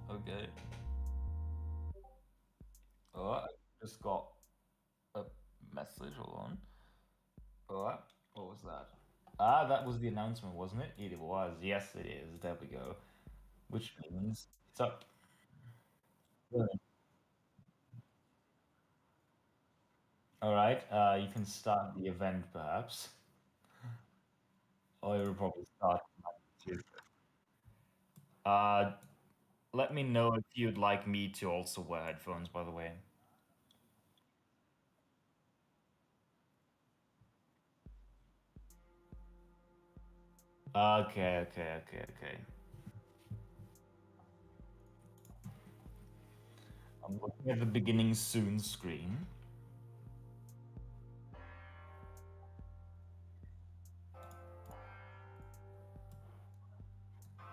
Okay. Oh, I just got a message. Hold on. Oh, what was that? Ah, that was the announcement, wasn't it? It was. Yes, it is. There we go. Which means it's up. Good. All right. You can start the event, perhaps, or you'll probably start. Too. Uh, Let me know if you'd like me to also wear headphones. By the way. Okay. Okay. Okay. Okay. I'm looking at the beginning soon screen.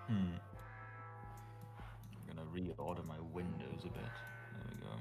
Hmm. I'm gonna reorder my windows a bit. There we go.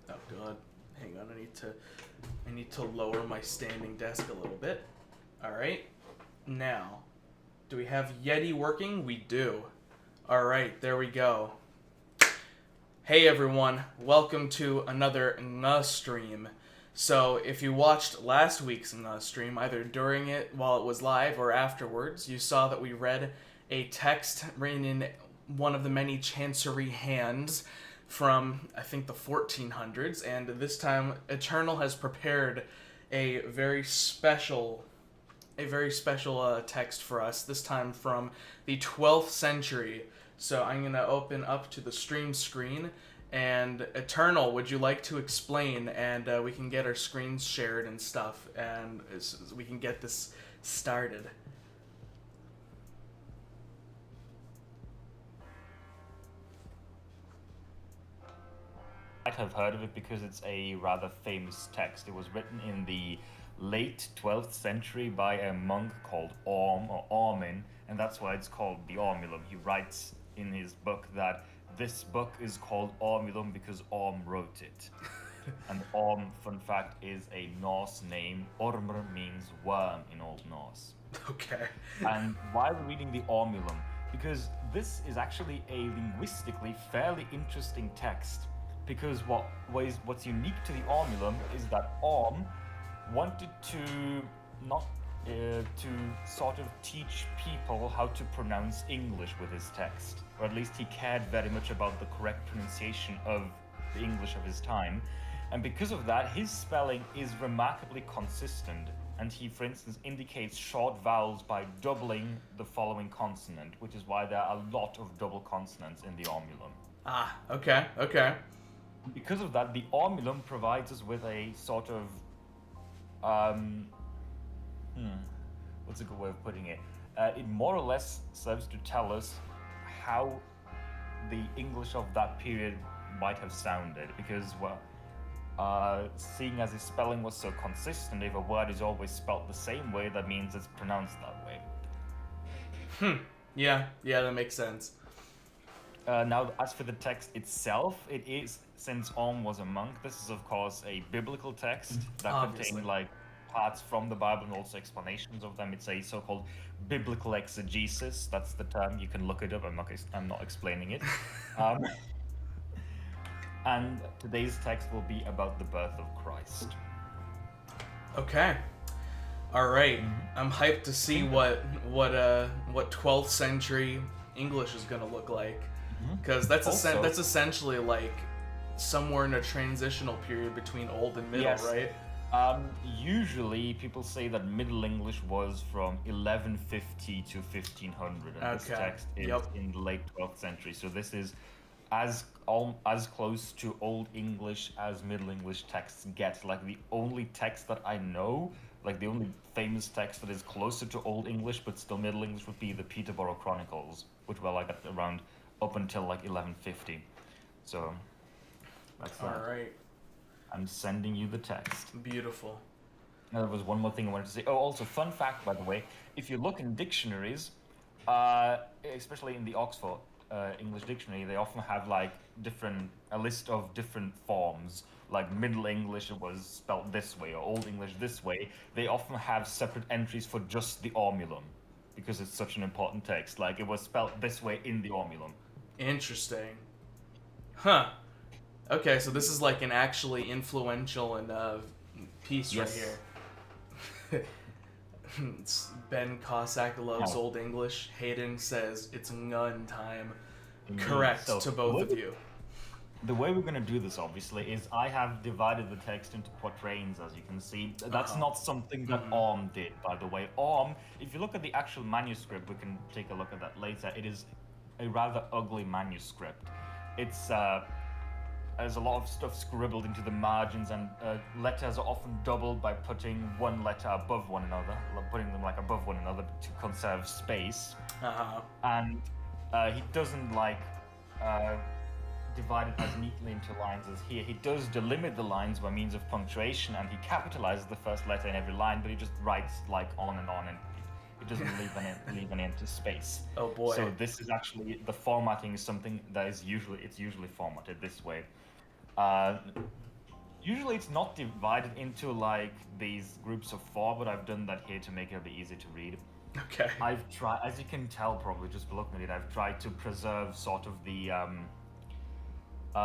Oh god. Hang on, I need to lower my standing desk a little bit. Alright. Now, do we have Yeti working? We do. Alright, there we go. Hey everyone, welcome to another nguhstream. So, if you watched last week's nguhstream, either during it while it was live or afterwards, you saw that we read a text written in one of the many chancery hands from, I think, the 1400s, and this time Eternal has prepared a very special text for us, this time from the 12th century. So I'm going to open up to the stream screen. And Eternal, would you like to explain? And we can get our screens shared and stuff, and we can get this started. Might have heard of it because it's a rather famous text. It was written in the late 12th century by a monk called Orm or Ormin, and that's why it's called the Ormulum. He writes in his book that this book is called Ormulum because Orm wrote it. And Orm, fun fact, is a Norse name. Ormr means worm in Old Norse. Okay. And why we're reading the Ormulum? Because this is actually a linguistically fairly interesting text. Because what's unique to the Ormulum is that Orm wanted to not to sort of teach people how to pronounce English with his text, or at least he cared very much about the correct pronunciation of the English of his time. And because of that, his spelling is remarkably consistent. And he, for instance, indicates short vowels by doubling the following consonant, which is why there are a lot of double consonants in the Ormulum. Ah, okay, okay. Because of that, the Ormulum provides us with a sort of, um, what's a good way of putting it? It more or less serves to tell us how the English of that period might have sounded. Because, well, seeing as his spelling was so consistent, if a word is always spelt the same way, that means it's pronounced that way. Yeah, that makes sense. Now, as for the text itself, it is, since Orm was a monk, this is, of course, a biblical text that Obviously. contained, like, parts from the Bible and also explanations of them. It's a so-called biblical exegesis. That's the term. You can look it up. I'm not explaining it. Um, and today's text will be about the birth of Christ. Okay. All right. I'm hyped to see what 12th century English is gonna look like, because that's Also- that's essentially like somewhere in a transitional period between old and middle, Yes. right? Usually people say that Middle English was from 1150 to 1500, and this Okay. text is Yep. in the late 12th century. So this is as close to Old English as Middle English texts get. Like the only text that I know, like the only famous text that is closer to Old English but still Middle English would be the Peterborough Chronicles, which were like at around up until like 1150. So that's All that. right. I'm sending you the text. Beautiful. Now, there was one more thing I wanted to say. Oh, also, fun fact, by the way, if you look in dictionaries, especially in the Oxford English Dictionary, they often have like a list of different forms. Like Middle English, it was spelled this way, or Old English this way. They often have separate entries for just the Ormulum, because it's such an important text. Like it was spelled this way in the Ormulum. Interesting. Huh. Okay, so this is like an actually influential and piece right Yes. here. It's Ben Cossack loves Now, Old English. Hayden says it's ngun time. indeed. Correct So, to both of you. the way we're going to do this, obviously, is I have divided the text into quatrains, as you can see. That's Uh-huh. not something that Orm did, by the way. Orm, if you look at the actual manuscript, we can take a look at that later. It is a rather ugly manuscript. It's there's a lot of stuff scribbled into the margins, and letters are often doubled by putting one letter above one another, putting them like above one another to conserve space. Uh-huh. And he doesn't like divide it as neatly into lines as here. He does delimit the lines by means of punctuation, and he capitalizes the first letter in every line, but he just writes like on, and it doesn't leave any empty space. Oh boy. So this is actually, the formatting is something that is usually formatted this way. Usually it's not divided into like these groups of four, but I've done that here to make it a bit easier to read. Okay. I've tried, as you can tell probably just by looking at it, I've tried to preserve sort of the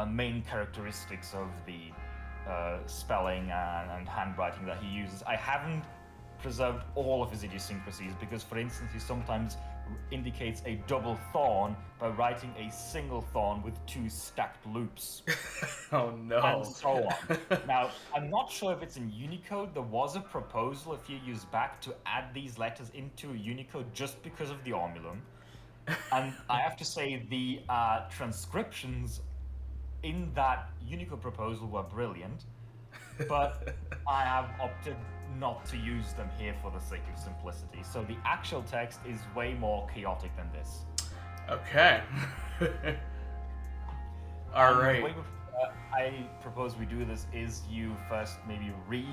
main characteristics of the spelling and handwriting that he uses. I haven't preserved all of his idiosyncrasies because, for instance, he sometimes indicates a double thorn by writing a single thorn with two stacked loops. Oh no. And so on. Now, I'm not sure if it's in Unicode. There was a proposal a few years back to add these letters into Unicode just because of the Ormulum. And I have to say, the transcriptions in that Unicode proposal were brilliant, but I have opted not to use them here for the sake of simplicity. So the actual text is way more chaotic than this. Okay. All right. The way I propose we do this is you first maybe read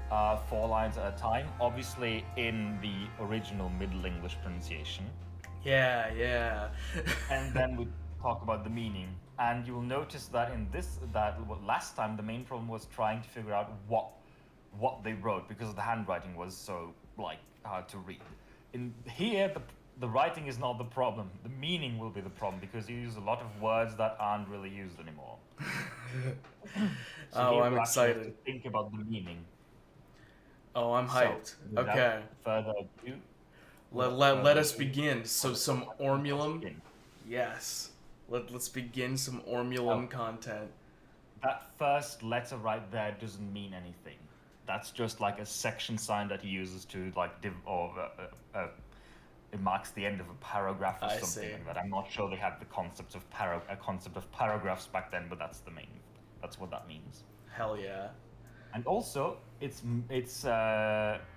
4 lines at a time, obviously in the original Middle English pronunciation, Yeah. and then we talk about the meaning. And you will notice that last time the main problem was trying to figure out what they wrote because the handwriting was so like hard to read. In here, the writing is not the problem. The meaning will be the problem because you use a lot of words that aren't really used anymore. So Oh, here I'm we'll actually have excited. to think about the meaning. Oh, I'm hyped. So, without Okay. further ado, Let us begin. So some Ormulum. begin. Yes. Let's begin some Ormulum content. That first letter right there doesn't mean anything. That's just like a section sign that he uses to like it marks the end of a paragraph or I something see. like that. I'm not sure they had the concept of paragraphs back then, but that's what that means. Hell yeah. And also, it's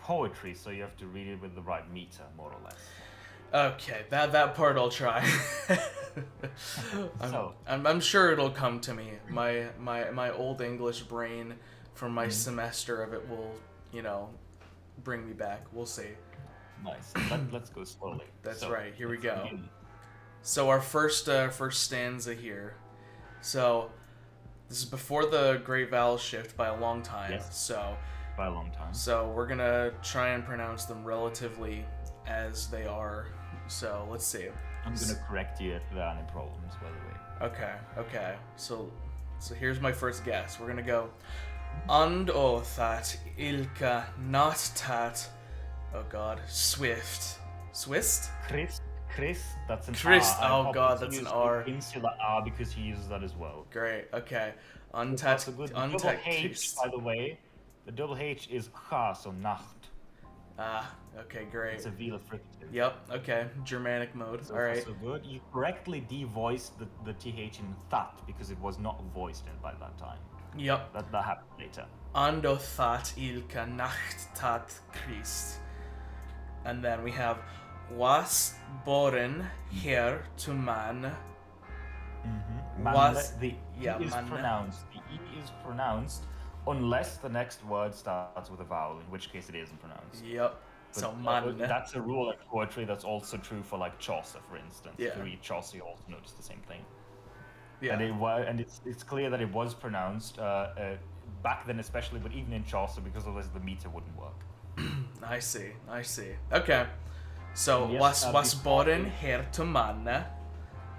poetry, so you have to read it with the right meter, more or less. Okay, that part I'll try. So- I'm sure it'll come to me. My old English brain from my semester of it will, bring me back. We'll see. Nice. Let's go slowly. That's So, right. Here we let's go. begin. So our first stanza here. So this is before the Great Vowel Shift by a long time. Yes. So By a long time. we're gonna try and pronounce them relatively as they are. So let's see. I'm gonna correct you if there are any problems, by the way. Okay. So here's my first guess. We're gonna go und o that ilka not tat. Oh god, swift. Swist? Chris, that's an Chris, R. oh god, that's an R. Insular R because he uses that as well. Great. Okay. It's Untat also good. The double H, by the way, The double H is ha, so Nacht. Ah, okay, great. It's a velar fricative. Yep, okay. Germanic mode. So All far right. so good. You correctly devoiced the TH in that because it was not voiced in by that time. Yep. That happened later. Ando that ilka nacht tat Christ. And then we have was born here to man. Mm-hmm. Was the E is manne. pronounced. The E is pronounced unless the next word starts with a vowel, in which case it isn't pronounced. Yep. But, So man. that's a rule in poetry that's also true for like Chaucer, for instance. Yeah. If you read Chaucer, you also notice the same thing. Yeah. And it's clear that it was pronounced back then, especially, but even in Chaucer, because otherwise the meter wouldn't work. I see. Okay. So Yes, was before born we- here to man.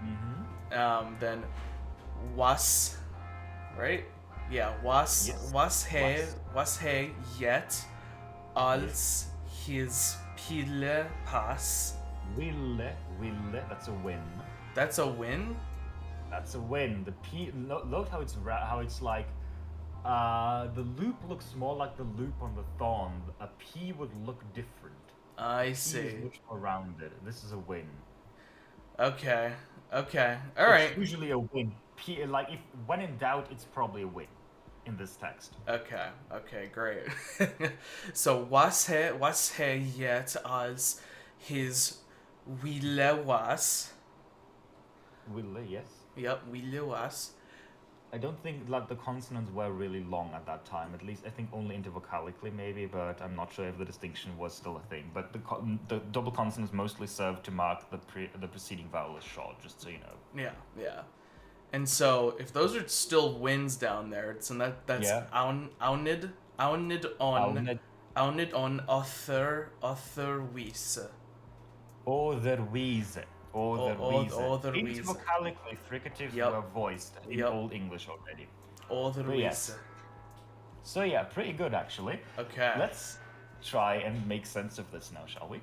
Mm-hmm. Then was, right? Yeah, was Yes. was he yet als his pile pass. Wille, that's a win. That's a win. That's a win. The P. Note how it's like. The loop looks more like the loop on the thorn. A P would look different. I P see. is much more rounded. This is a win. Okay. All It's right. usually a win. P, like if when in doubt, it's probably a win. In this text. Okay, great. So was he yet als his wille was. Wille, yes. Yep, wille was. I don't think that the consonants were really long at that time. At least I think only intervocalically maybe, but I'm not sure if the distinction was still a thing. But the double consonants mostly serve to mark the preceding vowel as short, just so you know. Yeah. And so if those are still wins down there, that's Yeah. aunid on author wis. Otherwise. Otherwise. Intervocalically, fricatives Yep. were voiced in Yep. Old English already. Other But wis. yes. So yeah, pretty good actually. Okay. Let's try and make sense of this now, shall we?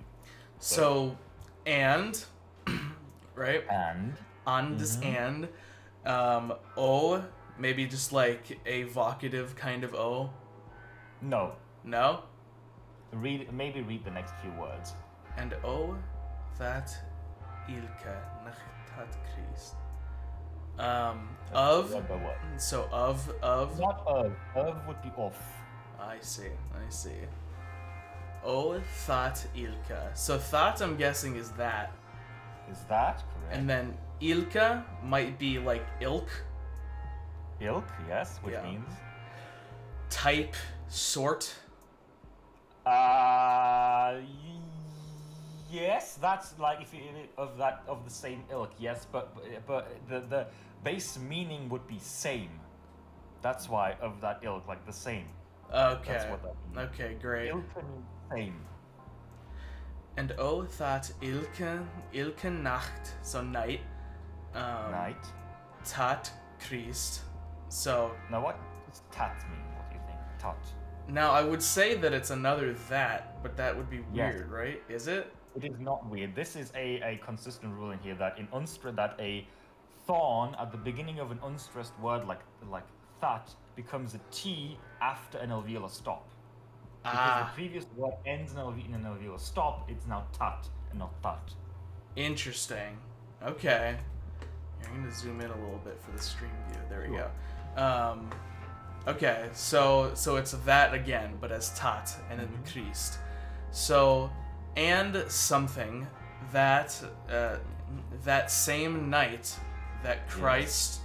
So and right? And And O, maybe just like a vocative kind of O. no. No? Maybe read the next few words. And O that ilke nachtat Christ. Of Word by word. so of Not of. Of would be off. I see. O that ilke. So that I'm guessing is that. Is that correct? And then ilke might be like ilk, Ilk, yes, which Yeah. means type, sort. yes, that's like if you of the same ilk, yes, but the base meaning would be same. That's why of that ilk, like the same. Okay. That's what that means. Okay, great. Ilk means same. And O that ilke Nacht, so night. Night. Tat Christ. So Now what does tat mean? What do you think? Tat. now I would say that it's another that, but that would be Yes. weird, right? Is it? It is not weird. This is a consistent rule in here that in that a thorn at the beginning of an unstressed word like that becomes a T after an alveolar stop. Because the previous word ends in an alveolar stop, it's now tat and not that. Interesting. Okay. Here, I'm gonna zoom in a little bit for the stream view. There we Sure. go. Okay, so it's that again, but as tat and then Christ. So and something that that same night that Christ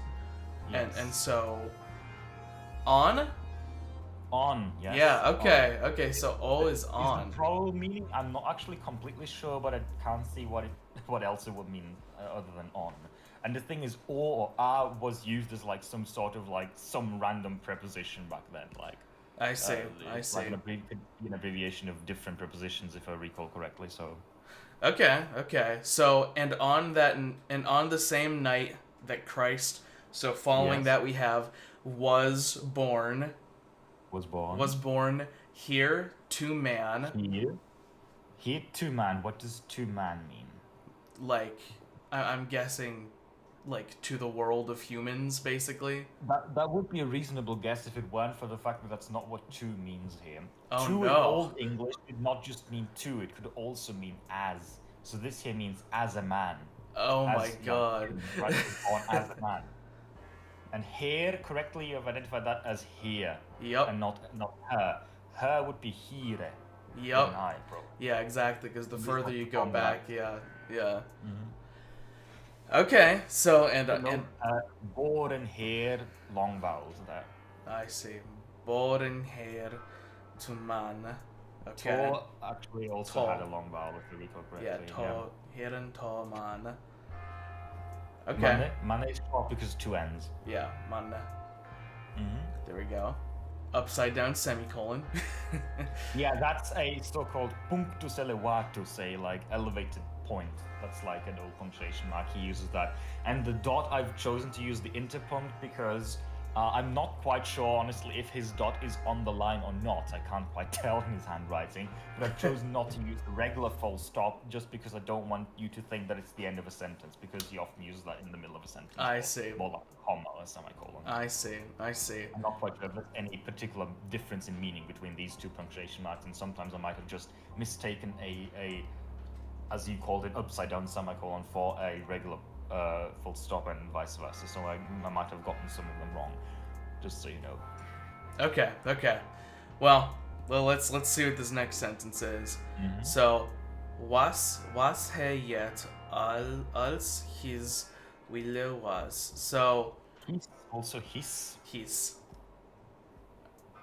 Yes. and so on. On, yes. Yeah. Okay. On. Okay. So O is on. The probable meaning, I'm not actually completely sure, but I can't see what else it would mean other than on. And the thing is, O or A was used as like some sort of like some random preposition back then, like. I see. I it's see. like an abbreviation of different prepositions, if I recall correctly. So. Okay. So and on the same night that Christ. So following Yes. that we have was born Was born. here to man. Here to man. What does to man mean? Like I'm guessing like to the world of humans, basically. That would be a reasonable guess if it weren't for the fact that that's not what two means here. Oh, Two in no. Old English did not just mean two, it could also mean as. So this here means as a man. Oh As my god. human, right? Born as a man. And here, correctly, you've identified that as here. Yep. And not her. Her would be here. Yep. With an I, probably. Yeah, exactly, because the This further one you go on back, that. yeah. Okay, so, and Born here, long vowels there. I see. Born here to man. Okay. Tor actually also Tor. had a long vowel, if you recall correctly. Yeah, to, here and to man. Okay. Manne. Manne is short because two ends. Yeah, man. Mm-hmm. There we go. Upside down semicolon. Yeah, that's a so-called punctus elevatus, a like elevated point. That's like an old punctuation mark. He uses that. And the dot, I've chosen to use the interpunct because I'm not quite sure, honestly, if his dot is on the line or not. I can't quite tell in his handwriting. But I've chosen not to use the regular full stop just because I don't want you to think that it's the end of a sentence, because he often uses that in the middle of a sentence. I see. More like a comma or semicolon. I see. I'm not quite sure if there's any particular difference in meaning between these two punctuation marks, and sometimes I might have just mistaken a as you called it, upside down semicolon for a regular full stop and vice versa. So I might have gotten some of them wrong, just so you know. Okay. Well, let's see what this next sentence is. Mm-hmm. So, was he yet als his wille was. So, He's also his. his.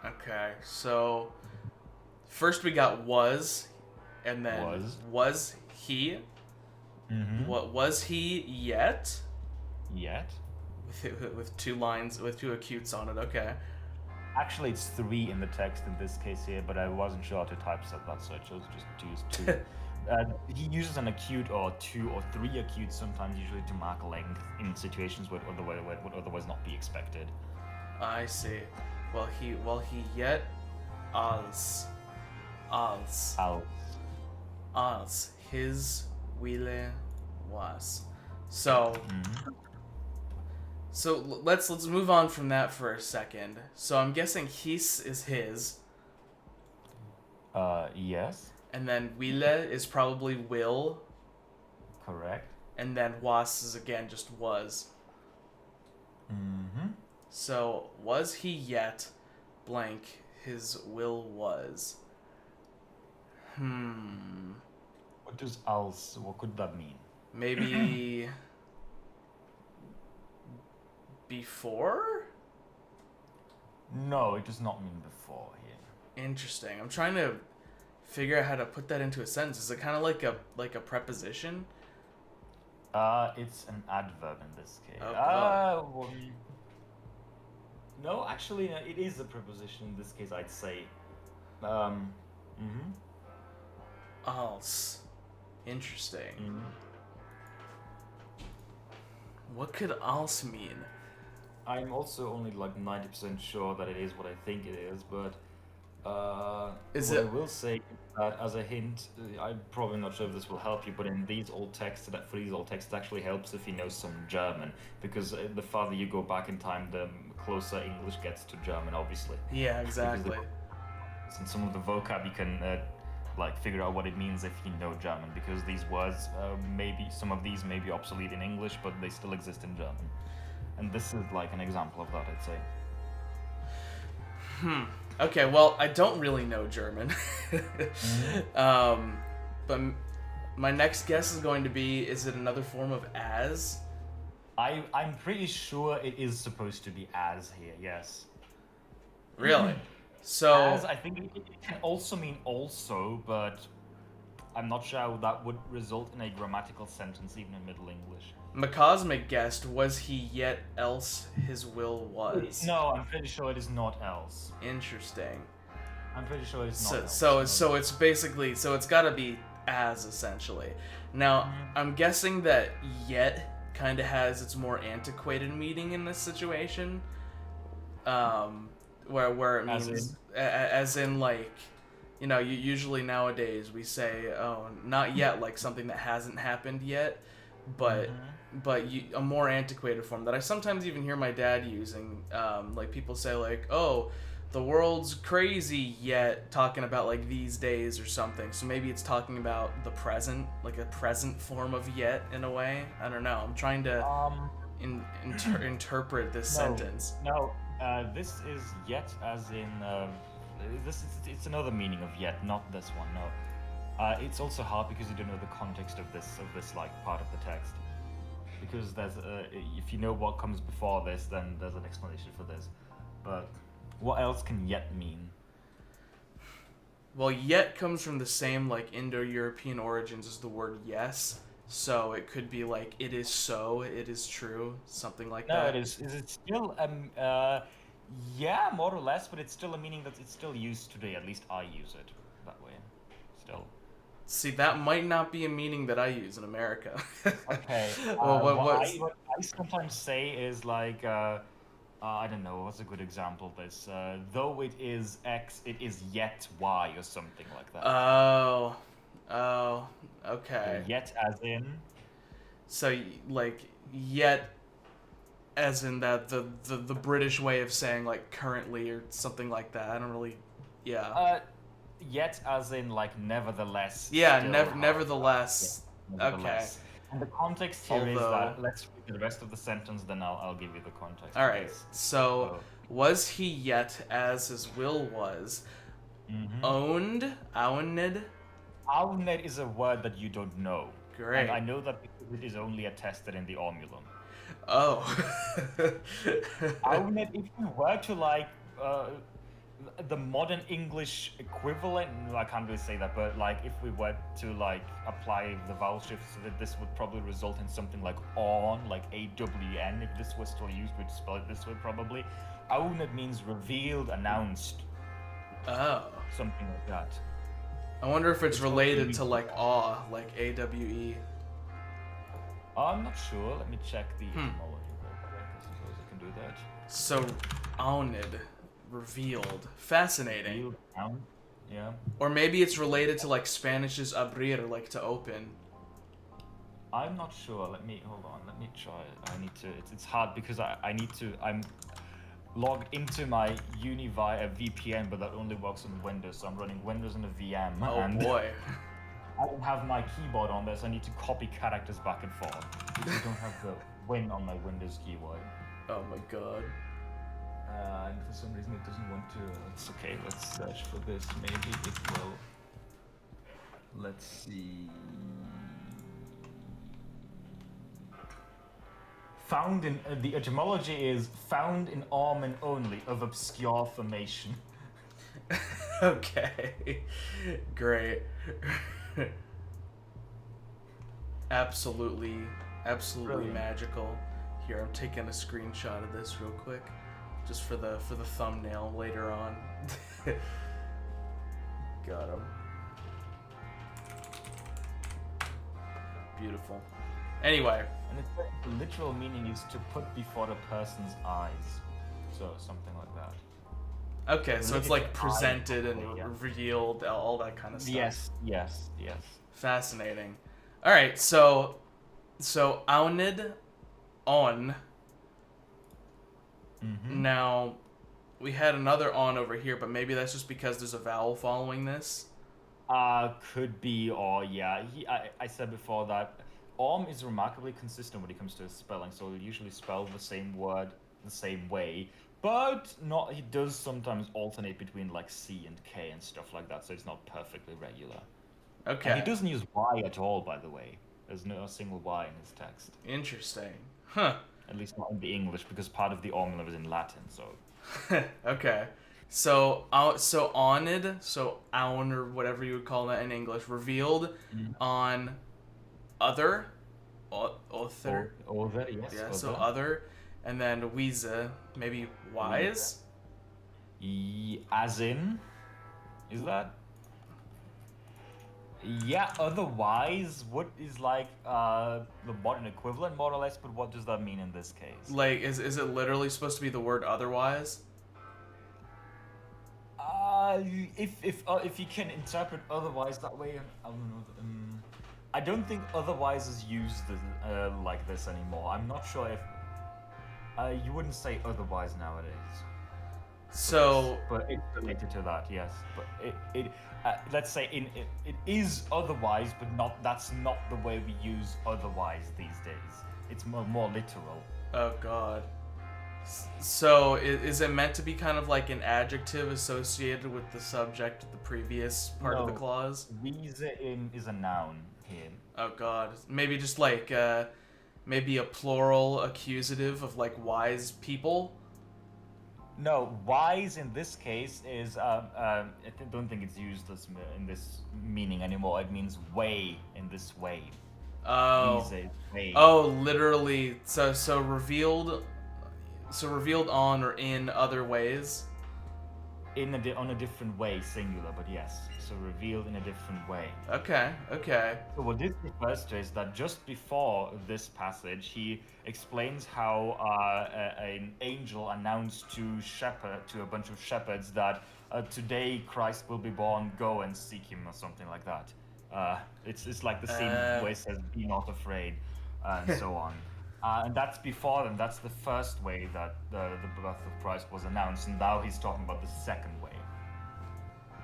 Okay, so first we got was, and then was he. Mm-hmm. What was he yet? Yet? With two lines, with two acutes on it. Okay. Actually, it's 3 in the text in this case here, but I wasn't sure how to typeset that, so I chose just to use 2. He uses an acute or 2 or 3 acutes sometimes, usually to mark length in situations where it would otherwise not be expected. I see. Well, he yet als his wille was. So. Mm-hmm. So let's move on from that for a second. So I'm guessing his is his. Yes. And then wille is probably will. Correct. And then was is again just was. Mm-hmm. So was he yet blank his will was? What does als, what could that mean? Maybe before? No, it does not mean before here. Interesting. I'm trying to figure out how to put that into a sentence. Is it kind of like a preposition? It's an adverb in this case. Oh, God. Well, no, actually, no, it is a preposition in this case, I'd say. Als. Interesting. Mm-hmm. What could als mean? I'm also only like 90% sure that it is what I think it is, but I will say is that as a hint, I'm probably not sure if this will help you, but in these old texts, for these old texts, it actually helps if you know some German, because the farther you go back in time, the closer English gets to German, obviously. Yeah, exactly. And some of the vocab you can figure out what it means if you know German, because these words some of these may be obsolete in English, but they still exist in German. And this is like an example of that, I'd say. Okay, well, I don't really know German. But my next guess is going to be, is it another form of as? I'm pretty sure it is supposed to be as here, yes. Really? So As, I think it can also mean also, but I'm not sure how that would result in a grammatical sentence even in Middle English. Macosmic guessed, was he yet else his will was? No, I'm pretty sure it is not else. Interesting. I'm pretty sure it's not else. So it's basically, so it's got to be as, essentially. Now, I'm guessing that yet kind of has its more antiquated meaning in this situation. Where it means as in like, you know, usually nowadays we say, oh, not yet, like something that hasn't happened yet, but a more antiquated form that I sometimes even hear my dad using. Like people say like, oh, the world's crazy yet, talking about like these days or something. So maybe it's talking about the present, like a present form of yet in a way. I don't know. I'm trying to interpret this sentence. No, this is yet as in it's another meaning of yet, not this one. No, it's also hard because you don't know the context of this like part of the text. Because there's if you know what comes before this, then there's an explanation for this. But what else can yet mean? Well, yet comes from the same like Indo-European origins as the word yes. So it could be like it is so, it is true, something like that. No, it is. Is it still yeah, more or less, but it's still a meaning that it's still used today. At least I use it that way. Still. See, that might not be a meaning that I use in America. Okay. Well, what I sometimes say is like, I don't know, what's a good example of this? Though it is X, it is yet Y or something like that. Oh, okay. So yet as in? So, like, yet as in that the British way of saying, like, currently or something like that. I don't really, yeah. Yet as in, like, nevertheless. Yeah, still nevertheless. Yeah, nevertheless. Okay. And the context here is that, let's read the rest of the sentence, then I'll give you the context. Alright, so, was he yet as his will was, owned, owned? Owned is a word that you don't know. Great. And I know that because it is only attested in the Ormulum. Oh. Owned, if you were to, like, the modern English equivalent, I can't really say that, but like if we were to like apply the vowel shifts, so that this would probably result in something like on, like AWN. If this was still used, we'd spell it this way probably. Awn means revealed, announced. Oh. Something like that. I wonder if it's related to like awe, like AWE. I'm not sure. Let me check the etymology real quick. I suppose I can do that. So, owned. Revealed. Fascinating. Yeah. Or maybe it's related to like Spanish's abrir, like to open. I'm not sure. Hold on. Let me try. I need to. It's hard because I'm logged into my uni via VPN, but that only works on Windows. So I'm running Windows on a VM. Oh boy. I don't have my keyboard on there, so I need to copy characters back and forth because I don't have the Win on my Windows keyboard. Oh my god. And for some reason it doesn't want to. It's okay, let's search for this. Maybe it will. Let's see. Found in. The etymology is found in Ormulum only, of obscure formation. Okay. Great. Absolutely Brilliant. Magical. Here, I'm taking a screenshot of this real quick. Just for the thumbnail later on. Got him. Beautiful. Anyway. And the literal meaning is to put before the person's eyes. So something like that. Okay, so it's like presented and revealed, all that kind of stuff. Yes. Fascinating. Alright, so Aunid on. Now, we had another on over here, but maybe that's just because there's a vowel following this. Could be, or yeah. I said before that Orm is remarkably consistent when it comes to spelling, so he'll usually spell the same word the same way, but not. He does sometimes alternate between like C and K and stuff like that, so it's not perfectly regular. Okay. And he doesn't use Y at all, by the way. There's no single Y in his text. Interesting. Huh. At least not in the English, because part of the Ormulum is in Latin, so... Okay. So onid, so aun, or whatever you would call that in English, revealed on other, other, yes. Yeah, so other, and then wiese, maybe wise? As in? Is that? Yeah, otherwise, what is like the modern equivalent, more or less, but what does that mean in this case? Like, is it literally supposed to be the word otherwise? If you can interpret otherwise that way, I don't know. I don't think otherwise is used like this anymore. I'm not sure if you wouldn't say otherwise nowadays. So, But it's related to that, yes. But let's say it is otherwise, but not. That's not the way we use otherwise these days. It's more literal. oh god. So, is it meant to be kind of like an adjective associated with the subject of the previous part of the No. clause? Wiese in is a noun here. Oh god. Maybe just like, maybe a plural accusative of like wise people? No, wise in this case is I don't think it's used in this meaning anymore. It means way in this way. Oh. Wiese is way. Oh, literally. So revealed on or in other ways. On a different way, singular, but yes. So revealed in a different way. Okay. So what this refers to is that just before this passage, he explains how an angel announced to a bunch of shepherds that today Christ will be born. Go and seek him, or something like that. It's like the same way it says, "Be not afraid," and so on. And that's before them. That's the first way that the birth of Christ was announced, and now he's talking about the second way.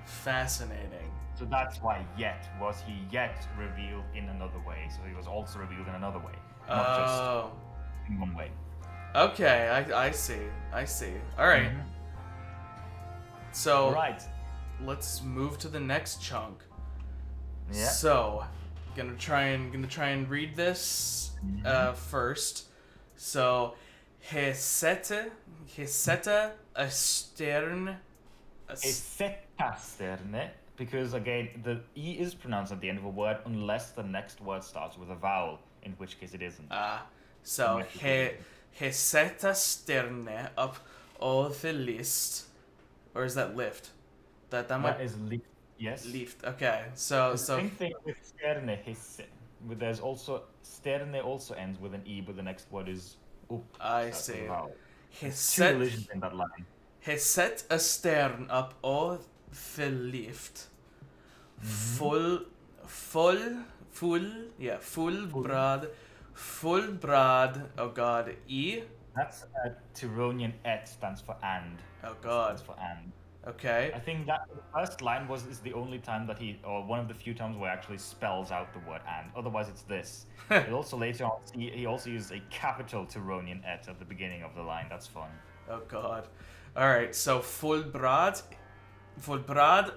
Fascinating. So that's why was he yet revealed in another way. So he was also revealed in another way, not just in one way. Okay, I see. All right. Mhm. So Right. let's move to the next chunk. Yeah. So, gonna try and read this first. So, Hesete astern. Esetasterne, because again, the E is pronounced at the end of a word unless the next word starts with a vowel, in which case it isn't. So Heseta sterne up all the list, or is that lift? That might That is lift. Yes. lift. Okay, so Same thing with sterne. There's also sterne also ends with an E, but the next word is up. I That's see. a vowel. Two Heset elisions in that line. a stern up all the lift. Full brad. Oh god, E. That's Tironian et stands for and. Oh god. Stands for and. Okay. I think that the first line is the only time that or one of the few times where he actually spells out the word and. Otherwise, it's this. But also later on, he also uses a capital Tironian et at the beginning of the line. That's fun. Oh god. All right. So full brad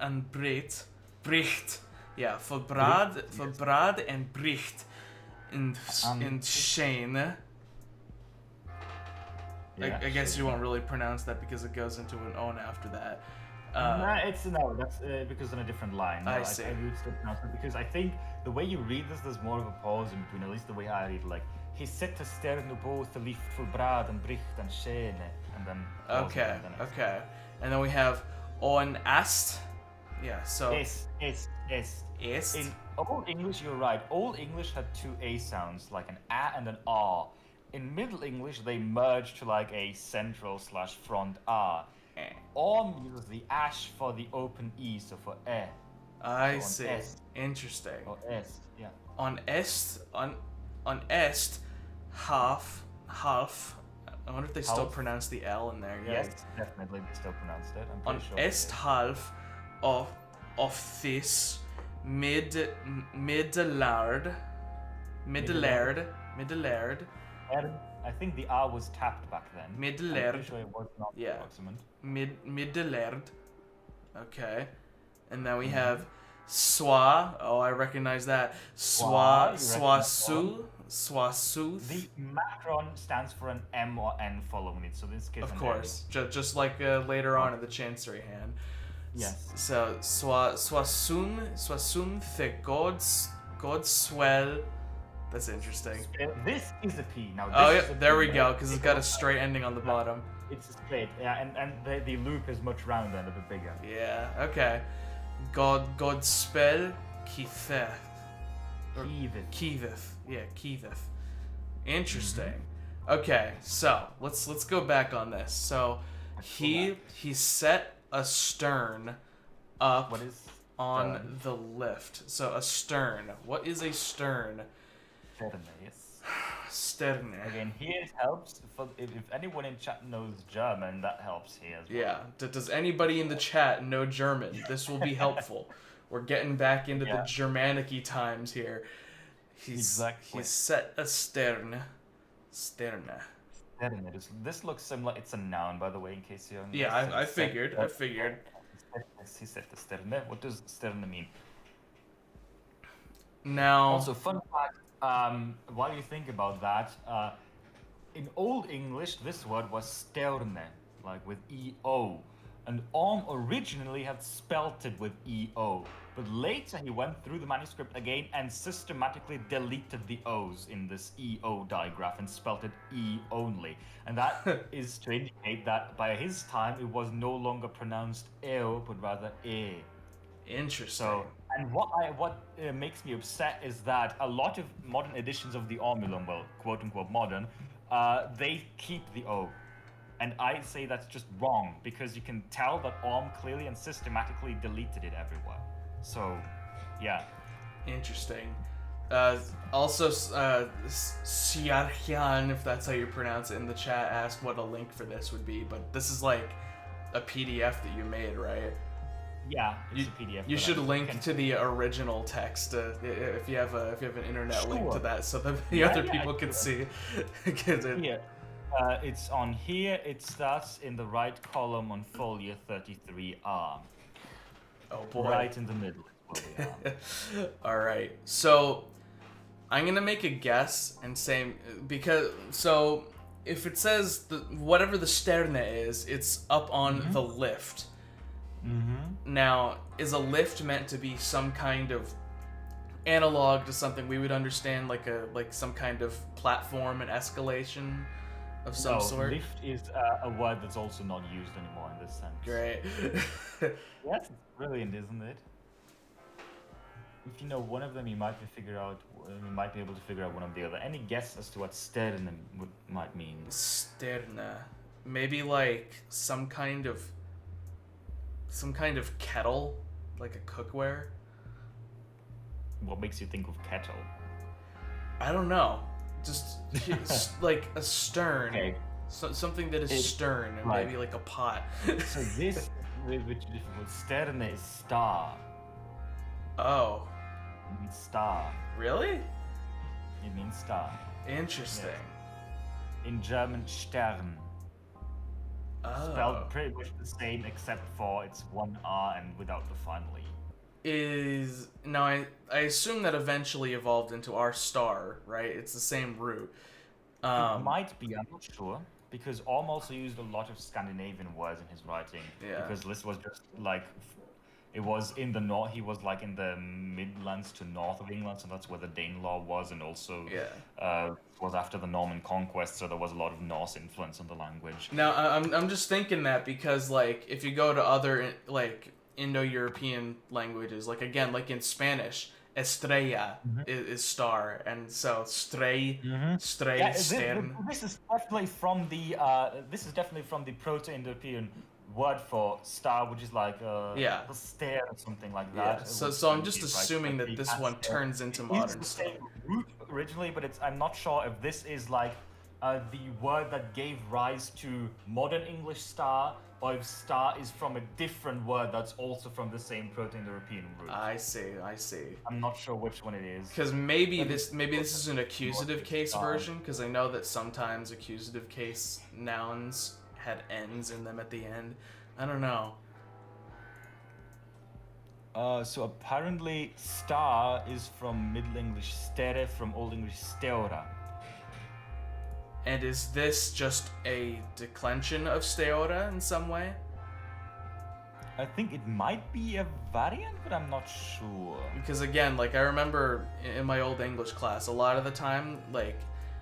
and bricht. Yeah, full brad and bricht in Shane. I guess you won't really pronounce that because it goes into an on after that. That's because on a different line. No, I see. I would still pronounce it because I think the way you read this, there's more of a pause in between. At least the way I read, like he set a stern both the lift for brad and bricht and shene, and then Okay. And then we have on ast. Yeah. So Est. In Old English, you're right. Old English had two A sounds, like an A and an R. In Middle English, they merged to like a central/front R. Orm uses the ash for the open E, so for E. I So on see. est. Interesting. Or est, yeah. On est, half. I wonder if they still Half? pronounce the L in there. Yeah. Yes, definitely, they still pronounced it. I'm On pretty sure. they est did. half of this middlard. I think the R was tapped back then. I'm Middlerd. pretty sure it was not Yeah. approximate. Middlard. Okay. And then we have Swa. Oh, I recognize that. Swa, you recognize Swasuth. The macron stands for an M or N following it, so in this case Of an course. Just like later on in the Chancery hand. Yes. So Swasun the gods swell. That's interesting. This is a P. Now, Oh this yeah, is a there P, we right? go, because it's got a straight ending on the bottom. It's straight, yeah, and the loop is much rounder and a bit bigger. Yeah, okay. God spell Keitheth. Keitheth. Yeah, Keitheth. Interesting. Okay, so let's go back on this. So he set a stern up. What is On Stern. the lift. So a stern. What is a stern? Stern, yes. Sterne. Again, here it helps. If anyone in chat knows German, that helps here as well. Yeah. Does anybody in the chat know German? This will be helpful. We're getting back into the Germanic-y times here. He's set a stern. Sterne. Stern. This looks similar. It's a noun, by the way, in case you're. Yeah, I figured. He said the sterne. What does sterne mean? Now. Also, fun fact. While you think about that, in Old English, this word was sterne, like with E-O. And Orm originally had spelt it with E-O. But later he went through the manuscript again and systematically deleted the O's in this E-O digraph and spelt it E only. And that is to indicate that by his time it was no longer pronounced Eo, but rather E. Interesting. So, and what makes me upset is that a lot of modern editions of the Ormulum, well, quote unquote modern, they keep the O. And I say that's just wrong because you can tell that Orm clearly and systematically deleted it everywhere. So, yeah. Interesting. Also, Siarchian, if that's how you pronounce it in the chat, asked what a link for this would be, but this is like a PDF that you made, right? Yeah, it's a PDF. You should link to the original text if you have an internet link to that, so that the other people can see. It's on here. It starts in the right column on folio 33R. Oh boy! Right in the middle is where we are. All right, so I'm gonna make a guess and say if it says whatever the sterne is, it's up on the lift. Mm-hmm. Now, is a lift meant to be some kind of analog to something we would understand, like some kind of platform and escalation of some sort? Lift is a word that's also not used anymore in this sense. Great. Yes, it's brilliant, isn't it? If you know one of them, you might be able to figure out one of the other. Any guess as to what sterne might mean? Sterne, maybe like some kind of kettle, like a cookware. What makes you think of kettle? I don't know. Just like a stern. Okay. So, something that is stern, and maybe like a pot. So this is very difficult. Sterne is star. Oh. It means star. Really? It means star. Interesting. Yes. In German, Stern. Oh. Spelled pretty much the same, except for it's one R and without the final E. Now I assume that eventually evolved into our star, right? It's the same root. It might be, I'm not sure, because Orm also used a lot of Scandinavian words in his writing. Yeah. Because this was just like, it was in the north. He was like in the Midlands to north of England, so that's where the Danelaw was, and also it was after the Norman conquest, so there was a lot of Norse influence on the language. Now I'm just thinking that because like if you go to other like Indo-European languages, like again like in Spanish, estrella is star, and so stray, stern. This is definitely from the Proto-Indo-European word for star, which is like a stare or something like that. Yeah. So I'm just assuming that this one turns into modern stuff. It's the same root originally, but I'm not sure if this is like the word that gave rise to modern English star, or if star is from a different word that's also from the same Proto-Indo-European root. I see. I'm not sure which one it is. Because maybe this is an accusative case version, because I know that sometimes accusative case nouns had ends in them at the end. I don't know. So apparently star is from Middle English stere, from Old English steora. And is this just a declension of steora in some way? I think it might be a variant, but I'm not sure. Because again, like I remember in my old English class, a lot of the time, like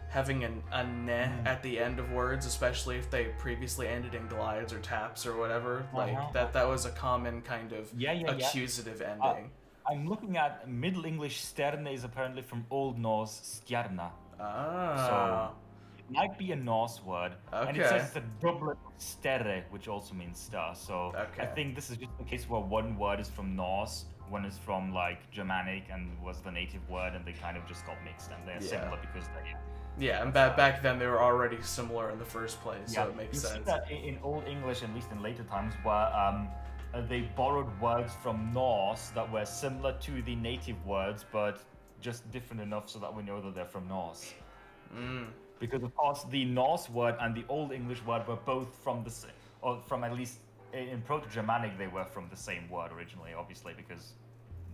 having a ne at the end of words, especially if they previously ended in glides or taps or whatever, like that was a common kind of accusative ending. I'm looking at Middle English sterne is apparently from Old Norse stjarna. So it might be a Norse word. And it says it's a doublet of stere, which also means star. So I think this is just a case where one word is from Norse, one is from like Germanic and was the native word, and they kind of just got mixed, and they're similar because they. Yeah, and back then they were already similar in the first place, so it makes you sense. see that in Old English, at least in later times, where they borrowed words from Norse that were similar to the native words, but just different enough so that we know that they're from Norse. Because of course the Norse word and the Old English word were both from the same, or from at least in Proto-Germanic they were from the same word originally, obviously because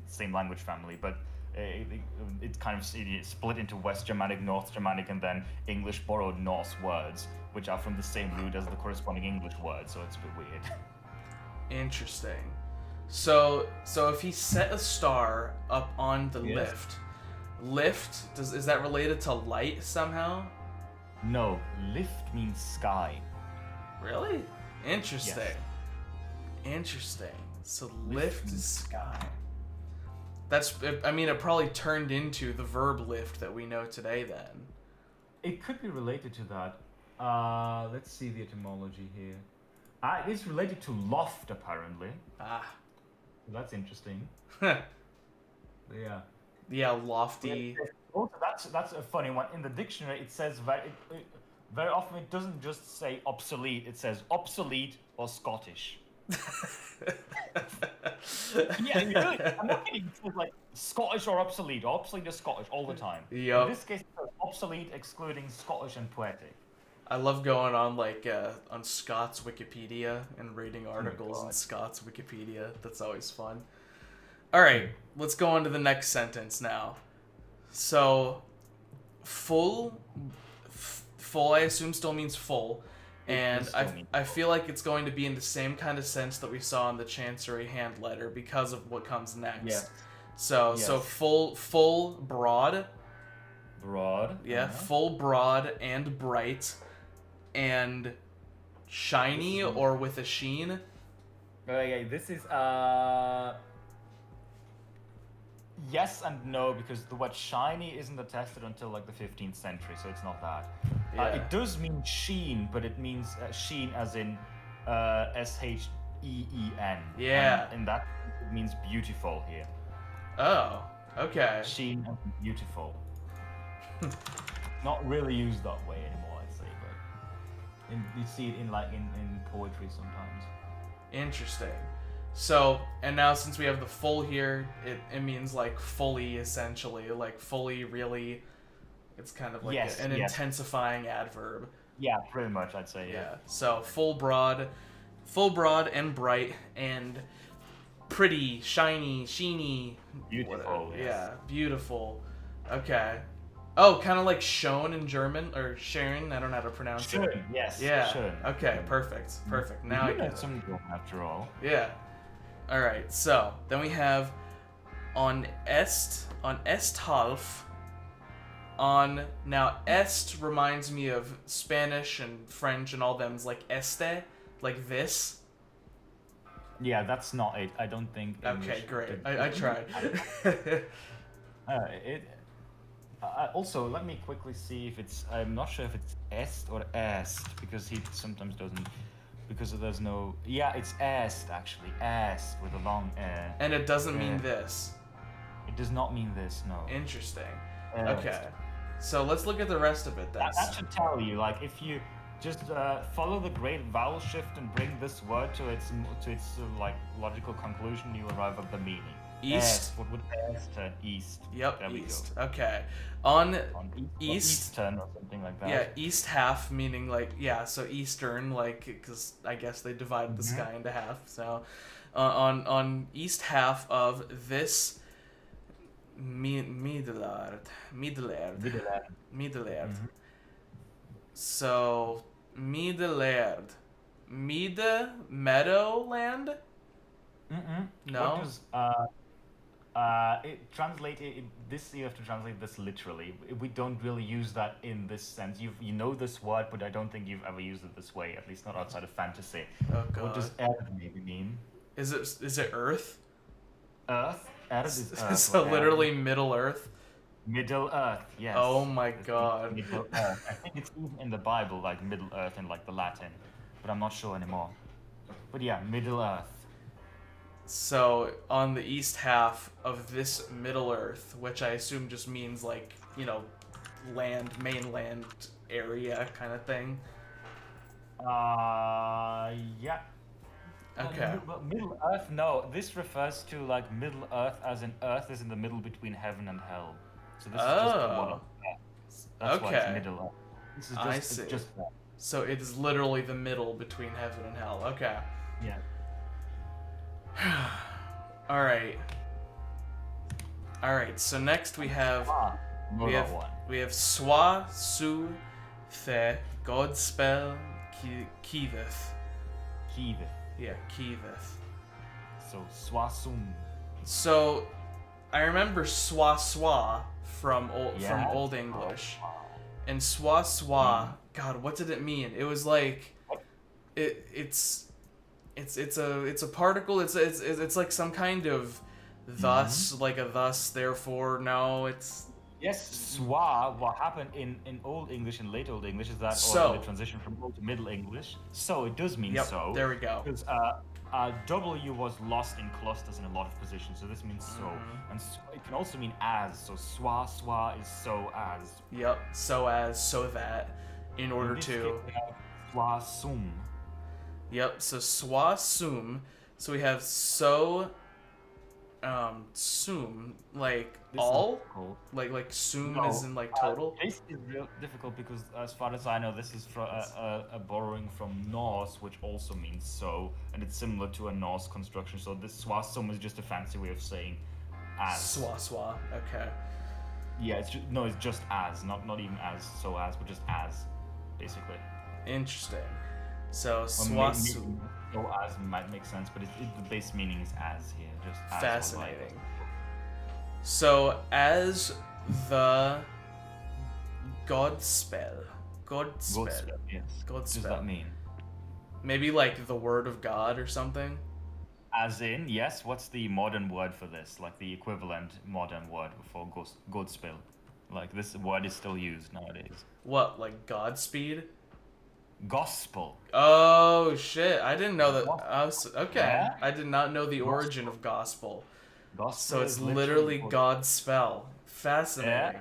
same language family, but it kind of split into West Germanic, North Germanic, and then English borrowed Norse words, which are from the same root as the corresponding English word, so it's a bit weird. Interesting. So if he set a star up on the lift, is that related to light somehow? No, lift means sky. Really? Interesting. Yes. Interesting. So lift is sky. It probably turned into the verb lift that we know today then. It could be related to that. Let's see the etymology here. It is related to loft, apparently. That's interesting. Yeah. Yeah, lofty. Also, that's a funny one. In the dictionary, it says very often it doesn't just say obsolete. It says obsolete or Scottish. Yeah, really. I'm not kidding. It says like Scottish or obsolete or Scottish all the time. Yep. In this case, it says obsolete excluding Scottish and poetic. I love going on on Scots Wikipedia and reading articles in Scots Wikipedia. That's always fun. All right, let's go on to the next sentence now. So, full, I assume still means full, and I feel like it's going to be in the same kind of sense that we saw in the Chancery hand letter because of what comes next. Yeah. So full, broad. Broad. Yeah, full, broad, and bright, and shiny or with a sheen. Okay, this is yes and no, because the word shiny isn't attested until like the 15th century, so it's not that. It does mean sheen, but it means sheen as in S-H-E-E-N. Yeah. And that it means beautiful here. Oh, okay. Sheen and beautiful. Not really used that way anymore, I'd say, but you see it in poetry sometimes. Interesting. So, and now since we have the full here, it means like fully, essentially, like fully, really. It's kind of like an intensifying adverb. Yeah, pretty much, I'd say. Yeah. So full, broad, and bright, and pretty, shiny, sheeny. Beautiful. Yes. Yeah, beautiful. Okay. Oh, kind of like shown in German, or schön. I don't know how to pronounce it. Schön, yes. Yeah. Schön. Okay, perfect. Now I get it. Some German after all. Yeah. All right. So then we have on Esthalf. Now est reminds me of Spanish and French and all them's like este, like this. Yeah, that's not it. I don't think. Okay, great. I tried. Also, let me quickly see if it's. I'm not sure if it's est or est because he sometimes doesn't. Because there's no. Yeah, it's est actually. Est with a long e. And it doesn't mean this. It does not mean this. No. Interesting. Okay. So let's look at the rest of it then. That should tell you, like, if you just follow the great vowel shift and bring this word to its like logical conclusion, you arrive at the meaning. East. What would est? East. Yep. There east. We go. Okay. On east. Eastern or something like that. Yeah, east half meaning like so eastern, like because I guess they divided the sky into half. So on east half of this. Middelard. So Middelard. Meadowland? No. This you have to translate this literally. We don't really use that in this sense. You know this word, but I don't think you've ever used it this way. At least not outside of fantasy. Oh god. What does Erd maybe mean? Is it Earth? Earth. Erd is Earth. So literally Middle Earth. Middle Earth, yes. Oh my god. Middle Earth. I think it's even in the Bible, like Middle Earth in like the Latin, but I'm not sure anymore. But yeah, Middle Earth. So on the east half of this Middle Earth, which I assume just means like, mainland area kind of thing. Yeah. Okay. Middle Earth, no. This refers to like Middle Earth as in Earth is in the middle between heaven and hell. So this is just the one Oh, of Earth. That's why it's okay. Middle Earth. This is I just see. it's just that. So it is literally the middle between heaven and hell. Okay. Yeah. All right. All right. So next we have No, we that have one. we have Swa Su The Godspell Kiveth. Kivith. Yeah, Kiveth. So Swasum. So I remember Swa from Yeah. Old English. And swa, God, what did it mean? It was like, it's a particle. It's like some kind of thus, like a thus, therefore. No, it's Yes, swa. What happened in Old English and late Old English is that, So. or the transition from Old to Middle English. So it does mean Yep, so. there we go. Because W was lost in clusters in a lot of positions, so this means so. And it can also mean as. So swa is so as. Yep, so as, so that, in order In this to. case, we have swasum. Yep, so swa sum. So we have so sum, like This all? is difficult. Like sum No, is in like total? This is real difficult because, as far as I know, this is a borrowing from Norse, which also means so, and it's similar to a Norse construction. So this swasum is just a fancy way of saying as. Swa, okay. Yeah, it's just as, not even as, so as, but just as, basically. Interesting. So Or swa maybe sum. so as might make sense, but the base meaning is as here, just as. Fascinating. So as the Godspell. Godspell, yes. What does that Godspell. mean? Maybe like the word of God or something? As in, yes, what's the modern word for this? Like the equivalent modern word for Godspell? Like this word is still used nowadays. What, like Godspeed? Gospel. Oh shit! I didn't know that. Okay, Yeah? I did not know the origin of gospel. Gospel So it's is literally for- God's spell. Fascinating. Yeah?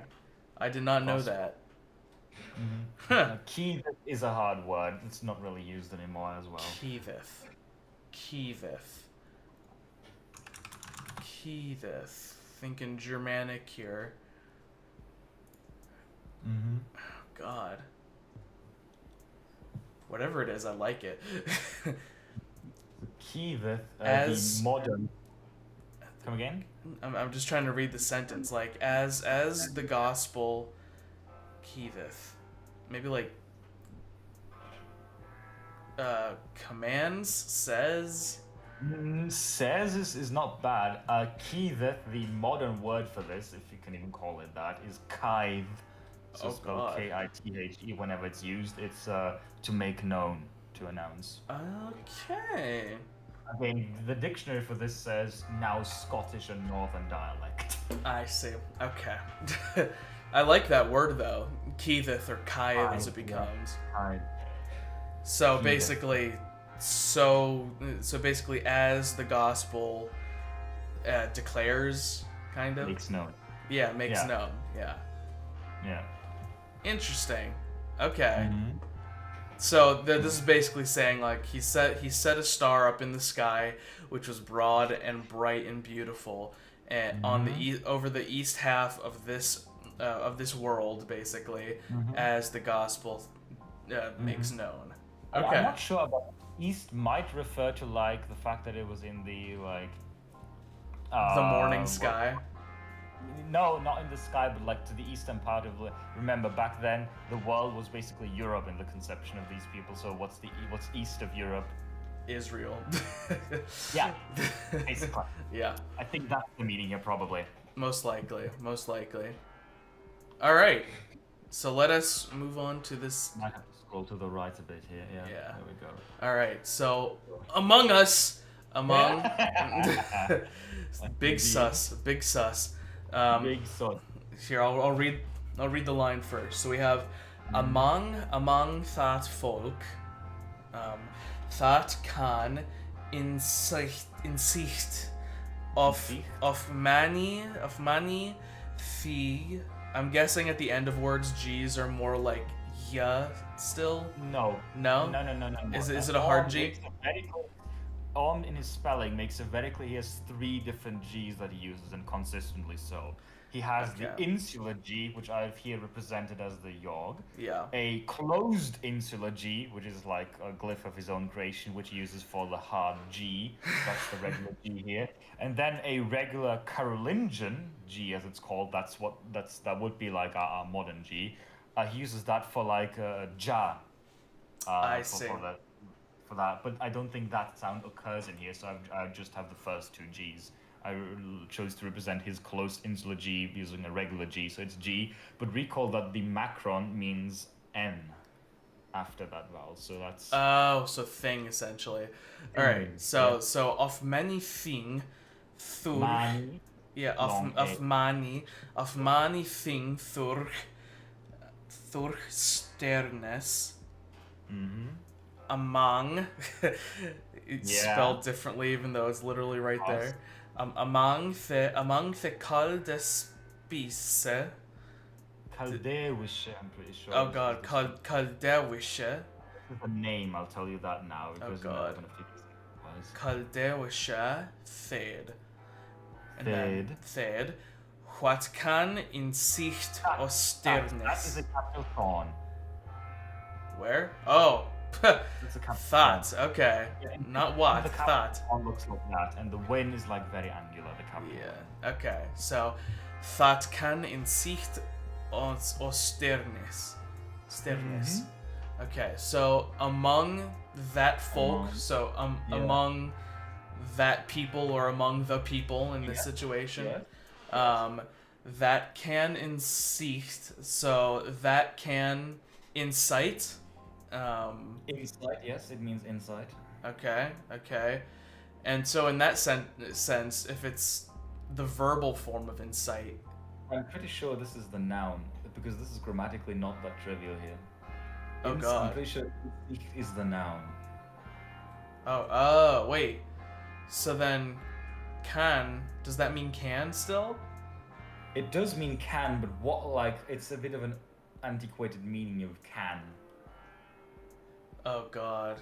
I did not know Gospel. that. Huh. Key is a hard word. It's not really used anymore as well. Kiveth. Thinking Germanic here. Mm-hmm. God. Whatever it is, I like it. Kiveth, As- the modern. Come again? I'm just trying to read the sentence. Like, as the gospel Kiveth. Maybe like commands, says. Says is not bad. Kiveth, the modern word for this, if you can even call it that, is kithe. So Oh, spelled God. Kithe. Whenever it's used, it's to make known, to announce. Okay. Again, the dictionary for this says now Scottish and Northern dialect. I see. Okay. I like that word though. Kiveth or Kithe as it Kithe, becomes. Kithe. So Kiveth. basically, basically, as the gospel declares, kind of. Makes known. Yeah, makes Yeah. known. Yeah. Yeah. Interesting. Okay. Mhm. So this is basically saying like he set a star up in the sky, which was broad and bright and beautiful, and on the over the east half of this world, basically, as the gospel makes known. Okay. I'm not sure, but east might refer to like the fact that it was in the like. The morning well, sky. No, not in the sky, but like to the eastern part of. Remember, back then the world was basically Europe in the conception of these people. So what's east of Europe? Israel. Yeah, basically. Yeah. I think that's the meaning here, probably. Most likely. Most likely. All right. So let us move on to this. Might have to scroll to the right a bit here. Yeah. Yeah. There we go. All right. So among us, big sus. Big son. Here, I'll read the line first. So we have among that folk, that can Insicht of many the. I'm guessing at the end of words, G's are more like yeah still. No. No? No. Is it a hard G? makes a very clear- Orm in his spelling makes it very clear he has 3 different G's that he uses, and consistently so. He has the Okay. insular G, which I have here represented as the Yog. Yeah. A closed insular G, which is like a glyph of his own creation, which he uses for the hard G. That's the regular G here. And then a regular Carolingian G, as it's called. That would be like our modern G. He uses that for like Ja. I for, see. for that, but I don't think that sound occurs in here, so I just have the first 2 G's. I chose to represent his close insular G using a regular G, so it's G. But recall that the macron means N after that vowel, so that's... Oh, so thing essentially. All right. So of many thing, thur. Mani. Yeah. Long Of mani thing thur sternes. Mm-hmm. Among. It's Yeah. spelled differently, even though it's literally right there. Among the calde spise. Caldewische, I'm pretty sure. Oh god, caldewische. This is the name, I'll tell you that now, because you're never God. going to figure this out. Caldewische thed. And then Thed. thed. What can in sicht That is osternis. a capital thorn. Where? Oh. It's a capital Thought. thorn. Okay. Yeah, Not what. The capital Thought. thorn looks like that, and the win is like very angular, the capital. Yeah. Okay. So, thought can in sicht osternis. Sternis. Okay. So among that folk, among that people or among the people in this situation, that can in sicht. So that can incite. Insight, yes, it means insight. Okay. And so in that sense, if it's the verbal form of insight, I'm pretty sure this is the noun, because this is grammatically not that trivial here. Oh, God. I'm pretty sure it is the noun. wait. So then, does that mean can still? It does mean can, but what, like, it's a bit of an antiquated meaning of can. Oh, God.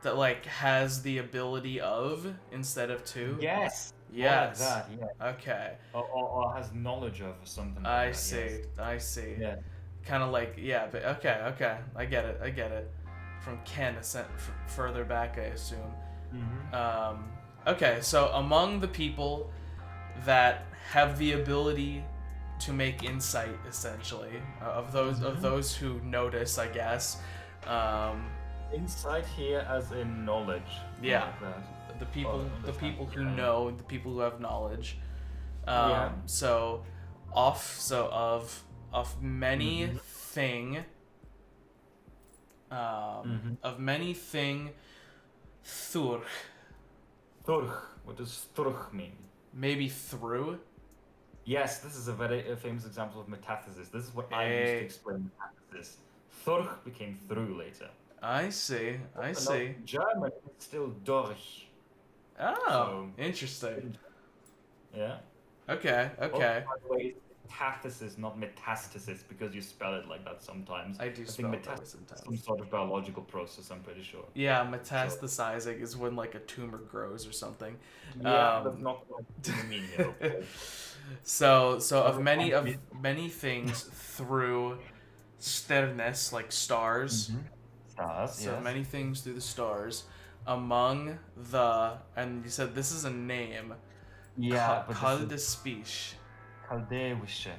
That, like, has the ability of instead of to? Yes! Yes. Like that, yeah. Okay. Or has knowledge of or something like I that. see. Yes. I see. Yeah. Kind of like, yeah, but okay. I get it. From can further back, I assume. Mm-hmm. Okay, so among the people that have the ability to make insight, essentially, of those who notice, I guess. Insight here as in knowledge. Yeah. Like that. The people who Yeah. know, the people who have knowledge. Yeah. So of many thing. Of many thing. Thur. Thurch. What does thurch mean? Maybe through. Yes, this is a very famous example of metathesis. This is what I used to explain metathesis. Thurch became through later. I see. In German, it's still durch. Oh, So- interesting. Yeah. Okay. Oh, by the way, it's metathesis, not metastasis, because you spell it like that sometimes. I do spell it that way metastasis is sometimes. some sort of biological process, I'm pretty sure. Yeah, metastasizing is when like a tumor grows or something. Yeah, that's not what I mean here. Okay. So of many things through sternes, like stars. Stars, So yes. many things through the stars. Among the, and you said this is a name. Yeah, but Kaldespish. Caldewische.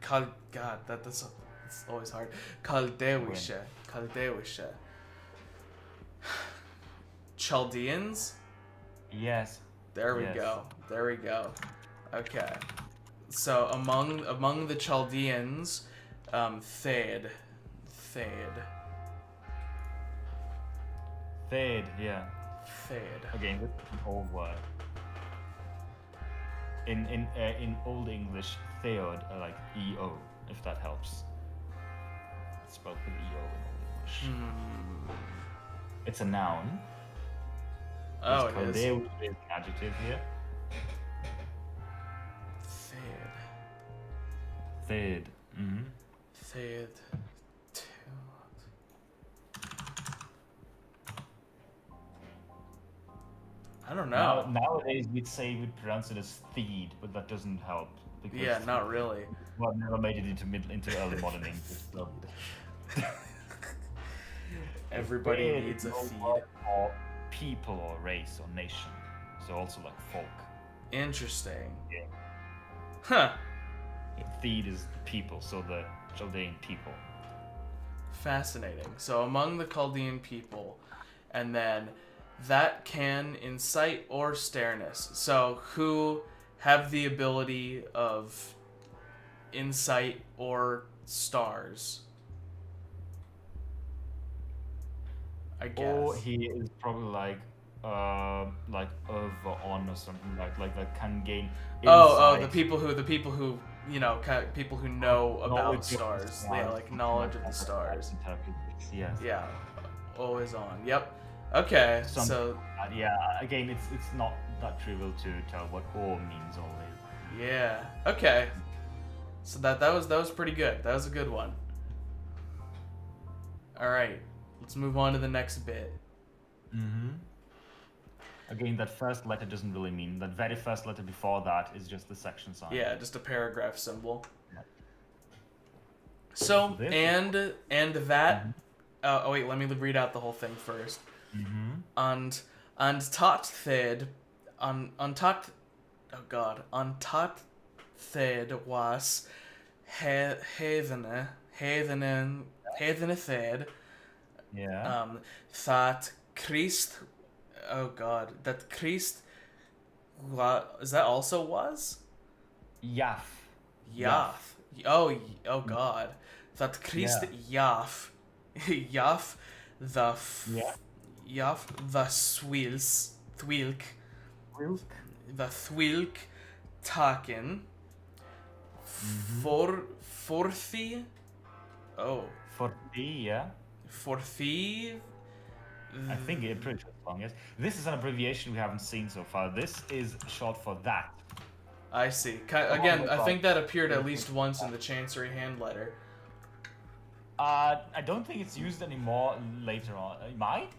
God, that's always hard. Kaldewische. Chaldeans? Yes. There we Yes. go. Okay. So among the Chaldeans, Thed. Thade, yeah. Thed. Again, this is an old word. In Old English, theod are like EO, if that helps. It's spelled with EO in Old English. It's a noun. Oh, Because it is. Kaldeo is an adjective here. Third. Third. Mm-hmm. Third. I don't know. Nowadays we'd pronounce it as theed, but that doesn't help because Yeah, not really. well, never made it into early modern English. So. Everybody Third needs is a no feed. word for people or race or nation. So also like folk. Interesting. Yeah. Huh. Theed is people, so the Chaldean people. Fascinating. So among the Chaldean people, and then that can incite or stareness. So who have the ability of insight or stars? I guess. Or he is probably like over on or something like can gain Oh, insight. the people who people who know Knowledge about of the stars. Yeah, like something knowledge of the that, stars. interprets, yes. Yeah, always on. Yep. Okay, Something so like that, yeah. Again, it's not that trivial to tell what or means only. yeah. Okay. So that was pretty good. That was a good one. All right, let's move on to the next bit. Mm-hmm. Again, that first letter doesn't really mean that very first letter before that is just the section sign. Yeah, just a paragraph symbol. Yeah. So This- and that. Oh wait, let me read out the whole thing first. Mm-hmm. And tot third, on tot. Oh God, on tot third was heathene third. Yeah. That Christ. Oh God, that Christ. What is that? Also was. Yaf. Yath. Oh God. That Christ Yath. Yath the Yath the Thwilk the Thwilk Taken for thee. Oh. For the, yeah. For thee. I think it pretty long, yes. This is an abbreviation we haven't seen so far. This is short for that. I see. Again, I think that appeared at least once in the Chancery hand letter. I don't think it's used anymore later on. It might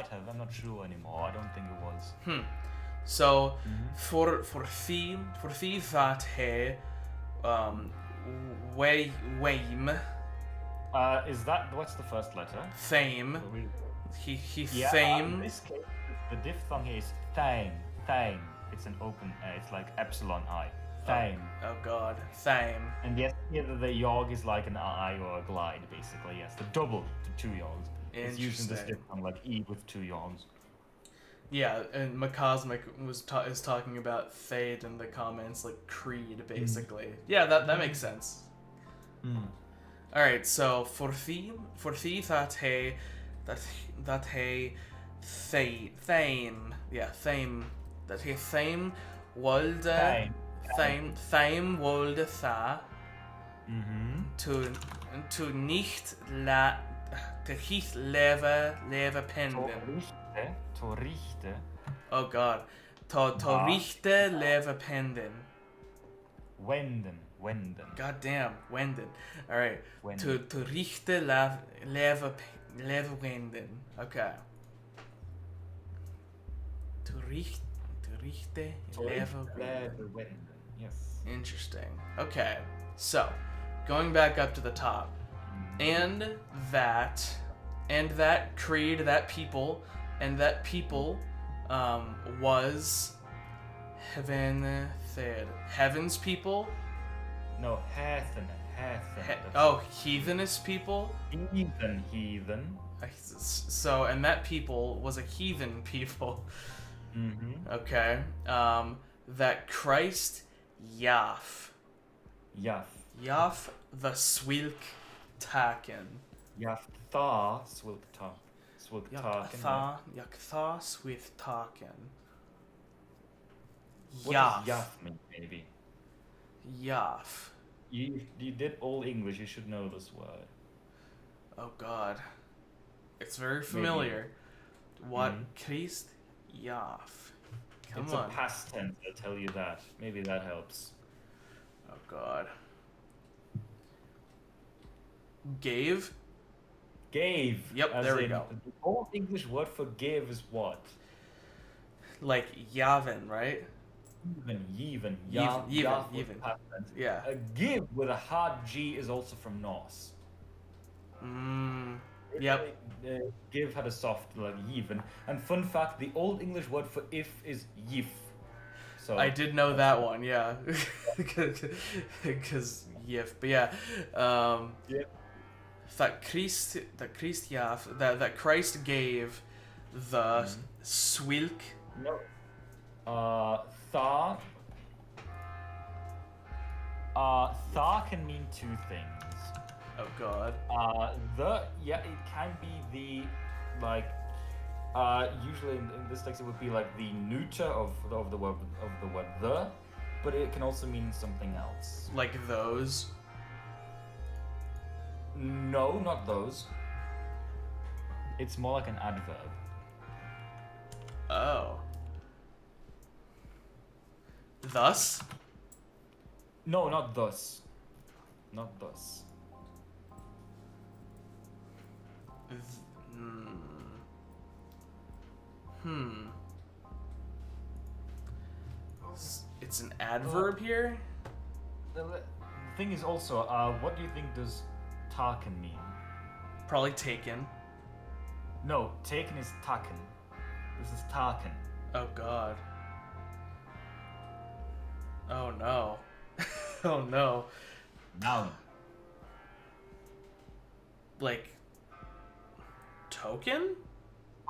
have. I'm not sure anymore. I don't think it was. So for thee that he Wame Is that what's the first letter? Fame. He Yeah. fame. In this case, the diphthong here is thame. Thame. It's an open. It's like epsilon I. Thame. Oh God, fame. And yes, here the yog is like an I or a glide, basically. Yes, the double to two yogs. It's used in this Interesting. diphthong like E with two yogs. Yeah, and Macosmic is talking about Fade in the comments, like Creed, basically. Yeah, that makes sense. All right, so for thee that he thame, yeah, thame, that he thame wolde thame wolde tha to nicht leve penden. Torrichte. Oh God, to richte leve penden. Wenden. God damn, wenden. All right, Wenden. to richte leve wenden. Okay. To richte leve wenden. Yes. Interesting. Okay, so going back up to the top, and that creed, that people, and that people was heaven's people. No, heathen. Heathenous people. Heathen. So, and that people was a heathen people. Okay. That Christ Yaf the Swilk Taken. Yaftha Swilktaken. Yaktha Swilk Taken. What does Yaf mean, maybe? Yaf. You did all English, you should know this word. Oh God. It's very familiar. What Christ Yaf. Come It's on. a past tense, I'll tell you that. Maybe that helps. Oh god. Gave? Gave. Yep, As there we in, go. the old English word for give is what? Like Yavin, right? Even. Even. Past tense. Yeah. A give with a hard G is also from Norse. Yep. Give had a soft like even. And fun fact, the old English word for if is yif. So I did know that one, yeah. Because yif. But yeah. yeah. That Christ gave the swilk. No. Thar. Thar can mean two things. Oh god. It can be the like usually in this text it would be like the neuter of the word the, but it can also mean something else. Like those. No, not those. It's more like an adverb. Oh. Thus? No, not thus. Not thus. It's an adverb here? The thing is also, what do you think does taken mean? Probably taken. No, taken is taken. This is taken. Oh god. Oh no. Oh no. Noun. Like token?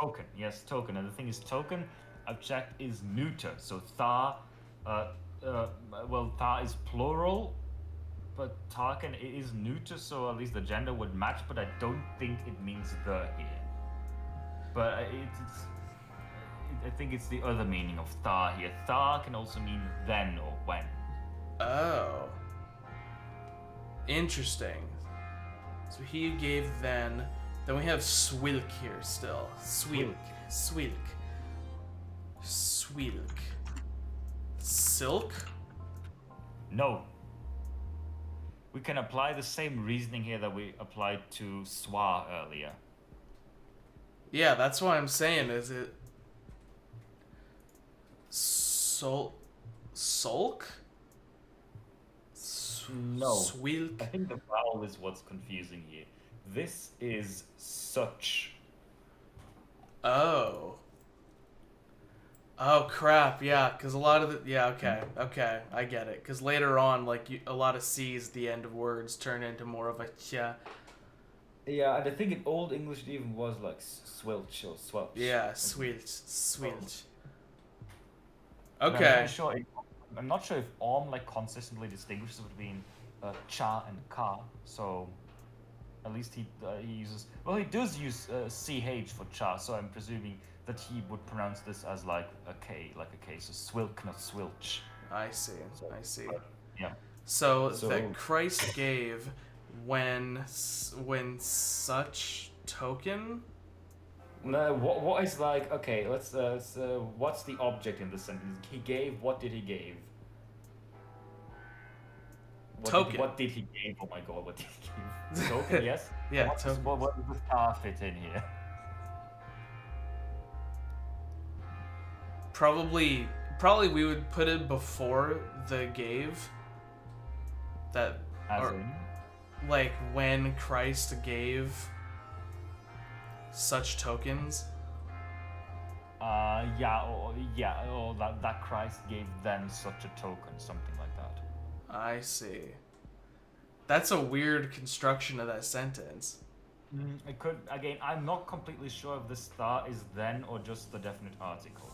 Token, yes, token. And the thing is, token, I've checked, is neuter. So thar, thar is plural, but taken is neuter, so at least the gender would match, but I don't think it means the here. But I think it's the other meaning of thar here. Thar can also mean then or when. Oh. Interesting. So he gave then. Then we have swilk here still. Swilk. Silk? No. We can apply the same reasoning here that we applied to swa earlier. Yeah, that's what I'm saying. Is it sulk? No. Swilk? I think the vowel is what's confusing here. This is such. Oh. Oh crap! Yeah, because a lot of the okay, I get it. Because later on, like a lot of C's at the end of words turn into more of a ch. Yeah, and I think in Old English it even was like swilch or swelch. Yeah, swilch. And Okay. I'm not sure if Orm like consistently distinguishes between cha and ka. So at least he uses. Well, he does use ch for cha. So I'm presuming that he would pronounce this as like a k, so swilk, not swilch. I see. Yeah. So that Christ gave when such token. No, what is like? Okay, let's. What's the object in the sentence? He gave. What did he give? Token. What did he give? Oh my god, what did he give? Token, yes. Yeah, token. What does the star fit in here? Probably we would put it before the gave. That As in? Like when Christ gave such tokens. Or that Christ gave them such a token, something like that. I see. That's a weird construction of that sentence. It could, again, I'm not completely sure if the star is then or just the definite article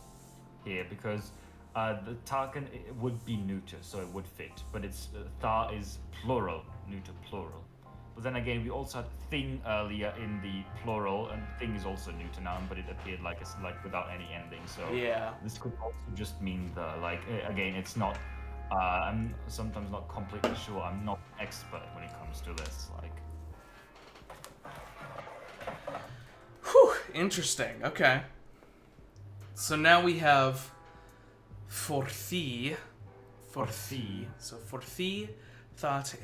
here, because the taken would be neuter, so it would fit, but it's thar is plural, neuter plural. But then again, we also had thing earlier in the plural, and thing is also neuter noun, but it appeared like without any ending. So yeah, this could also just mean the again, it's not. I'm sometimes not completely sure. I'm not an expert when it comes to this. Whew, interesting. Okay. So now we have for thee. So for thee that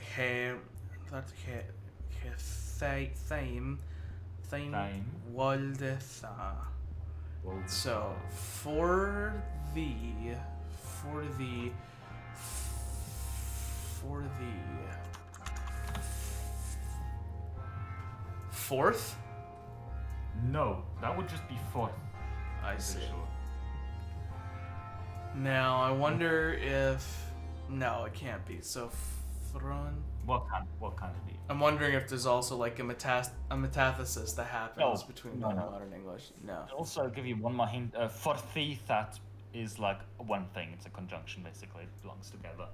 he thame walde tha. So for thee fourth. No, that would just be fourth. I see. Sure. Now I wonder if no, it can't be. So front. What can it be? I'm wondering if there's also like a metathesis that happens No. between No. modern English. No. Also, I'll give you one more hint. For thee, that is like one thing. It's a conjunction, basically. It belongs together.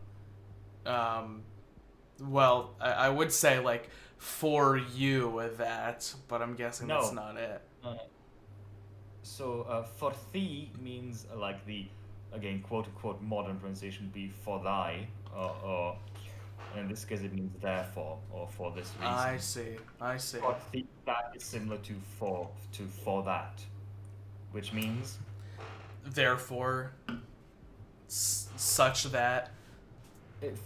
Well, I would say like for you that, but I'm guessing that's not it. So for thee means like the, again, quote unquote modern pronunciation be for thy, or in this case it means therefore, or for this reason. I see. For thee, that is similar to for that, which means Therefore, such that.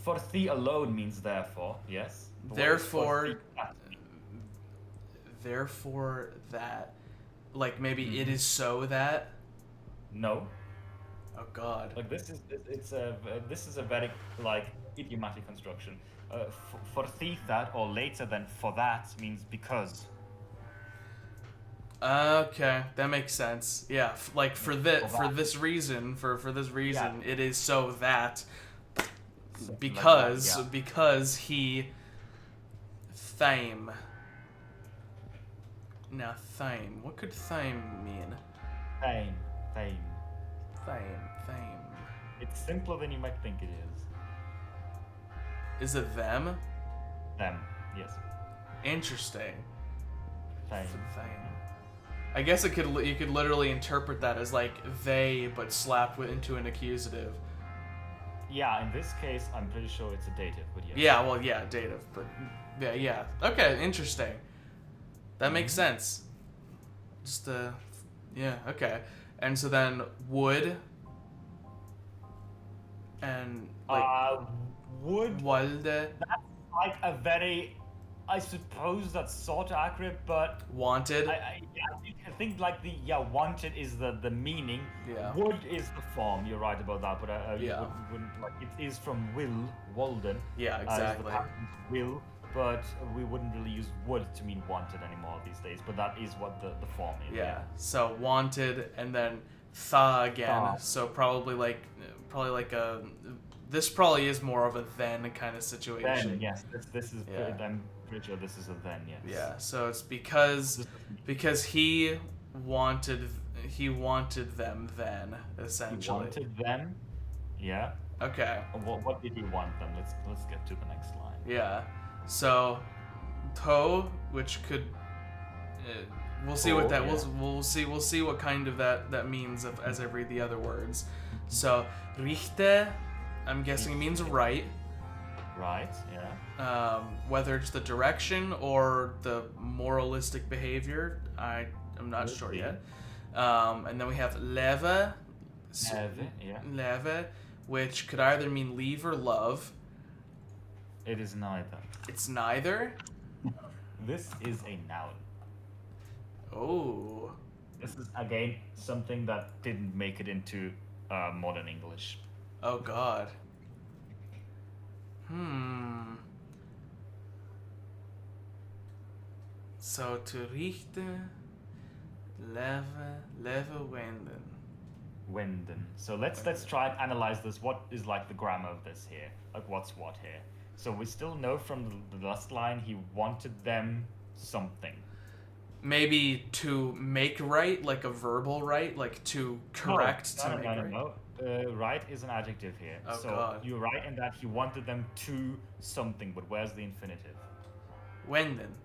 For thee alone means therefore, yes. But Therefore that, like maybe it is so that. No. Oh God. Like this is a very like idiomatic construction. For thee that or later than for that means because. Okay, that makes sense. Yeah, like for this reason, it is so that. Because he thame. Now thame. What could thame mean? Thame. It's simpler than you might think it is. Is it them? Them, yes. Interesting. Thame. I guess you could literally interpret that as like they, but slapped into an accusative. Yeah, in this case, I'm pretty sure it's a dative, but yes. Yeah, well, yeah, dative, but yeah. Okay, interesting. That makes sense. Just yeah, okay. And so then would and like would. Walde. That's like a very. I suppose that's sort of accurate, but Wanted. I think like the wanted is the meaning. Yeah. Would is the form. You're right about that, but Yeah. wouldn't like it is from will Walden. Yeah, exactly. Will, but we wouldn't really use would to mean wanted anymore these days. But that is what the form is. Yeah. So wanted and then tha again. Tha. So probably like a. This probably is more of a then kind of situation. Then yes, this is. Yeah. I'm pretty sure this is a then. Yes. Yeah. So it's because he wanted them then essentially. He wanted them. Yeah. Okay. What did he want them? Let's get to the next line. Yeah. So to, which could we'll see what that we'll see what kind of that means as I read the other words. So richte, I'm guessing it means right. Right, yeah. Whether it's the direction or the moralistic behavior, I'm not sure yet. And then we have leve, leve, which could either mean leave or love. It is neither. It's neither. This is a noun. Oh. This is again something that didn't make it into modern English. Oh God. So to richte, leve wenden. Wenden. So let's try and analyze this. What is like the grammar of this here? Like what's what here? So we still know from the last line he wanted them something. Maybe to make right, like a verbal right, like to correct, no, to make right. No. Right is an adjective here. Oh, so God. you're right in that he wanted them to something, but where's the infinitive? Wenden.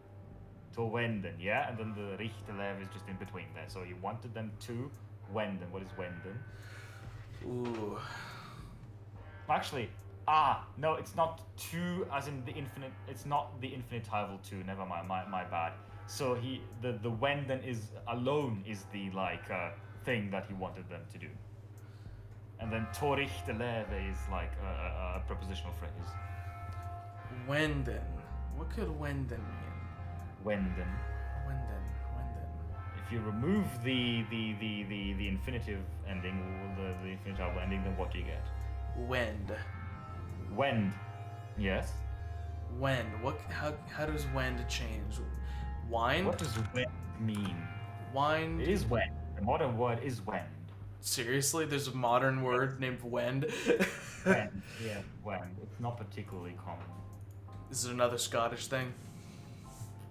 To wenden, yeah? And then the richtelev is just in between there. So he wanted them to wenden. What is wenden? Ooh. Actually, no, it's not to as in the infinite. It's not the infinitival to. Never mind, my bad. So the wenden is alone is the like thing that he wanted them to do. And then torichte leve is like a prepositional phrase. Wenden. What could wenden mean? Wenden. Wenden. If you remove the infinitive ending, the infinitive ending, then what do you get? Wend. Wend. Yes. Wend. What? How does wend change? Wine. What does wend mean? Wine. It is wend. The modern word is wend. Seriously, there's a modern word named wend. Wend. Yeah, wend. It's not particularly common. Is it another Scottish thing?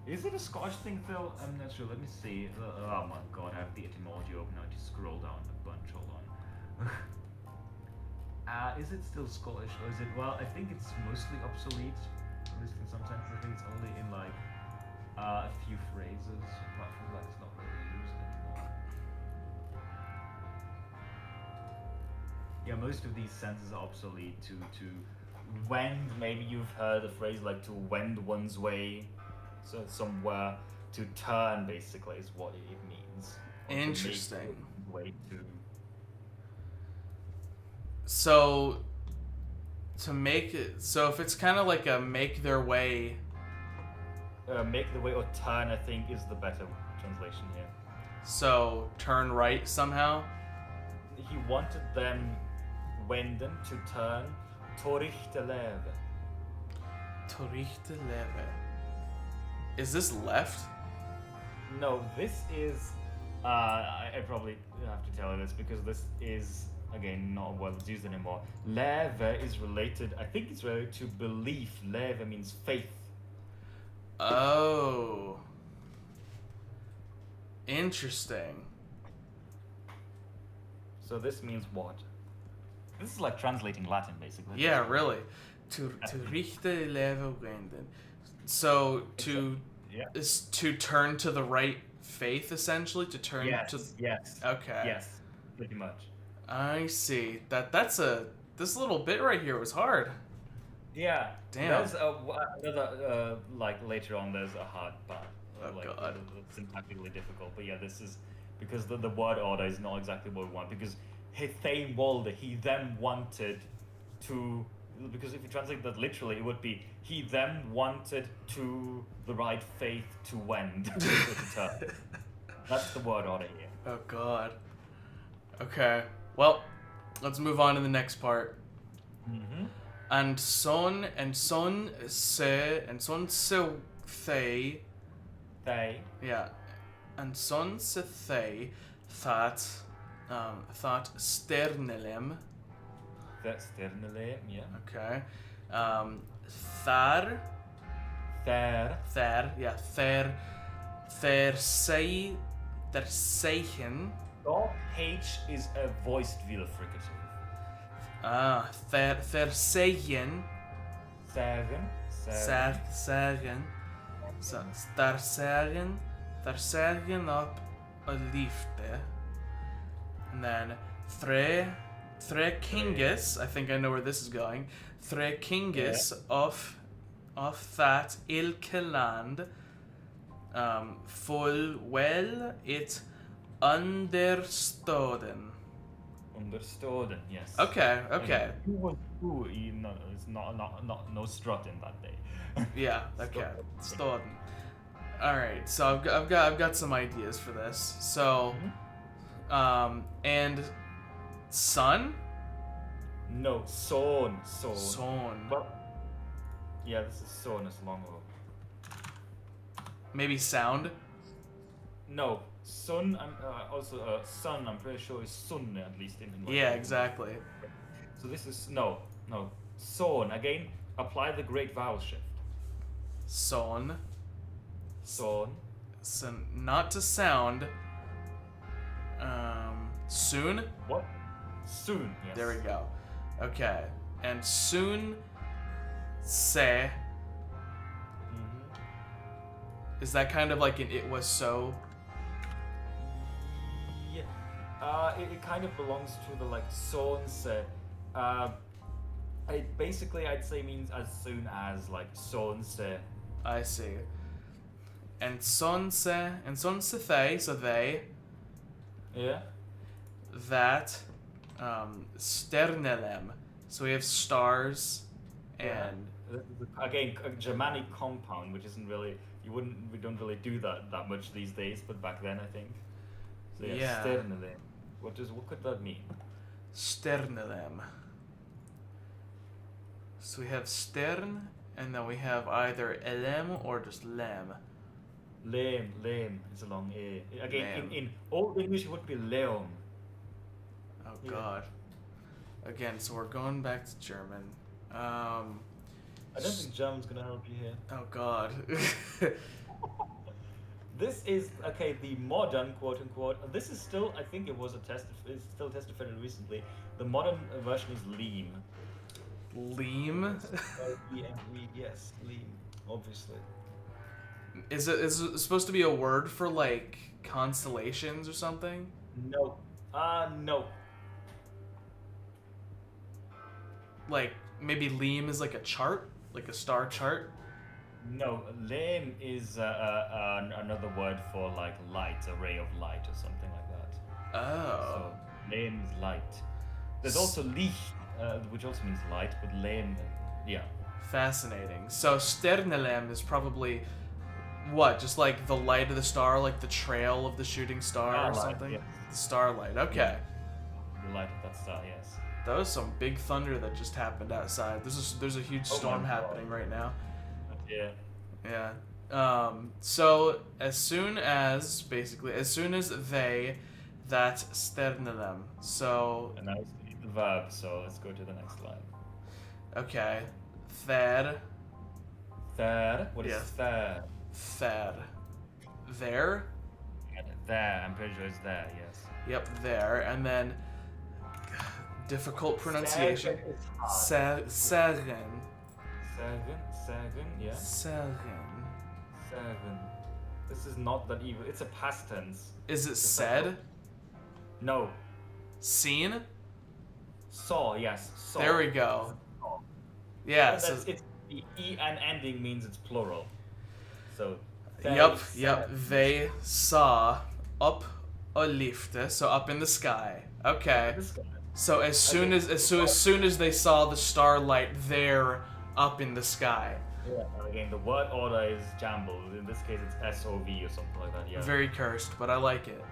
Is it a Scottish thing, Phil? I'm not sure. Let me see. Oh my god, I have the etymology open. I need to scroll down a bunch. Hold on. Is it still Scottish, or is it? Well, I think it's mostly obsolete. At least in some sense, I think it's only in like a few phrases. Apart from that, it's not really used anymore. Yeah, most of these senses are obsolete. To wend, maybe you've heard the phrase like to wend one's way. So somewhere to turn basically is what it means. Or Interesting. To make way to. So to make it, so if it's kind of like a make their way. Make the way or turn, I think, is the better translation here. So turn right somehow. He wanted them wenden to turn torichte leve. Torichte leve. Is this left? No, this is. I probably have to tell you this because this is again not well used anymore. Leve is related. I think it's related to belief. Leve means faith. Oh. Interesting. So this means what? This is like translating Latin, basically. Yeah, really. To richte leve wenden. So to Yeah. is to turn to the right faith, essentially, to turn Yes. to. Yes. Okay. Yes. Pretty much. I see. This little bit right here was hard. Yeah. Damn. There's another like later on. There's a hard part. Oh, like, God. It's syntactically difficult, but yeah, this is because the word order is not exactly what we want. Because he wolde, he them wanted to. Because if you translate that literally, it would be he them wanted to the right faith to wend. To turn. That's the word order here. Oh God. Okay. Well, let's move on to the next part. Mm-hmm. And son se they. Yeah. And son se they thought sternelem. That's definitely, yeah. Okay. Thar. There. Yeah. Their seichen. Dog H is a voiced fricative. Their seichen. Sagen. Sagen. Så där sägen upp och lyfte. And then Thre Kingus, I think I know where this is going. Thre Kingus of that Ilkeland full well it understoden. Understoden, yes. Okay. Who was who? It's not no strut in that day. Yeah, okay. Stoden. Alright, so I've got some ideas for this. So and son? No, son. Well, yeah, this is son is long ago. Maybe sound? No, son. I'm also son. I'm pretty sure is sun at least in. Yeah, exactly. So this is no. Son again. Apply the great vowel shift. Son. Son. So not to sound. Soon. What? Soon. Yes. There we go. Okay, and soon. Se. Is that kind of like an it was so? Yeah. It kind of belongs to the like sonse. It basically I'd say means as soon as like sonse. I see. And sonse they, so they. Yeah. that sternelem. So we have stars and Again, a Germanic compound, which isn't really we don't really do that much these days, but back then I think. So Yeah. Sternele. What could that mean? sternelem. So we have stern, and then we have either elem or just lem. Lame is a long A. Again, Lame. in Old English it would be leon. Oh Yeah. God. Again, so we're going back to German. I don't think German's gonna help you here. Oh God. This is the modern quote unquote. This is still, I think it was it's still testified recently. The modern version is leam. Leam? Yes, leam, obviously. Is it supposed to be a word for like constellations or something? No. No. Like maybe Leam is like a chart, like a star chart. No, lame is another word for like light, a ray of light or something like that. Oh. So lame is light. There's also Licht, which also means light, but lame, yeah. Fascinating. So Sternelem is probably what? Just like the light of the star, like the trail of the shooting star or Starlight, something? yes. The starlight. Okay. The light of that star, yes. That was some big thunder that just happened outside. There's a huge storm my God. happening right now. Yeah. Yeah. So as soon as they that sternelem. So And now it's the verb, so let's go to the next line. okay. Thad. There. What is Yeah. there? Thad. There. There. I'm pretty sure it's there. Yes. Yep, there. And then difficult pronunciation. Sagen is hard. Sagen. Sagen. Yeah. Sagen. Sagen. This is not that evil. It's a past tense. Is it Is that said? what- No. Seen? Saw. Yes. Saw. There we go. Saw. Yeah. And So, it's the en ending means it's plural. So. yep. said. They saw up a lift. So up in the sky. Okay. This guy. So as soon as they saw the starlight, they're up in the sky. Yeah. And again, the word order is jumbled. In this case, it's SOV or something like that. Yeah. Very cursed, but I like it.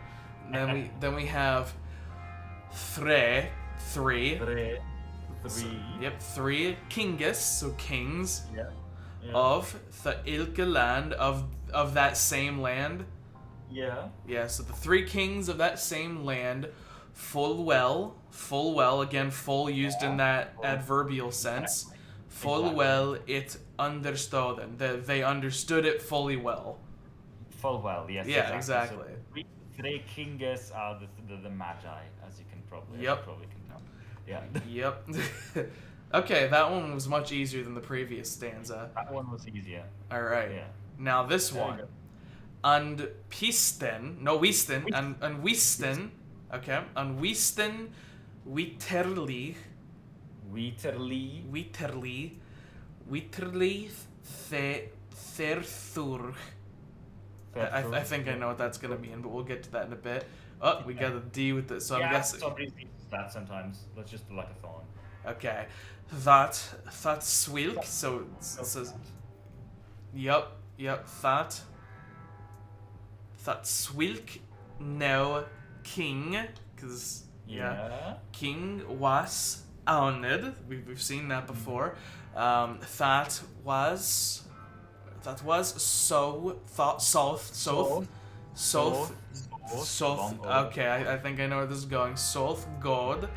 And then we have three. Three. Yep, three kinges, so kings Yeah. Yeah. of the ilke land of that same land. Yeah. Yeah, so the three kings of that same land, full well, again, full used in that adverbial sense. Full Exactly. well it understood, and they understood it fully well. Full well, yes. Yeah, exactly. So three kinges are the magi, as you can probably. Yep. As you probably can tell. Yeah. Yep. Okay, that one was much easier than the previous stanza. That one was easier. All right. Yeah. Now this There you one. go. And wisten, okay, and wisten, witterli, therthur. I think I know what that's gonna mean, but we'll get to that in a bit. Oh, we got a D with it, so I'm guessing. Somebody uses that sometimes. Let's just do like a thorn. Okay, that swilk. So it says, yep, that swilk now king, because Yeah. king was honored. We've seen that before. That was okay, I think I know where this is going. Soth God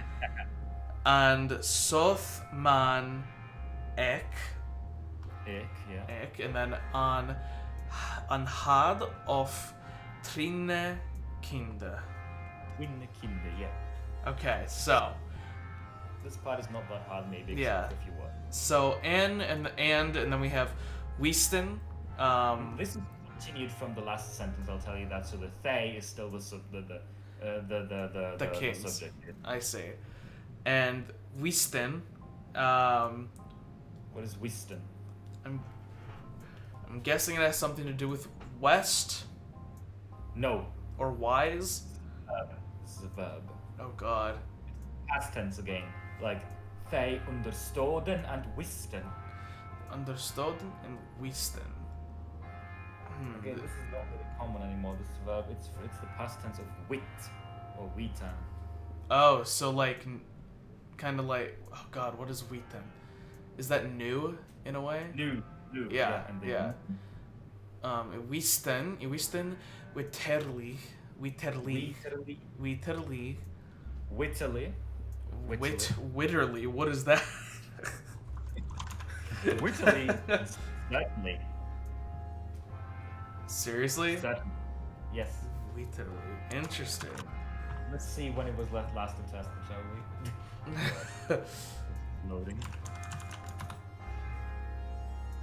and Soth man ek, Yeah. and then on had of Trine Kinder. Twin kinder, yeah. Okay, so This part is not that hard, maybe. Yeah. Except if you were. so and then we have Wisten. This is continued from the last sentence. I'll tell you that. So the they is still the kings. subject. I see. And Wisten, What is wisdom? I'm guessing it has something to do with west No. or wise. It's a verb. Oh God. Past tense again. Like, they understood and wisten. Understood and wisten. Okay, this is not really common anymore. This verb, it's the past tense of wit or wheaten. Oh, so like, kind of like, oh God, what is wheaten? Is that new in a way? New. Yeah. Yeah. Wisten, witterly, Witterly. witterly. What is that? Witterly. Certainly. Seriously? Certainly. Yes. Witterly. Interesting. Let's see when it was last attested, shall we? Loading.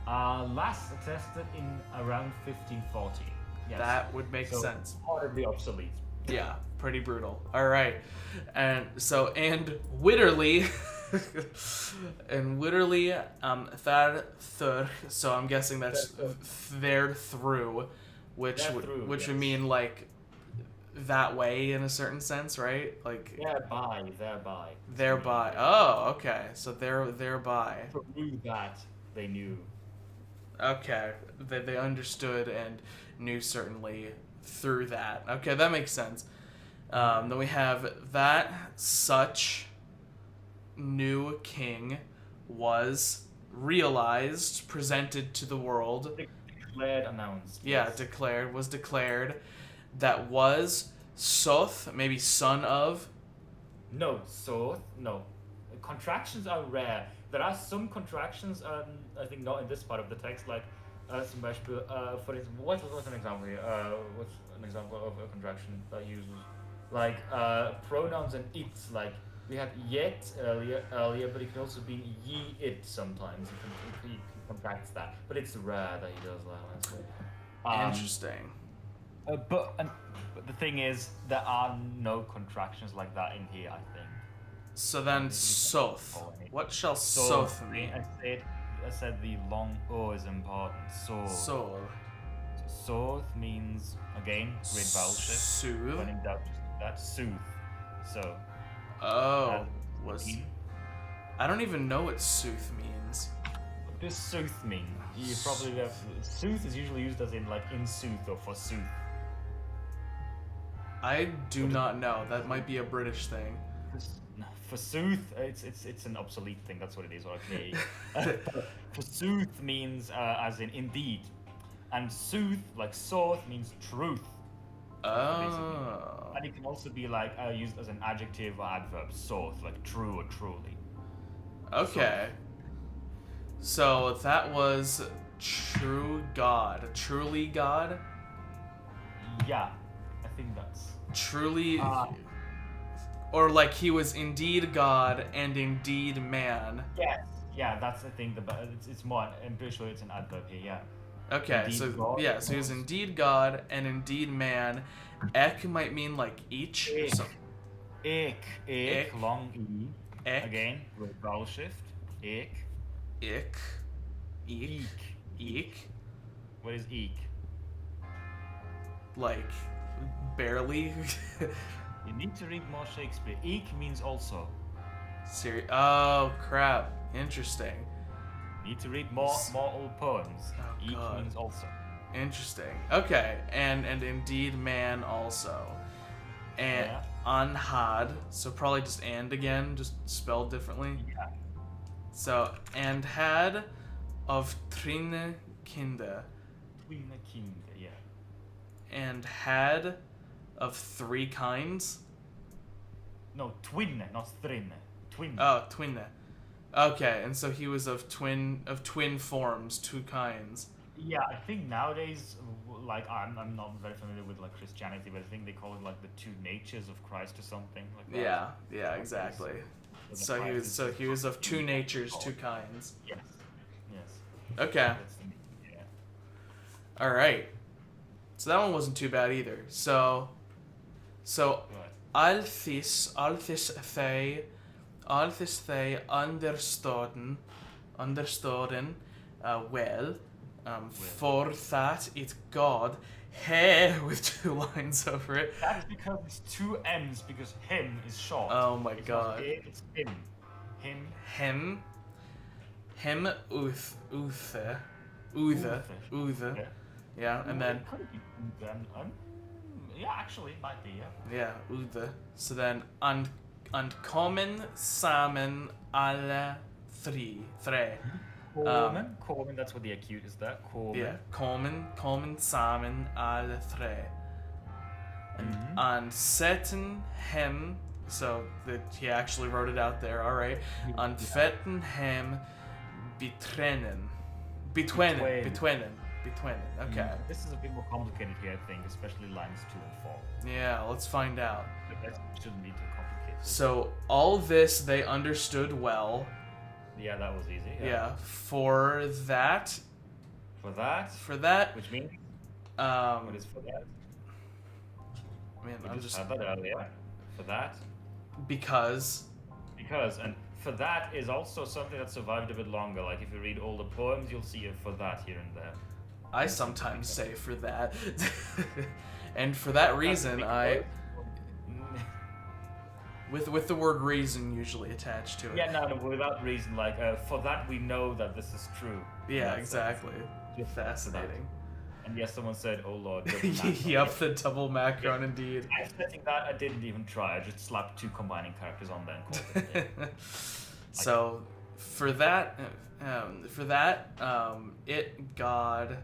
Last attested in around 1540. Yes. That would make sense. Horribly obsolete. Yeah, pretty brutal. All right, and Witterly, thad thur. So I'm guessing that's there through, which would mean like that way in a certain sense, right? Like thereby. Oh, okay. So thereby. Through that they knew. Okay, they understood and knew certainly through that. Okay, that makes sense. Then we have that such new king was realized, presented to the world. Declared, announced. Yeah, yes. declared. That was Soth, maybe son of. No, Soth, no. Contractions are rare. There are some contractions, I think not in this part of the text, like zum Beispiel, for instance, what's an example here? What's an example of a contraction that uses, like, pronouns and its, like, we had yet earlier, but it can also be ye it sometimes. He contracts that, but it's rare that he does that. Interesting. But the thing is, there are no contractions like that in here, I think. So then, Soth. What shall Soth mean? I said the long O is important. Sol. Soth means, again, great vowel shift. Soothe. When in doubt, just do that. Soothe. So. Oh. I don't even know what sooth means. What does sooth mean? You probably have. Sooth is usually used as in, like, in sooth or for sooth. I do not know. That might be a British thing. For sooth, it's an obsolete thing. That's what it is. Okay. For sooth means as in indeed, and sooth like soth means truth. Oh. And it can also be like used as an adjective or adverb. Soth, like true or truly. Okay. So that was true God, truly God. Yeah, I think that's truly. Or like he was indeed God and indeed man. Yes. Yeah, that's the thing. It's more. I'm pretty sure it's an adverb here. Yeah. Okay, Indeed so God, yeah, so he was indeed God and indeed man. Ek might mean like each. Ik, long E. Ek. Again, with vowel shift. Ik. Eek. What is eek? Like, barely. You need to read more Shakespeare. Eek means also. Oh crap! Interesting. Need to read more old poems. Oh, Eek God. means also. Interesting. Okay, and indeed man also, and anhad. So probably just and again, just spelled differently. Yeah. So and had of trine kinder. Twin kind, yeah. And had of three kinds. No, twin, not thrine. Twin. Oh, twin. Okay, and so he was of twin forms, two kinds. Yeah, I think nowadays, like I'm not very familiar with like Christianity, but I think they call it like the two natures of Christ or something like that. Yeah, exactly. So he was of two natures, two kinds. Yes. Okay. Yeah. All right. So that one wasn't too bad either. So althis they understood well, for that it God he with 2 lines over it. That's because it's 2 M's, because him is short. Oh my It's god. not he, it's him. Him. Him, uthe. Yeah, and then It could be then. Yeah, actually, it might be, yeah. yeah, uthe. So then kommen sammen alle tre. Komen, that's what the acute is there. Komen. Yeah, kommen sammen alle tre. And setten hem, so that he actually wrote it out there, alright. And fetten hem betrennen. Betwennen. Okay. This is a bit more complicated here, I think, especially lines 2 and 4. Yeah, let's find out. But that shouldn't be too complicated. So all this they understood well. Yeah, that was easy. Yeah. For that. For that. Which means? What is for that? Man, We I'm just just had that earlier. For that. because. And for that is also something that survived a bit longer. Like if you read all the poems, you'll see a for that here and there. I sometimes say for that. And for that reason, with the word reason usually attached to it. Yeah, no, without reason. Like for that we know that this is true. Yeah, exactly. Fascinating. And yes, someone said, "Oh Lord." Yup, the double macron indeed. Setting that, I didn't even try. I just slapped 2 combining characters on there and called it. So, for that, it, God,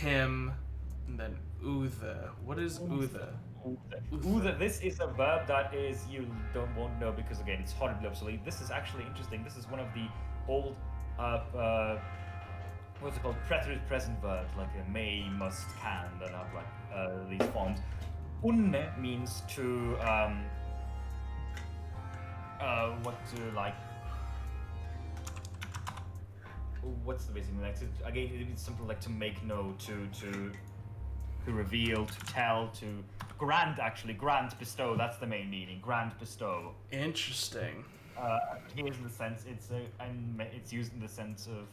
him, and then uthe. What is uthe? Uthe. This is a verb that is won't know because again it's horribly obsolete. This is actually interesting. This is one of the old what's it called? Preterite present verbs like may, must, can that have like these forms. Unne means to what's the basic meaning? Again, it means something like to make known, to reveal, to tell, to grant. Actually, grant, bestow. That's the main meaning. Grant, bestow. Interesting. Here's in the sense it's used in the sense of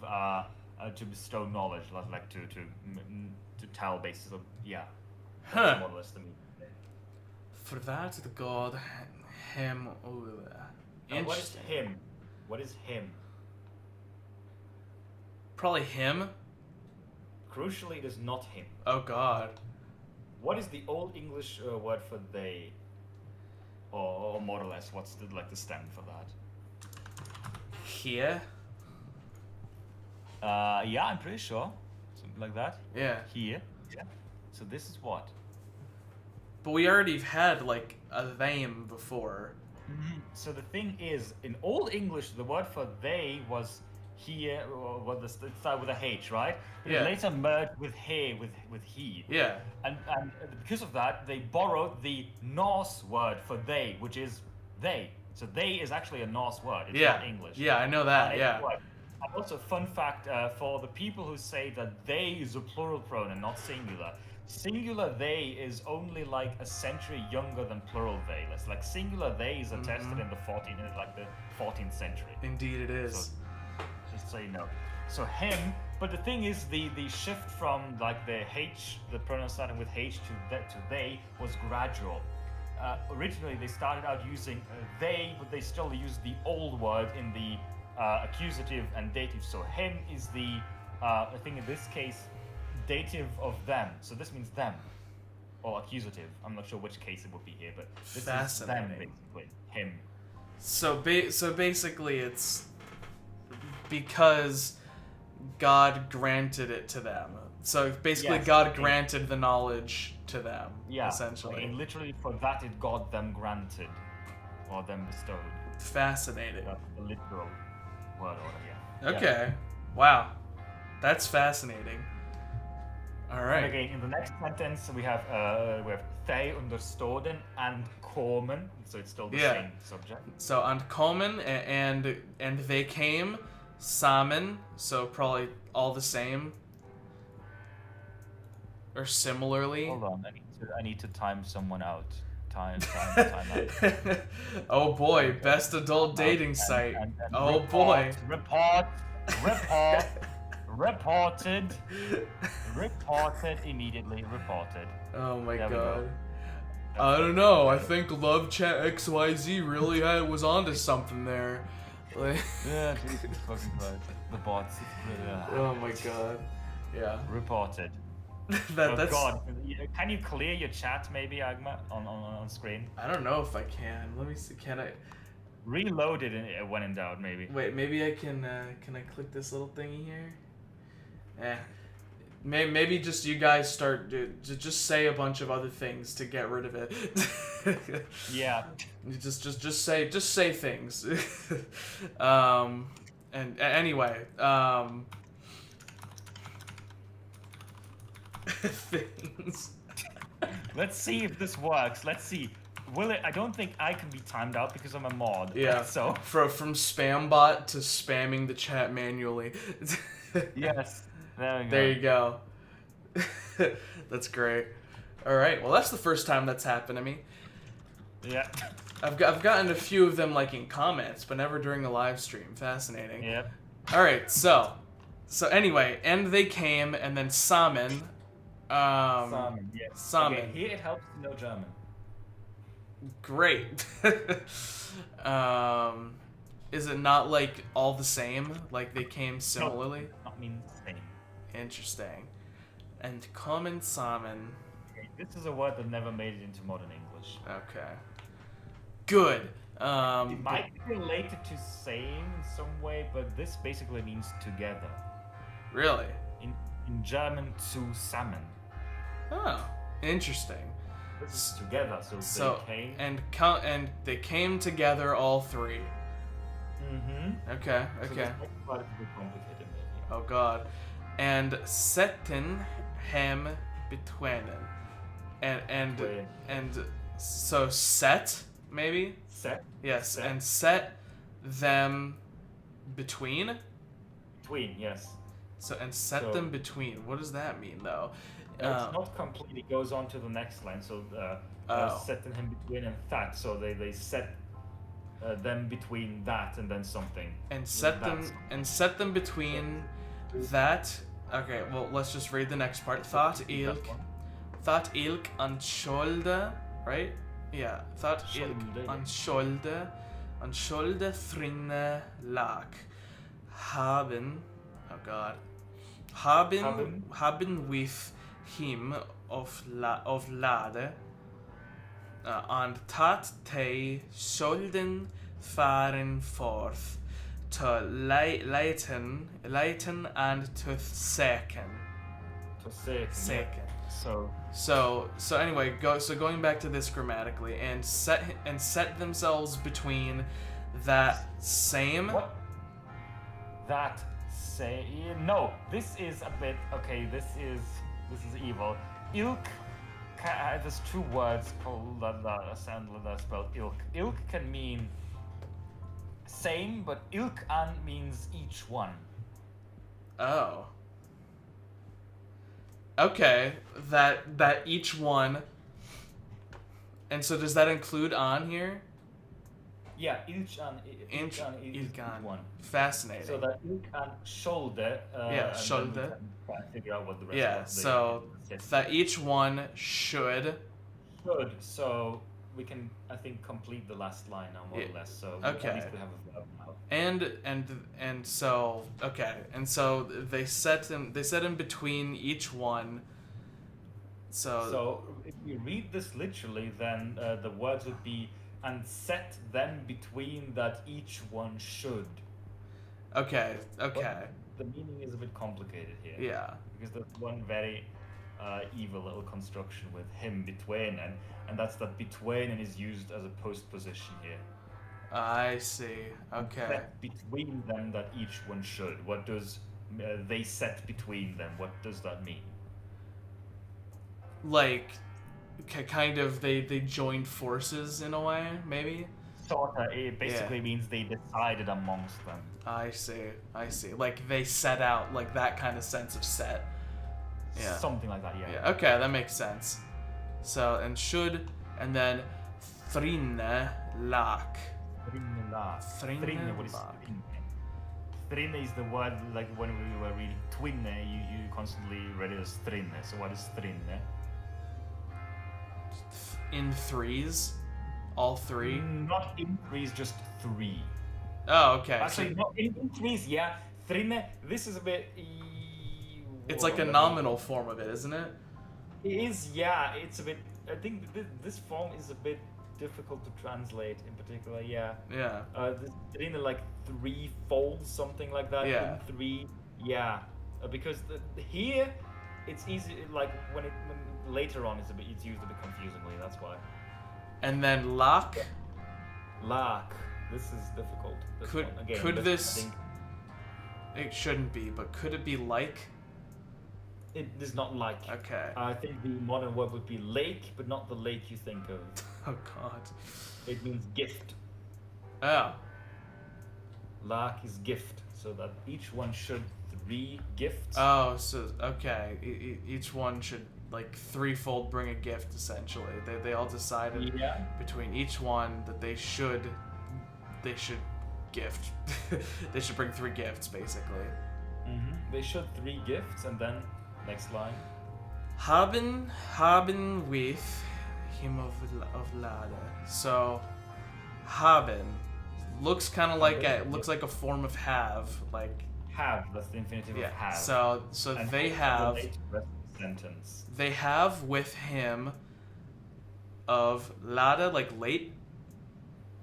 to bestow knowledge, like to tell basis of Huh. More or less the meaning. For that, the God, him, uthe. What is Interesting. him? What is him? Probably him. Crucially, it is not him. Oh God. What is the Old English word for they? Or more or less, what's the stem for that? Here. Yeah, I'm pretty sure. Something like that. Yeah. Here. Yeah. So this is what? But we already had like a them before. So the thing is, in Old English, the word for they was here, or it started with a H, right? But Yeah. it later merged with he, with he. Yeah. And because of that, they borrowed the Norse word for they, which is they. So they is actually a Norse word. It's not English. Yeah, I know that. Yeah. And also, fun fact for the people who say that they is a plural pronoun, not singular. Singular they is only like a century younger than plural they. It's like singular they is attested in the 14th century. Indeed, it is. So, just so you know. So him, but the thing is, the shift from like the H, the pronoun starting with H to they was gradual. Originally, they started out using they, but they still use the old word in the accusative and dative. So him is the, I think in this case, dative of them. So this means them, or accusative. I'm not sure which case it would be here, but this is them basically. Him. So basically, it's because God granted it to them. So basically, Yes, God okay. granted the knowledge to them. Yeah. Essentially. And literally for that it God them granted, or them bestowed. Fascinating. That's the literal word order. Yeah. Okay. Wow. That's fascinating. All And right. again, in the next sentence we have they understoden and komen, so it's still the same subject. So ankommen and they came, samen, so probably all the same, or similarly. Hold on, I need to time someone out. Time out. Oh boy, best adult dating site. And Oh report, boy. Report. Reported. Reported immediately. Reported. Oh my There we go. god. That's I don't it. know. I think Love Chat XYZ really was onto something there. Like, Yeah, Jesus fucking Christ. The bots. oh my god. Yeah. Reported. That's. God. Can you clear your chat maybe, Agma, on screen? I don't know if I can. Let me see. Can I? Reload it when in doubt, maybe. Wait. Maybe I can. Can I click this little thingy here? Maybe just you guys start just say a bunch of other things to get rid of it. Yeah. Just say things. And anyway, things. Let's see if this works. Let's see. Will it? I don't think I can be timed out because I'm a mod. Yeah. So. From spam bot to spamming the chat manually. Yes. There we go. There you go. That's great. All right. Well, that's the first time that's happened to me. Yeah. I've gotten a few of them like in comments, but never during a live stream. Fascinating. Yep. All right. So anyway, and they came, and then Samen. Salmon. Yes. Salmon. Okay, here it helps to know German. Great. Is it not like all the same? Like they came similarly? Not mean the same. Interesting. And common salmon. Okay, this is a word that never made it into modern English. Okay. Good. It might be related to same in some way, but this basically means together. Really? In German, zusammen. Oh, interesting. This is together, so they came. And they came together all three. Mm-hmm. Okay. So Okay. this might be quite a bit complicated, maybe. Oh God. And setten hem betwenen. And so set maybe? Set? Yes, Set. and set them between? Between, yes. So and set So- them between. What does that mean though? It's not complete. It goes on to the next line. So set him between and that. So they set them between that and then something. And set them between that. Okay, well let's just read the next part. Thought ilk an skjolde, right? Yeah. Thought ilk an skjolde thrinne lak. Haben, oh God. Haben with him of lade. And tat te skjolden faren forth to leiten and to seken. So anyway, going back to this grammatically, and set themselves between that same. What? That say no. This is a bit okay. This is evil. Ilk. There's two words called that sound that spelled ilk. Ilk can mean same, but ilk an means each one. Oh. Okay, that each one. And so does that include on here? Yeah, each an is one. Fascinating. So that ilk an shoulder. Yeah, shoulder. Figure out what the rest Yeah, of the so that each one should. Should. So we can, I think, complete the last line now more or less. So okay. At least we have a verb now. And so okay, and so they set him between each one. So if you read this literally, then the words would be and set them between that each one should. Okay. But the meaning is a bit complicated here. Yeah. Because there's one very evil little construction with him between, and that's that between is used as a postposition here. I see. Okay. Set between them that each one should. What does they set between them? What does that mean? Like, kind of they joined forces in a way, maybe? Sorta. It basically means they decided amongst them. I see. Like they set out, like that kind of sense of set. Yeah. Something like that, yeah. Yeah, okay, that makes sense. So, and should, and then thrinne lak. Thrinne. What is thrinne? Strinne is the word, like when we were reading twinne, you constantly read it as strinne. So what is strinne? In threes? All three? Not in threes, just three. Oh, okay. Actually, So not in threes, yeah. Strinne, this is a bit... it's like a nominal form of it, isn't it? It is, yeah. It's a bit... I think this form is a bit difficult to translate in particular, yeah. Yeah. This Strinne, like three folds, something like that. Yeah. In three, yeah. Because here, it's easy, like when later on it's used a bit confusingly, that's why. And then lock. Lark. This is difficult. Could this? It shouldn't be, but could it be like? It is not like. Okay. I think the modern word would be lake, but not the lake you think of. Oh God. It means gift. Oh. Lark is gift, so that each one should 3 gifts. Oh, so okay. Each one should like threefold bring a gift. Essentially, they all decided between each one that they should gift. They should bring 3 gifts, basically. They should 3 gifts, and then next line. Haben with him of Lade. So, haben looks kind of like a form of have, like have. That's the infinitive of have. So and they have the rest of the sentence. They have with him of Lade, like late.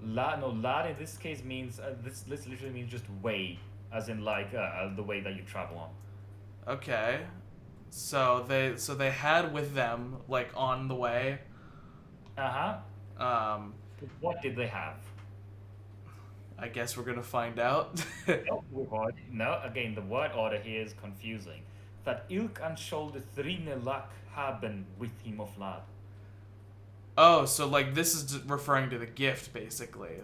Lade in this case means this literally means just way, as in like the way that you travel on. Okay, so they had with them like on the way. What did they have? I guess we're gonna find out. No, again, the word order here is confusing. That ilk and shoulder thrine lak haben with him of lad. Oh, so like this is referring to the gift, basically.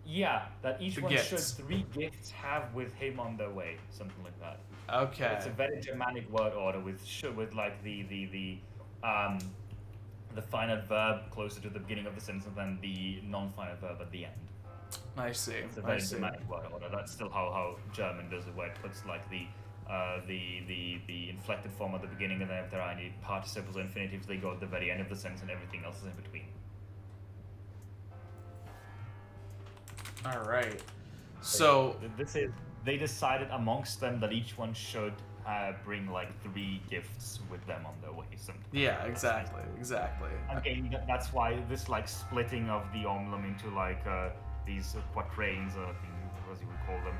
Yeah, that each one gifts. should 3 gifts have with him on their way, something like that. Okay. It's a very Germanic word order with like the finite verb closer to the beginning of the sentence than the non-finite verb at the end. I see. It's a very Germanic word order. That's still how German does it, where it puts like the inflected form at the beginning, and then if there are any participles or infinitives, they go at the very end of the sentence, and everything else is in between. All right. So they decided amongst them that each one should bring like 3 gifts with them on their way. Something. Yeah, exactly. Again, that's why this like splitting of the Ormulum into like these quatrains, as you would call them,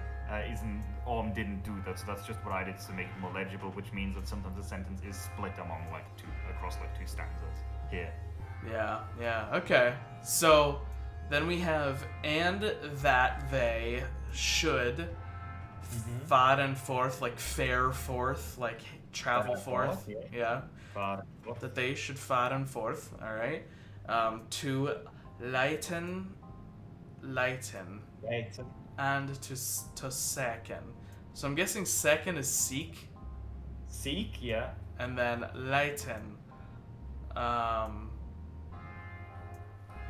didn't do that. So that's just what I did to make it more legible, which means that sometimes the sentence is split across 2 stanzas here. Yeah. Okay. So then we have and that they should fahren forth, like fare forth, like travel forth. Yeah. That they should fahren forth. All right. To leiten. And to second. So I'm guessing second is seek. Seek, yeah. And then leiten.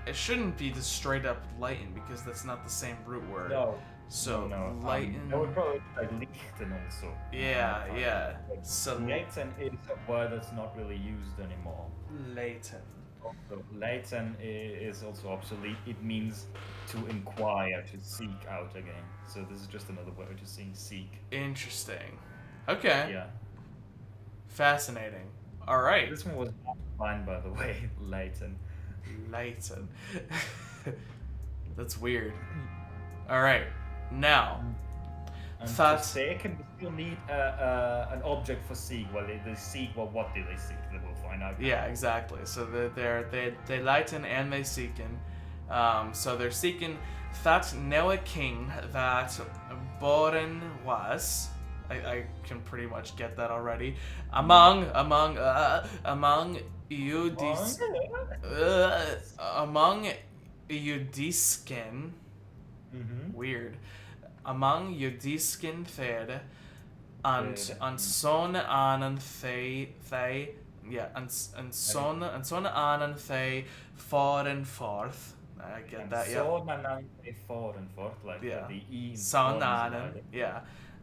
It shouldn't be the straight up lighten because that's not the same root word. No. So no. lighten. That would probably be like lichten also. Yeah. So lighten is a word that's not really used anymore. Leiten. So Leiten is also obsolete. It means to inquire, to seek out again. So this is just another word to saying seek. Interesting. Okay. Yeah. Fascinating. All right. This one was fine, by the way. Leiten. That's weird. All right. Now. And for second, we still need an object for seek. Well, they seek. Well, what do they seek? They will find out. Yeah, exactly. So they lighten and they seeken. So they're seeking that Noah king that Boren was. I can pretty much get that already. Among Udiskin. Weird. Among Udiskin thede and son anen they and son anen they far and forth. I get And that. Yeah. sonanan är faren fort, like Yeah. the E in Sonanen. Yeah.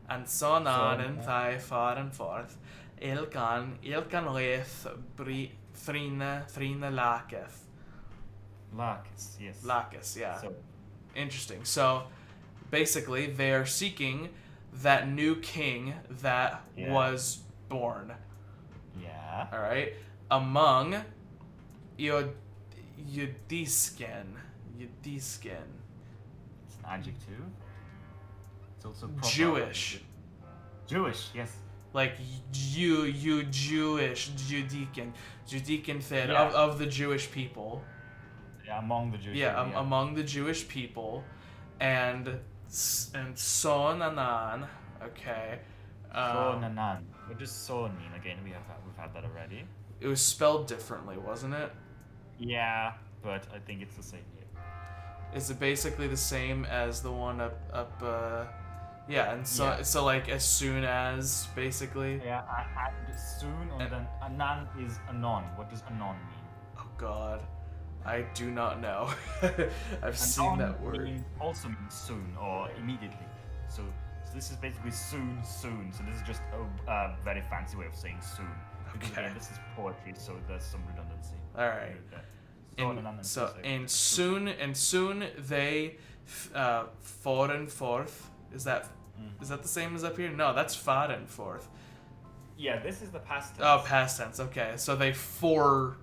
And sonanen Sonanen. thy faren forth. Ilkan reth thrine laketh. Lakis, yes. Lakis, yeah. So, Interesting. So basically, they are seeking that new king that Yeah. was born. yeah. All right, among Yudisken. It's an adjective. It's also proper Jewish. Jewish, yes. Like you Jewish, Judeacon fed Yeah. of the Jewish people. Yeah, among the Jewish Yeah, people, among the Jewish people, and sonanan. Okay. Sonanan. What does son mean? Again, we've had that already. It was spelled differently, wasn't it? Yeah, but I think it's the same here. Is it basically the same as the one up? Yeah, and so Yeah. so like as soon as basically. Yeah, and soon, and then anan is anon. What does anon mean? Oh God, I do not know. I've seen Anon that word. also means soon or immediately. So this is basically soon. So this is just a very fancy way of saying soon. Because Okay. again, this is poetry, so there's some redundancy. All right. And soon they foreign forth. Is that the same as up here? No, that's foreign forth. Yeah, this is the past tense. Oh, past tense. Okay, so they forth.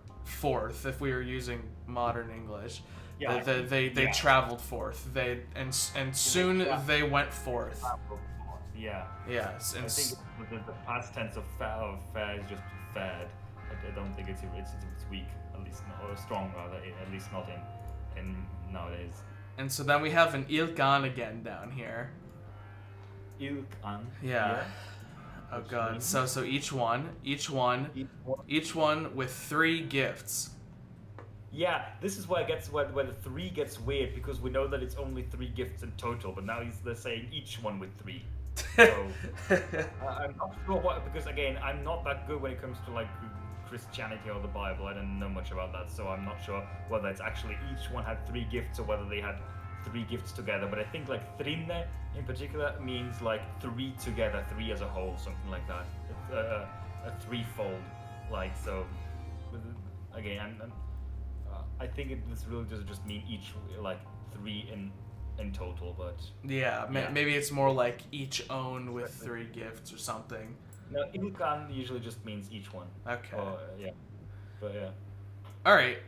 If we were using modern English, Yeah, they yeah. traveled forth. And soon they went forth. Yeah. Yes, I and think the past tense of fair is just fared. I don't think it's weak, at least or strong rather, at least not in nowadays. and so then we have an ilkan again down here. Ilkan. Yeah. Oh Which God. means- So each one with 3 gifts. Yeah, this is where where the 3 gets weird, because we know that it's only 3 gifts in total, but now they're saying each one with 3. So I'm not sure what, because again, I'm not that good when it comes to like Christianity or the Bible. I don't know much about that, so I'm not sure whether it's actually each one had 3 gifts or whether they had 3 gifts together. But I think like thrine in particular means like 3 together, 3 as a whole, something like that. A threefold, like so. Again, I think this really does just mean each, like 3 in total, but Yeah, Yeah. maybe it's more like each own with 3 gifts or something. no, ilkan usually just means each one. Okay. Or, yeah, but yeah. All right.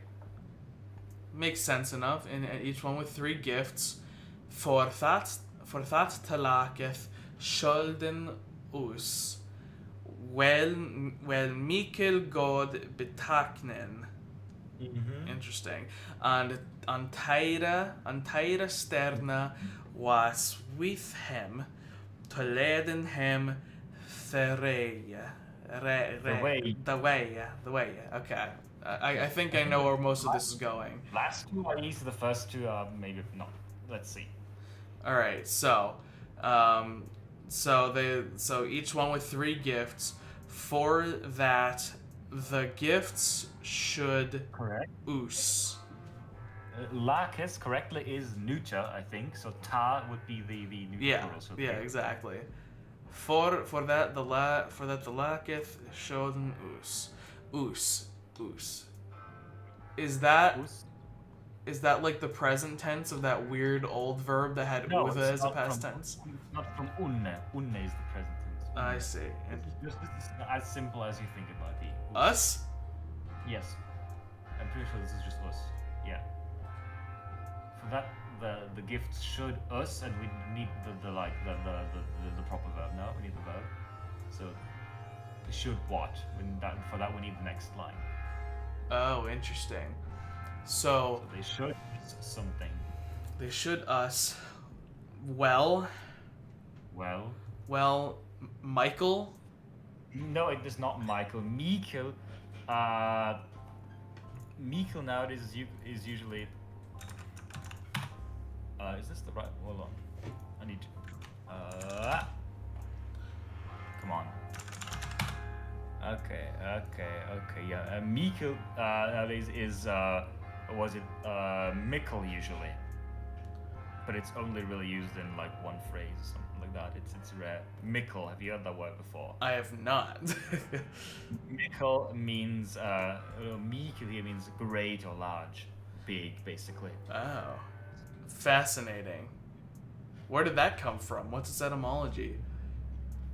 Makes sense enough. And each one with 3 gifts. For that talaketh skölden us. Well, Mikkel God betaknen. Mm-hmm. Interesting. And Antaira Sterna was with him to lead him the way. Okay. I think I know where most of this is going. Last 2 are easy. The first 2 are maybe not. Let's see. All right. So each one with 3 gifts. For that, the gifts should Correct. us. Lakis correctly is neuter, I think. So ta would be the neuter. Yeah, plural, so yeah, exactly. For that the laketh shoden us. Is that Us. like the present tense of that weird old verb that had No, uva it's as a not past from- tense? It's not from unne. Unne is the present tense. I see. And This is as simple as you think it might be. us? Yes. I'm pretty sure this is just us. Yeah. For that, the gifts should us, and we need the proper verb now. We need the verb. So should what? For that we need the next line. Oh, interesting. So So they should something. they should us. Well, Michael. No, it is not Michael. Mikkel. Mikkel nowadays is usually. Is this the right? Hold on. I need to. Come on. Okay. Yeah. Mikkel nowadays is or was it Mikkel usually? But it's only really used in like one phrase or something like that. It's rare. Mikkel, have you heard that word before? I have not. Mikkel means meek here means great or large, big, basically. Oh, fascinating. Where did that come from? What's its etymology?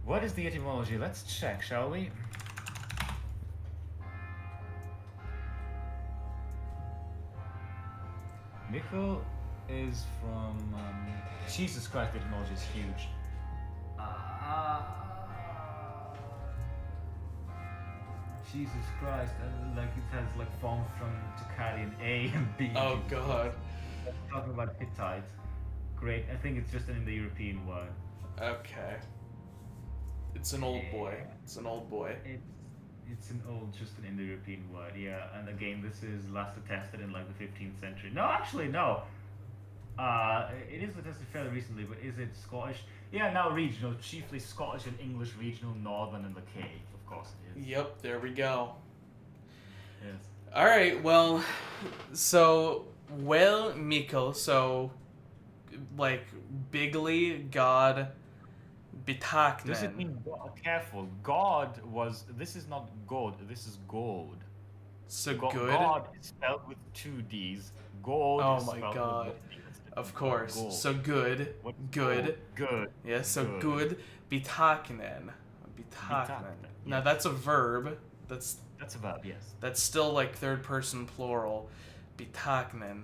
What is the etymology? Let's check, shall we? Mikkel is from Jesus Christ. The etymology is huge. Jesus Christ, like it has like forms from Tocharian A and B. Oh God. Talking about Hittite. Great. I think it's just an Indo-European word. Okay. It's an old boy. It's an old boy. It's just an Indo-European word, yeah. And again, this is last attested in like the 15th century. No, actually, no. It is attested fairly recently, but is it Scottish? Yeah, now regional, chiefly Scottish and English regional, northern, and the Cape. Of course it is. Yep, there we go. Yes. All right, well, so, Mikkel, so, like, bigly, God, betaknen. Does it mean careful? God was. This is not God. This is gold. So God is spelled with 2 D's. Gold. Oh is my spelled God. with 1 D. Of course. Gold. So good. What's Good. gold? Good. Yeah, so good. Betaknen. Betaknen. Now Yes. that's a verb. That's That's a verb. Yes. That's still like third person plural. Betaknen.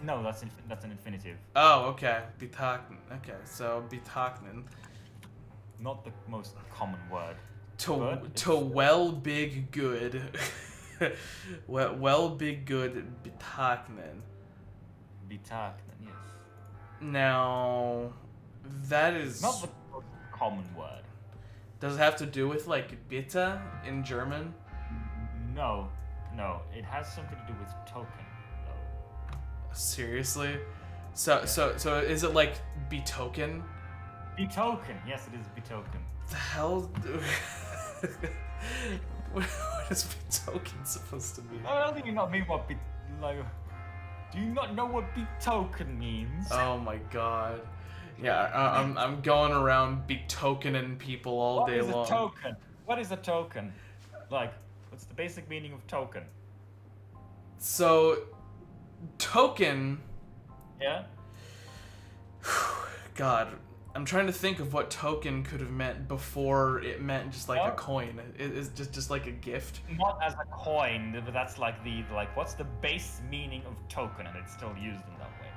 No, that's an infinitive. Oh, okay. Betaknen. Okay, so betaknen. Not the most common word. To well big good. well big good betaknen. Betaknen, yes. Now that is Not the most common word. Does it have to do with like bitte in German? No. It has something to do with token, though. Seriously? So is it like betoken? Betoken. Yes, it is betoken. The hell? What is betoken supposed to mean? I do you not mean what do you not know what betoken means? Oh my God. Yeah, I'm going around betokening people all day long. What is a token? What is a token? Like, what's the basic meaning of token? So, token. Yeah? God, I'm trying to think of what token could have meant before it meant just like a Oh. coin. It's just like a gift. Not as a coin, but that's like what's the base meaning of token, and it's still used in that way.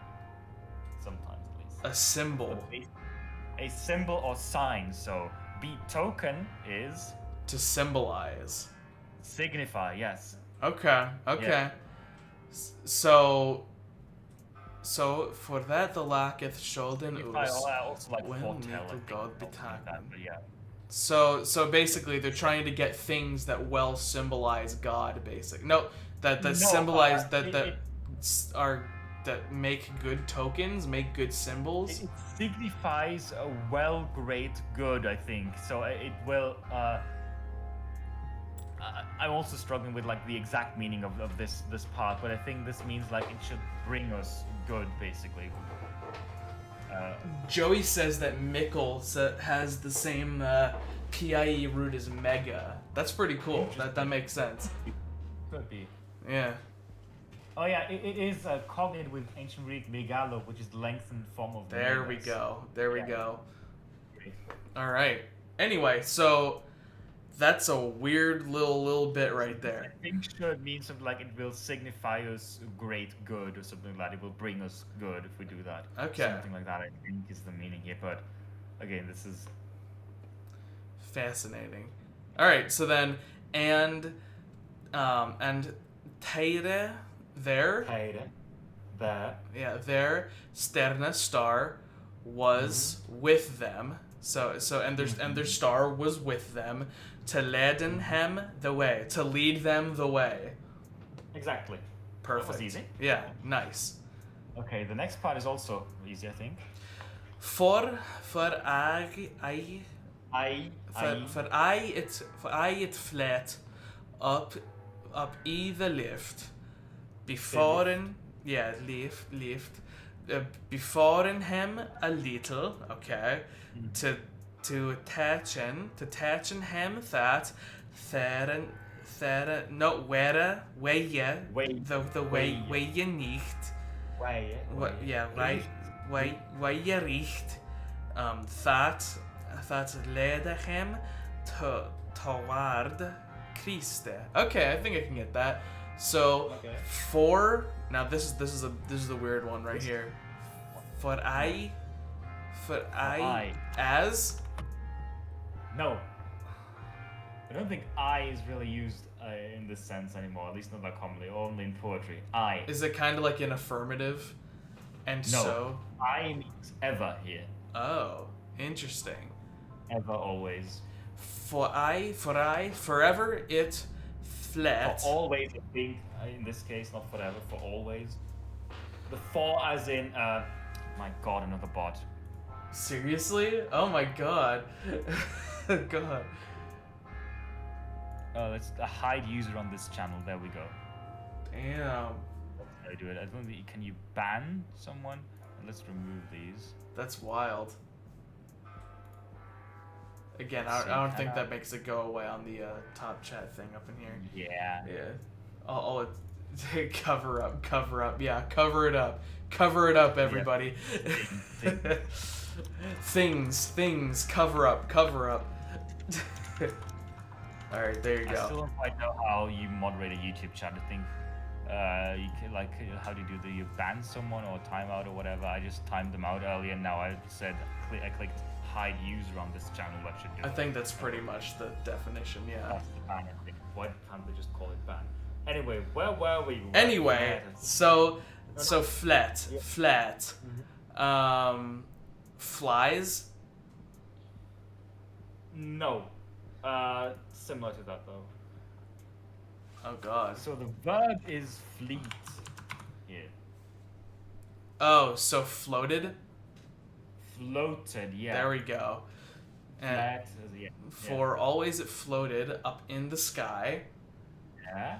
Sometimes at least. A symbol. A symbol or sign. So betoken is To symbolize. signify, yes. Okay. Yeah. So for that the lacketh Scholden Signify, us. also like When foretell, make I a think, god or something like that, betaken. but yeah. So basically they're trying to get things that well symbolize God, that No, symbolize that it- that make good tokens, make good symbols. It signifies a well, great, good, I think. So it will. I'm also struggling with like the exact meaning of this part, but I think this means like it should bring us good, basically. Joey says that Mikkel has the same PIE root as mega. That's pretty cool. That makes sense. Could be. Yeah. Oh yeah, it is cognated with ancient Greek megalo, which is the lengthened form of. There we megas. go. There we Yeah. go. All right. Anyway, so that's a weird little bit right there. I think should mean something like it will signify us great good or something like that. It will bring us good if we do that. Okay. Something like that I think is the meaning here, but again, this is Fascinating. All right. So then, and Teire there. Heide, there. Yeah, their Sterne star was with them. So and their star was with them to leaden him the way, to lead them the way. Exactly. Perfect. That was easy. Yeah, nice. Okay, the next part is also easy, I think. For I it flat up I the lift Beforen, yeah, lift. Beforen him a little, okay. To attach him that no weje the weje nicht. Yeah, right. Weje richt. That led him toward Christe. Okay, I think I can get that. So for now, this is a weird one right here. For I as. No. I don't think I is really used in this sense anymore, at least not that commonly, only in poetry. I. Is it kind of like an affirmative? And No. so? I means ever here. Oh, interesting. Ever, always. For I, forever it fled. For always, I think, in this case, not forever, for always. The for as in, my god, another bot. Seriously? Oh my god. God. Let's hide user on this channel. There we go. Damn. That's how I do it. I don't think, can you ban someone? Let's remove these. That's wild. Again, I don't think that makes it go away on the top chat thing up in here. Yeah. Yeah. I'll cover up. Yeah, cover it up. Cover it up, everybody. Yeah. Things, cover up. Alright, there you go. I still don't quite know how you moderate a YouTube chat. I think you can, like, how do you ban someone or timeout or whatever? I just timed them out earlier, and now I said I clicked hide user on this channel. That should do it. I think that's pretty much the definition, yeah. That's the ban, I think. Why can't they just call it ban? Anyway, where were we? Anyway, so flat. Mm-hmm. Flies. No. Similar to that though. Oh god. So the verb is fleet here. Oh, so floated? Floated, yeah. There we go. And Flat, yeah. for always it floated up in the sky. Yeah.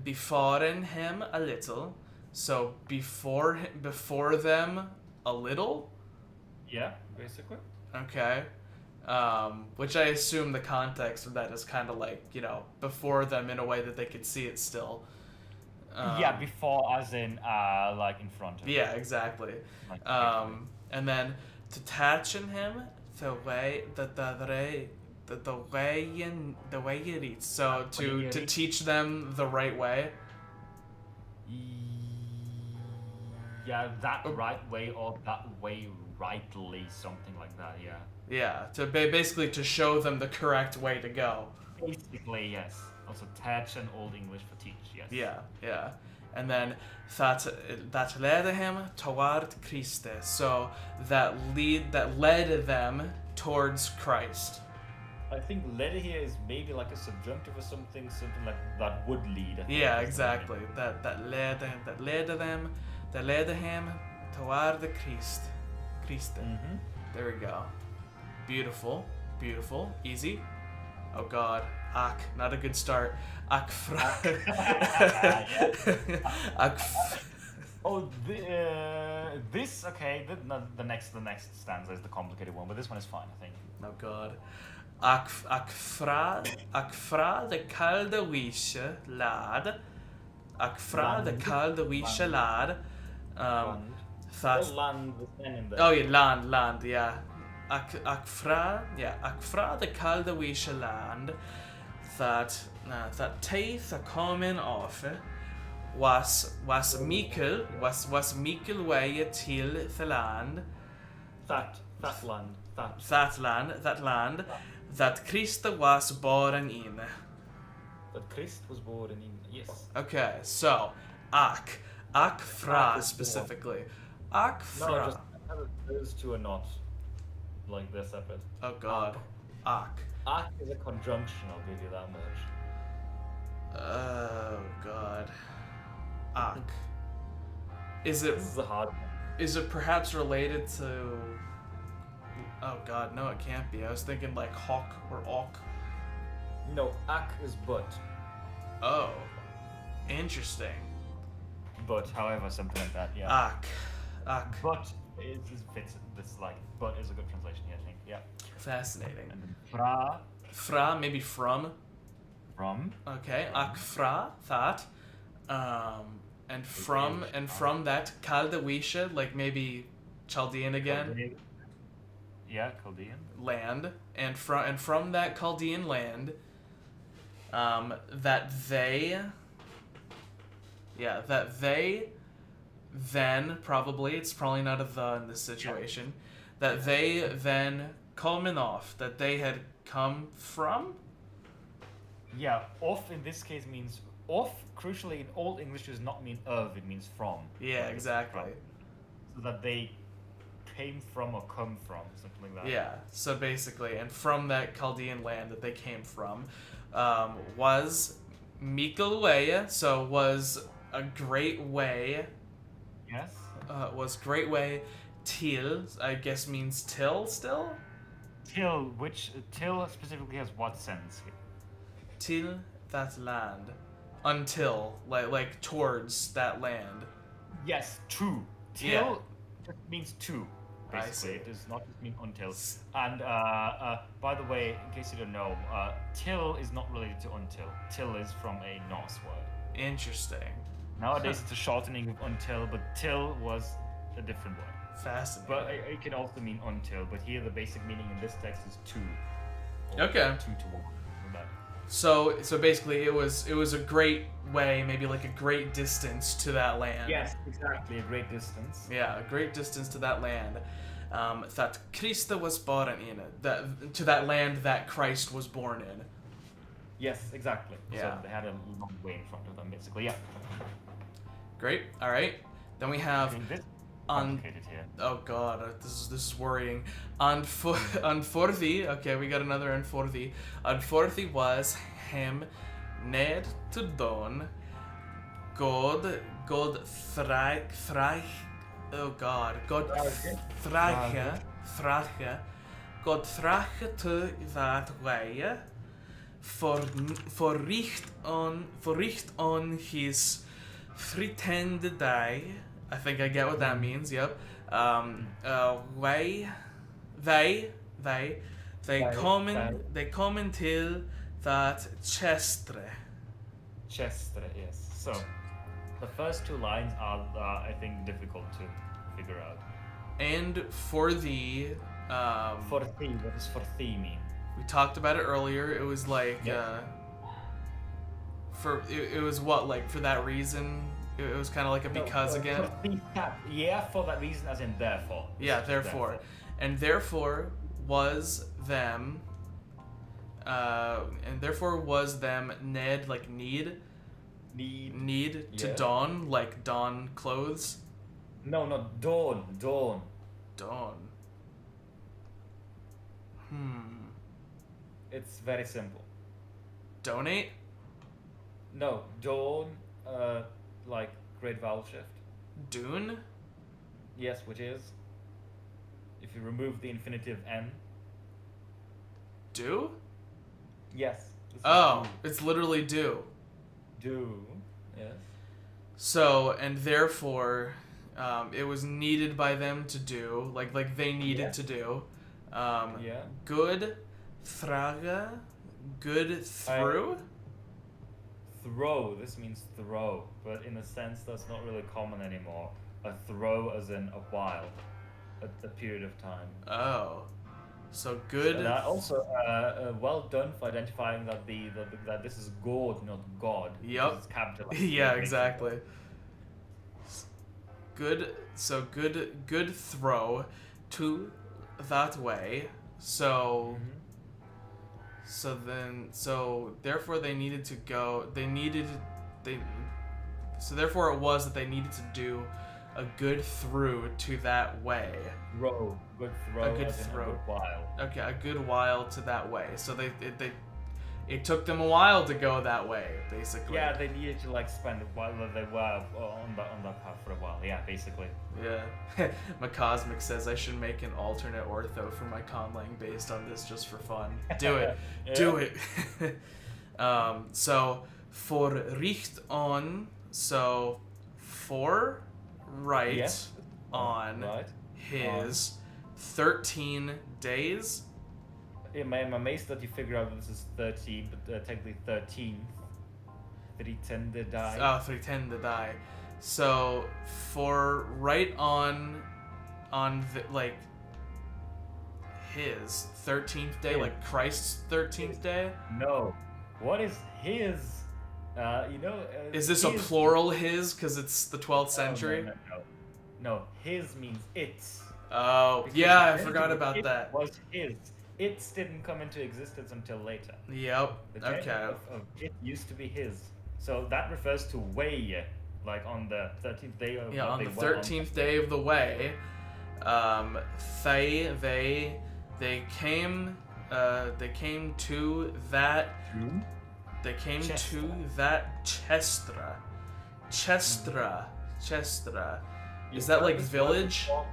Beforen him a little. So before them a little? Yeah, basically. Okay. Which I assume the context of that is kind of like, before them in a way that they could see it still. Yeah, before as in, like in front of Yeah, exactly. Like, And then to touch in him the way you read. So to teach them the right way. Yeah, that right way or that way rightly, something like that, yeah. Yeah, to basically to show them the correct way to go. Basically, yes. Also, touch and Old English for teach, yes. Yeah. And then that led him toward Christe. So that led them towards Christ. I think led here is maybe like a subjunctive or something like that would lead. I think. Yeah, exactly. That led him toward the Christ. Mm-hmm. There we go. Beautiful. Easy. Oh god. Ak, not a good start. Oh, this, okay, the next stanza is the complicated one, but this one is fine, I think. Oh god. Ak fra de kalde wische lad. Ak fra de kalde wische lad. Land with N in there. Oh yeah, land, yeah. Ak fra de kalde wische land. That teeth are coming off was Mikkel way till the land. That land that Krista was born in. That Christ was born in, yes. Okay, so ak fra specifically. Ak fra. No, just those two are not like they're separate. Oh god. Ak. Ak is a conjunction, I'll give you that much. Oh god. Ak. Is it? This is a hard one. Is it perhaps related to? Oh god, no, it can't be. I was thinking like hawk or awk. No, ak is but. Oh, interesting. but, however, something like that. Yeah. Ak. But it fits this like. But is a good translation. Yeah, I think. Yeah. Fascinating. And then fra Fra, maybe from. from. Okay. Ak fra, that. And from that Kaldawisha, like maybe Chaldean again. Yeah, Chaldean. Land. And from that Chaldean land, that they then, probably, it's probably not a the in this situation, that they then coming off, that they had come from? Yeah, off in this case means off, crucially in Old English does not mean of, it means from. Yeah, Like, exactly. So that they came from or come from, something like that. Yeah, so basically, and from that Chaldean land that they came from, was Mikelweya, so was a great way. Yes. Was great way. Til, I guess means till still? Till, which till specifically has what sense? Till that land. Until, like towards that land. Yes, to. Till Yeah. just means to. I Basically, see. it does not just mean until. And by the way, in case you don't know, till is not related to until. Till is from a Norse word. Interesting. Nowadays, it's a shortening of until, but till was a different word. Fascinating. But it can also mean until. But here, the basic meaning in this text is to. Okay. Two to one. So basically, it was a great way, maybe like a great distance to that land. Yes, exactly, a great distance. Yeah, a great distance to that land. That Krista was born in it. To that land that Christ was born in. Yes, exactly. Yeah. So they had a long way in front of them, basically. Yeah. Great. All right. Then we have This on. complicated here. Oh God, this is worrying. On forthi. Okay, we got another on forthi. On forthi was him ned to don. God thraich. Oh God, God thrache. God thrache to that way. Verricht on his frittende day. I think I get what that means. Yep. They come until that Chestre. Chestre, yes. So, the first two lines are, I think, difficult to figure out. And for the For thee, what does for thee mean? we talked about it earlier. It was like Yeah. it was what, like, for that reason. It was kind of like a because again. For thee, yeah, for that reason, as in therefore. Yeah, therefore. And therefore was them. Ned, like need to Yeah. don, like don clothes. No, not dawn. Dawn. It's very simple. Donate? No, dawn, like great vowel shift. Dune? Yes, which is, if you remove the infinitive n. Do? Yes. this is Oh, it's literally do. do. Yes. So, and therefore, it was needed by them to do, like they needed Yeah. to do. Yeah. Good, thraga, good through. Throw. This means throw, but in a sense that's not really common anymore. A throw as in a while, a period of time. Oh, so good. And also, well done for identifying that that this is God, not God. Yep. Because it's capitalized. Yeah, exactly. Good. So good throw to that way. So. Mhm. So therefore they needed to go. So therefore it was that they needed to do a good through to that way. Throw. Good throw. A good as in throw. A good while. Okay, a good while to that way. So it took them a while to go that way, basically. Yeah, they needed to like spend a while. They were on that path for a while. Yeah, basically. Yeah. McCosmic says I should make an alternate ortho for my conlang based on this just for fun. Do it. Yeah. Do it. So for Richt on, so for right Yes. on Right. his 13 days. I'm amazed that you figure out this is 13, but technically 13th. 310 the die. Oh, 310 to die. So for right on like his 13th day, His. like Christ's 13th day. No. What is his? Is this a his- plural his because it's the 12th century? No, his means it. Oh, Because yeah, I originally forgot about it that. Was his. Its didn't come into existence until later. Yep. The gender Okay. of it used to be his. So that refers to way, like on the 13th day of Yeah, what on they the went 13th day of the way, they came to that on. they came to Chestra. that Chestra. You Is that heard like this word village? before?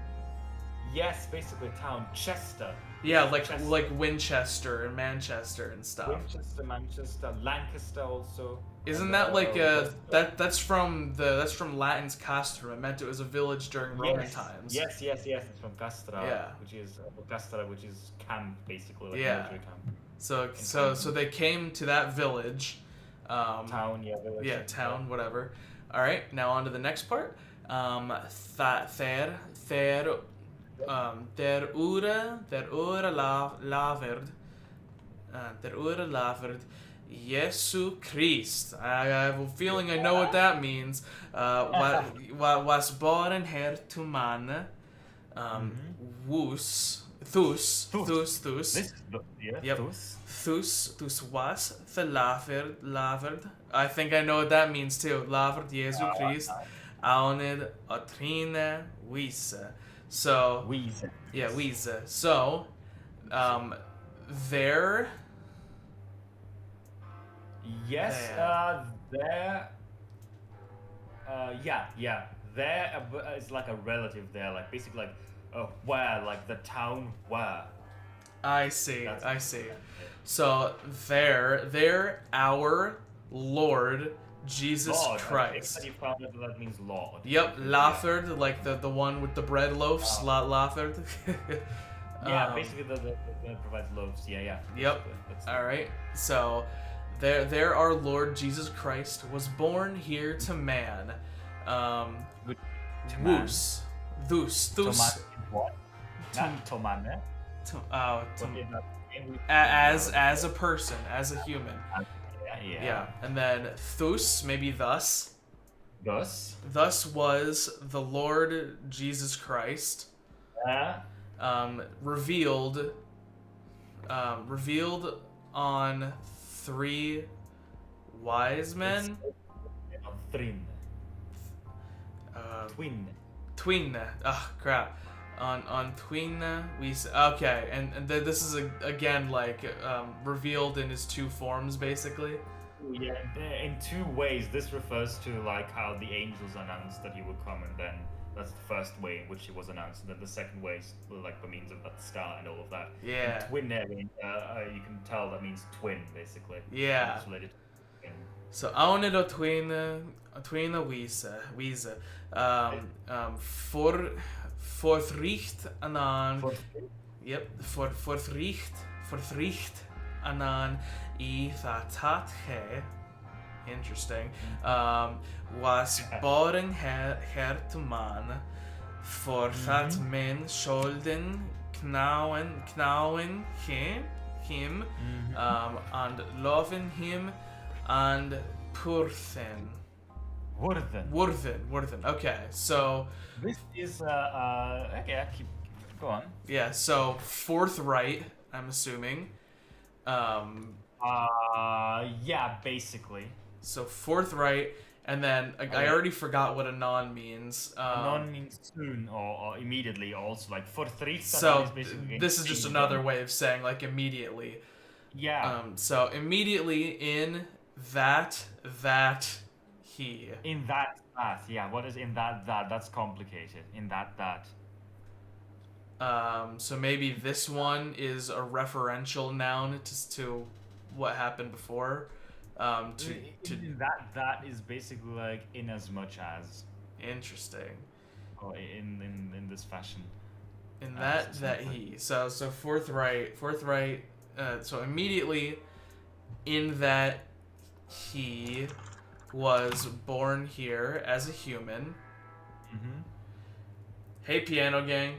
Yes, basically town. Chester. Yeah, like Chester. like Winchester and Manchester and stuff. Winchester, Manchester, Lancaster also. Isn't And, that like Worcester. that's from Latin's castrum. It meant it was a village during Roman times. Yes. It's from Castra, Yeah. which is Castra, which is camp basically, like Yeah. military camp. So they came to that village. Town, yeah. Village, Yeah, town, whatever. All right, now on to the next part. Der ure laverd Jesu Christ. I have a feeling I know what that means. Was born here to man. Thus. This is Yep. Thus. Thus was the laverd. I think I know what that means too. Laverd Jesu Christ. Auned atrine wise. So Weezer. yeah, wise. So there. Yes, there. Yeah. There is like a relative there, like basically like where, like the town where. I see. That's- I see. So there, our Lord Jesus Lord, Christ. You found that means Lord. Yep, Laferd, like the one with the bread loaves, Laferd. Yeah, basically the provides loaves. Yeah. Yep. That's- All right. So there our Lord Jesus Christ was born here to man. Good. To man. Thus. Toman- What? Not Tomane. As a person, as a human. Yeah. And then thus, maybe thus. Thus. Was the Lord Jesus Christ revealed on three wise men. Twin. Oh crap. On twin we okay, and this is again like revealed in his two forms basically. Yeah, in two ways. This refers to like how the angels announced that he would come, and then that's the first way in which he was announced, and then the second way is like by means of that star and all of that. Yeah. And twin, you can tell that means twin basically. Yeah. It's related to twin. So auned a twin wise. Forthricht anan. Yep, forthricht anan I that he. Interesting. Was born her to man. For that men scholden knauen him and loving him and purthen. Wurthen. Okay, so This is okay. Go on. yeah, so forthright, I'm assuming. Yeah, basically. So forthright, and then I already forgot what anon means. Non means soon or immediately. Also, like forthricht. So this is just another way of saying like immediately. Yeah. So immediately in that he. In that. Yeah. What is in that? That's complicated. In that. So maybe this one is a referential noun to what happened before. In that is basically like in as much as. Interesting. or in this fashion. In So that simply. he so forthright. So immediately in that he was born here as a human. Mm-hmm. Hey, piano gang.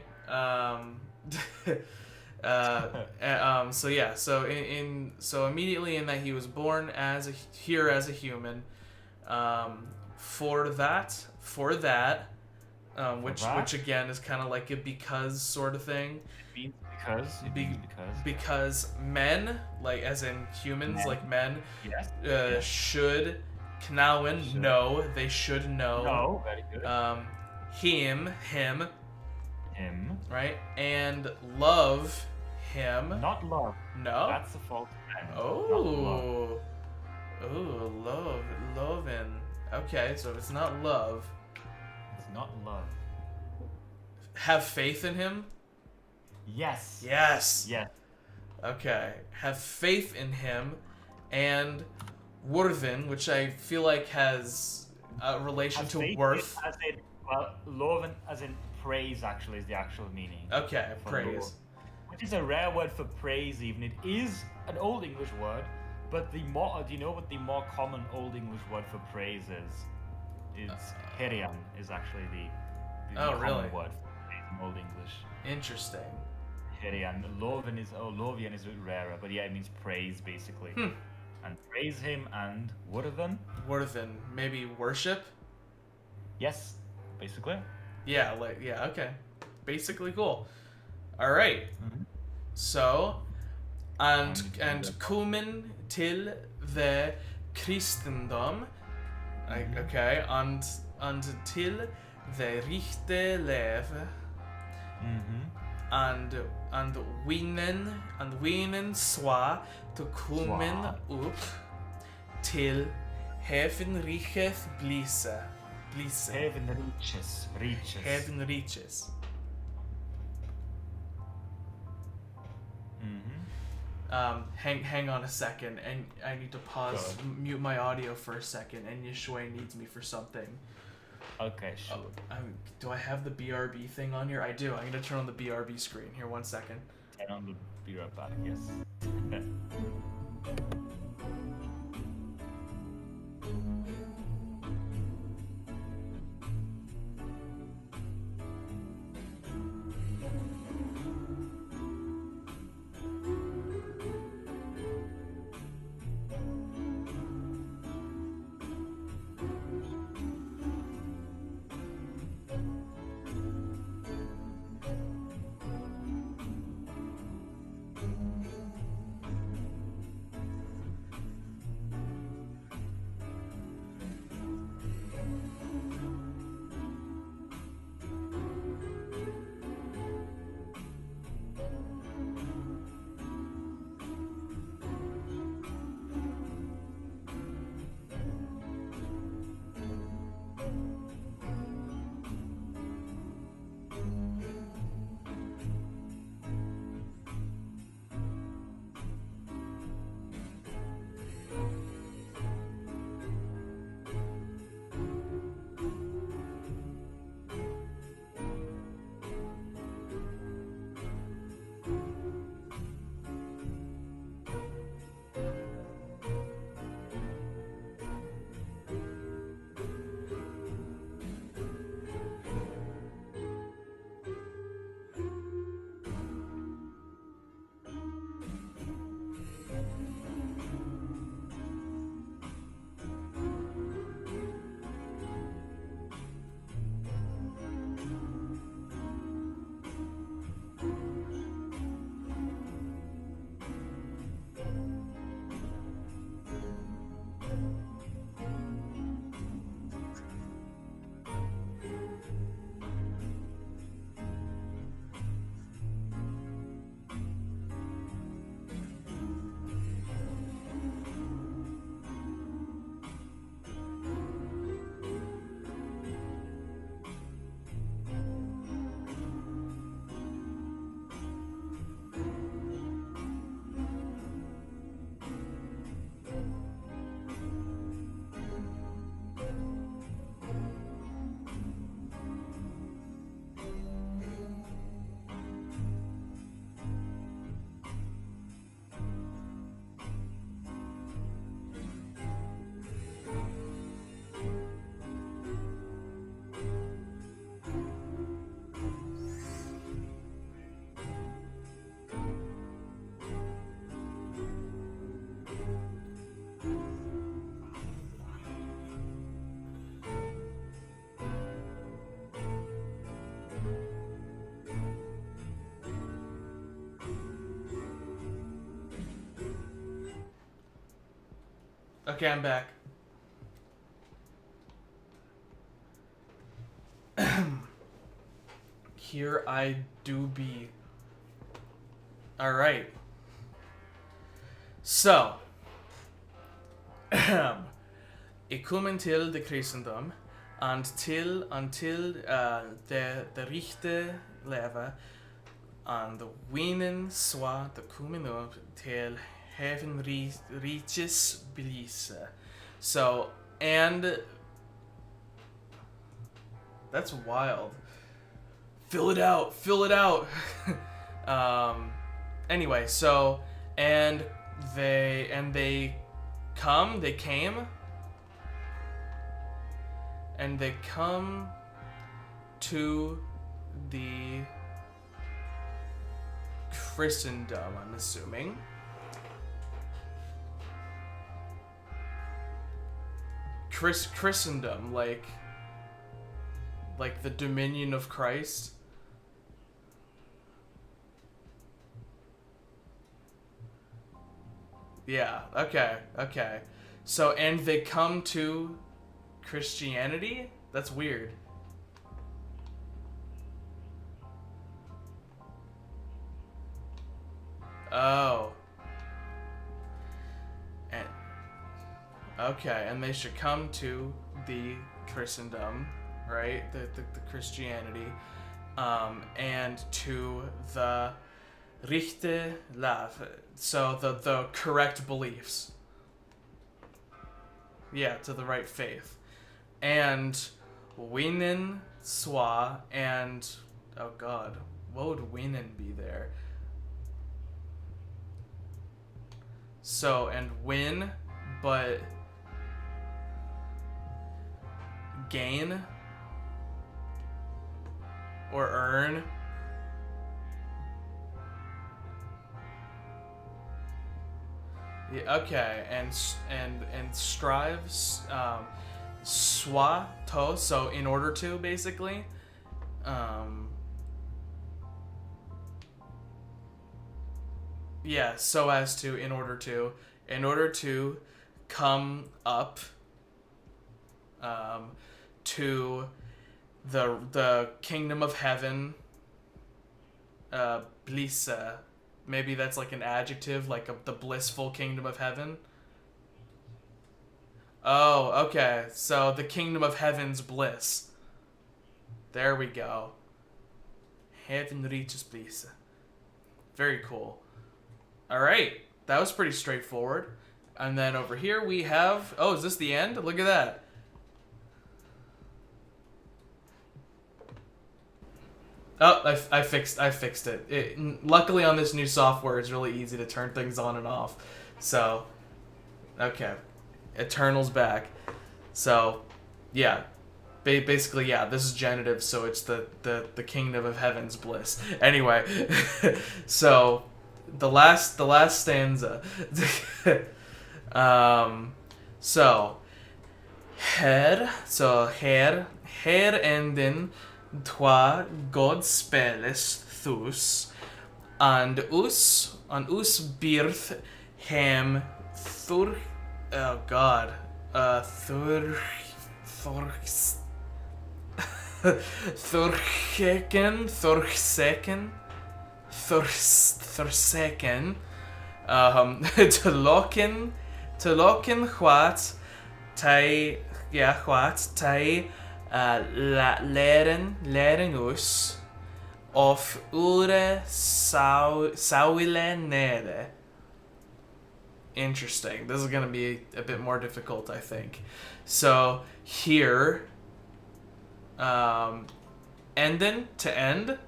So yeah. So immediately in that he was born as a human. For that, which again is kind of like a because sort of thing. It means because. It means because. Because men, like as in humans, Men. like men, Yes. Yes. should knauen Should. know. They should know. No. Very good. Him, Him. right, and love him. Not love. No. That's a false friend. Oh. Oh, loving. Okay, so if it's not love, It's not love. have faith in him. Yes. Yes. Yes. Okay, have faith in him, and worthen, which I feel like has a relation As to faith worth. As in, well, loven as in praise actually is the actual meaning. Okay, for praise. love. Which is a rare word for praise even. It is an Old English word, but do you know what the more common Old English word for praise is? It's herian is actually the common really? word for praise in Old English. Interesting. Herian. Lovian is rarer, but yeah, it means praise basically. And praise him and worthen. Worthen, maybe worship. Yes, basically. Yeah, okay. Basically cool. All right. Mhm. So, and kommen till the Christendom. Okay, and till the rechte leve. And winnen swa to kommen upp till heaven reaches blisse. Heaven reaches. Heaven reaches. Hang on a second, and I need to pause, mute my audio for a second, and Yeshua needs me for something. Okay, sure. Do I have the BRB thing on here? I do. I'm gonna turn on the BRB screen. Here, 1 second. And I'll be right back, yes. Okay, I'm back. Here I do be. Alright. Så. I kommer till det kristendom. Until det riktiga leva. And winnen swa det kommer upp till heaven reaches belise. So, and that's wild. Fill it out. Anyway, so they come to the Christendom, I'm assuming. Christendom, like the dominion of Christ. Yeah, okay. So, and they come to Christianity? That's weird. Oh. And they should come to the Christendom, right? The Christianity, and to the Richte Lav, so the correct beliefs. Yeah, to the right faith. And Winen Swa, and oh god, what would Winen be there? So, and win, but gain or earn. Yeah, okay, and strives, swa to, so in order to, basically, yeah, so as to, in order to come up, to the kingdom of heaven, blissa. Maybe that's like an adjective, like the blissful kingdom of heaven. Oh, okay. So the kingdom of heaven's bliss. There we go. Heaven reaches bliss. Very cool. All right. That was pretty straightforward. And then over here we have... Oh, is this the end? Look at that. Oh, I fixed it. Luckily on this new software, it's really easy to turn things on and off. So, okay. Eternal's back. So, yeah. Basically, yeah, this is genitive, so it's the kingdom of heaven's bliss. Anyway, so, the last stanza. Her enden twa God spelles thus, and us birth hem thur, oh god, thursecken, to locken what tai lären us of ure sauile nere. Interesting. This is going to be a bit more difficult, I think. So here, enden, to end.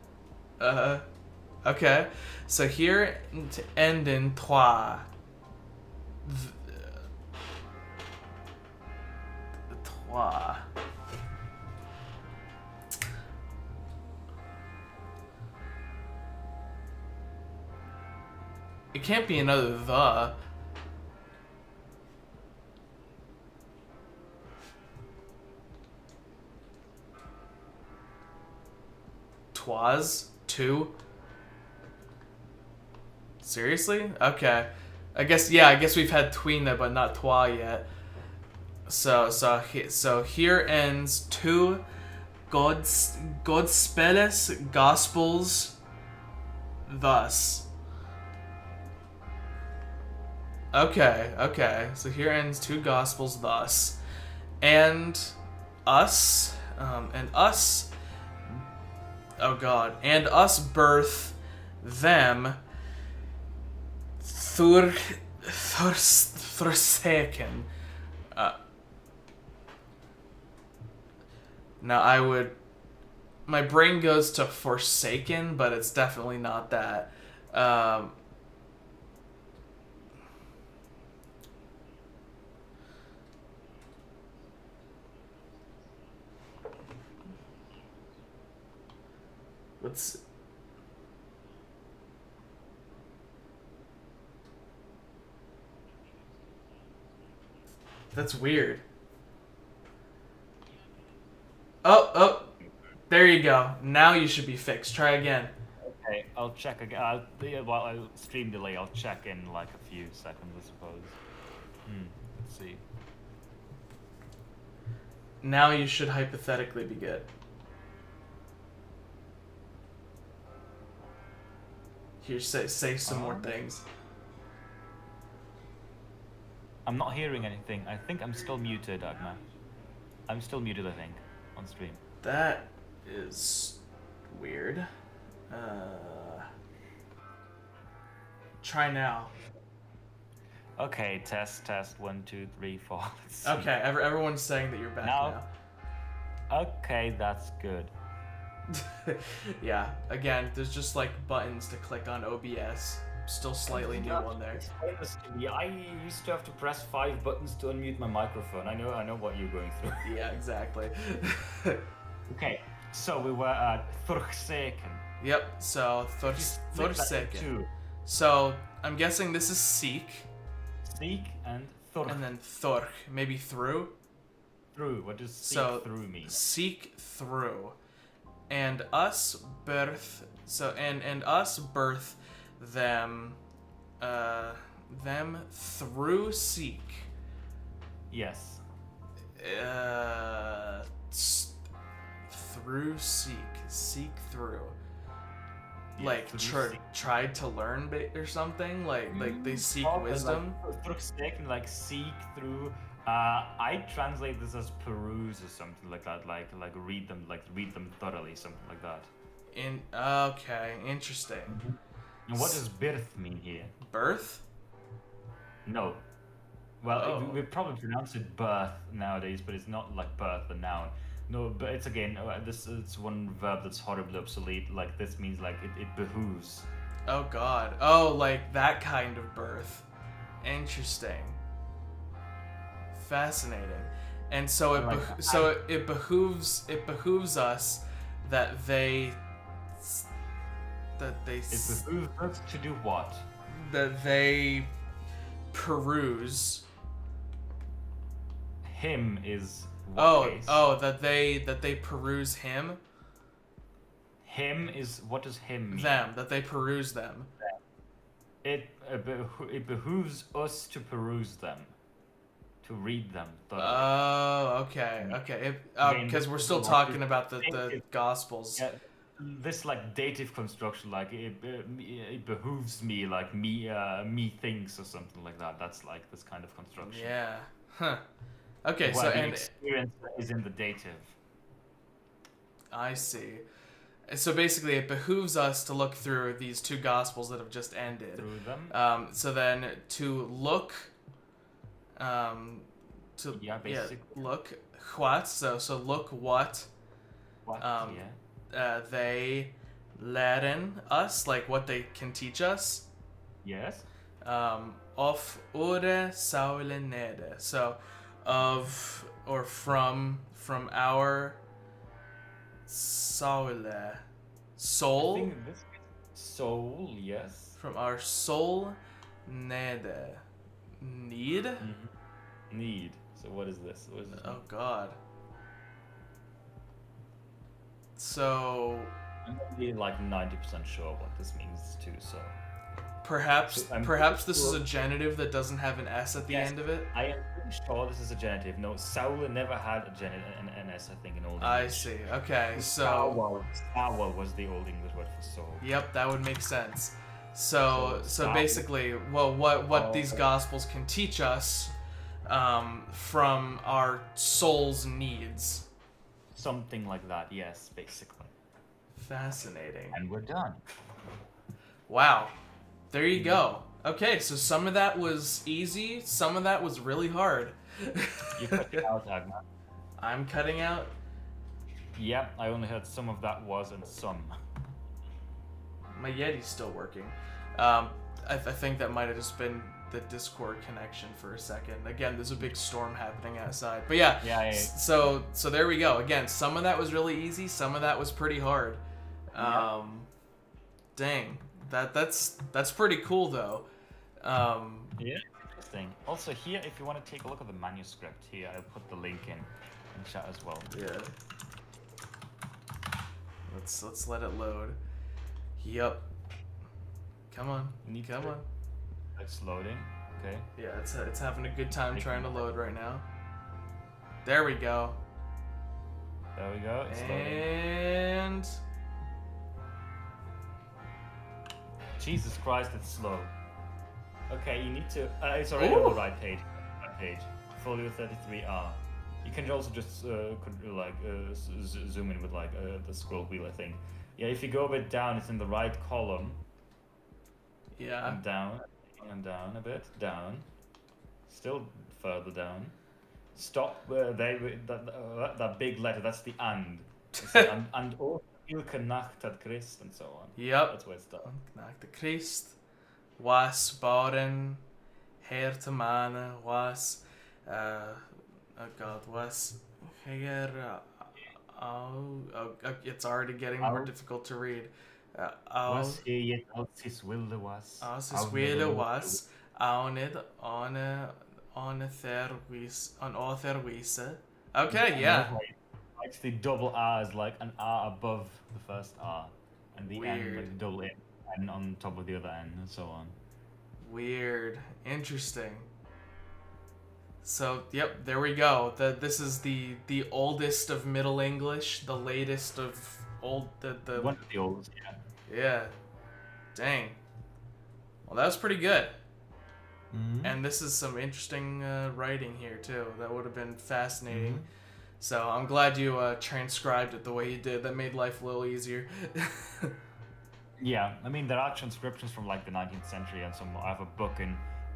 Okay. So here, to end in trois. Trois. It can't be another the. Twas? Two? Seriously? Okay. I guess we've had twina, but not twa yet. So here ends two Godspelles Gospels thus. Okay. So here ends two Gospels thus, and us, oh God, and us birth them Thursaken. Now my brain goes to Forsaken, but it's definitely not that. Let's. That's weird. Oh, there you go. Now you should be fixed. Try again. Okay, I'll check again. While I stream delay, I'll check in like a few seconds, I suppose. Let's see. Now you should hypothetically be good. Here, say some more things. I'm not hearing anything. I think I'm still muted, Agma. I'm still muted, I think, on stream. That is weird. Try now. Okay, test, 1, 2, 3, 4. Let's see. Okay, everyone's saying that you're back now. Okay, that's good. Yeah, again, there's just like buttons to click on OBS. Still slightly new on there. I used to have to press 5 buttons to unmute my microphone. I know what you're going through. Yeah, exactly. Okay, so we were at Thursaken. Yep, so Thursaken. So I'm guessing this is seek. Seek and Thurk. And then Thurk, maybe through. Through. What does seek through mean? Seek through. And us birth and us birth them through seek. Yes. Through seek through. Yeah, like tried to learn or something. Like they seek wisdom. Like seek through. I translate this as peruse or something like that. Like read them thoroughly, something like that. Okay, interesting. And what does birth mean here? Birth? No. Well, we probably pronounce it birth nowadays, but it's not like birth, the noun. No, but it's again, it's one verb that's horribly obsolete. Like this means like it behooves. Oh God. Oh, like that kind of birth. Interesting. Fascinating. And so it behooves us that they. It behooves us to do what? That they peruse. Him is what case? That they peruse him. Him is, what does him mean? Them, that they peruse them. It behooves us to peruse them, to read them. Oh, okay. Because we're still talking about the Gospels. Yeah, this like dative construction, like it behooves me, like me thinks or something like that. That's like this kind of construction. Yeah. Huh. Okay. Well, so the experience is in the dative. I see. So basically, it behooves us to look through these two Gospels that have just ended. Through them. So then to look. Look what. So look what. What? They leren us, like what they can teach us. Yes. Of ore saule nede. So of or from our saule soul. I think this soul, yes. From our soul nede. Need? Mm-hmm. Need. So what is this? What is this? Oh God. So I'm not really like 90% sure what this means too, so. Perhaps I'm perhaps pretty this is sure- a genitive that doesn't have an S at the Yes. end of it. I am pretty sure this is a genitive. No, Saul never had an S, I think, in Old English. I see. Okay, so Sour was the Old English word for soul. yep, that would make sense. So So basically, well, what these Oh. gospels can teach us from our soul's needs. Something like that, yes, basically. Fascinating. And we're done. Wow. There you go. Okay, so some of that was easy, some of that was really hard. You cut it out, Agma. I'm cutting out. Yeah, I only heard some of that was and some. My Yeti's still working. I think that might have just been the Discord connection for a second. Again, there's a big storm happening outside. But yeah, Yeah. so there we go. Again, some of that was really easy, some of that was pretty hard. Yeah. Dang. That's pretty cool though. Yeah, interesting. Also here, if you want to take a look at the manuscript here, I'll put the link in chat as well. Yeah. Let's let it load. Yup. Come on. Come on. It's loading. Okay. Yeah, it's having a good time trying to load right now. There we go. There we go. It's loading. And Jesus Christ, it's slow. Okay, you need to. It's already on the right page. Folio 33R. You can also just zoom in with the scroll wheel, I think. Yeah, if you go a bit down, it's in the right column. yeah. And down a bit, down. Still further down. Stop. That big letter. That's the and. It's the and oh, Ilke Nacht at Christ and so on. Yep. That's where it starts. Nacht Christ was born here to man was was here it's already getting more difficult to read. Was he yet als his will was? As his will was on author visa. Okay, yeah. It's the double R is like an R above the first R, and the N Weird. like double N on top of the other N, and so on. Weird. Interesting. So, yep, there we go. This is the oldest of Middle English, the latest of One of the oldest, yeah. Yeah. Dang. Well, that was pretty good. Mm-hmm. And this is some interesting writing here, too. That would have been fascinating. Mm-hmm. So, I'm glad you transcribed it the way you did. That made life a little easier. Yeah, I mean there are transcriptions from like the 19th century, and I have a book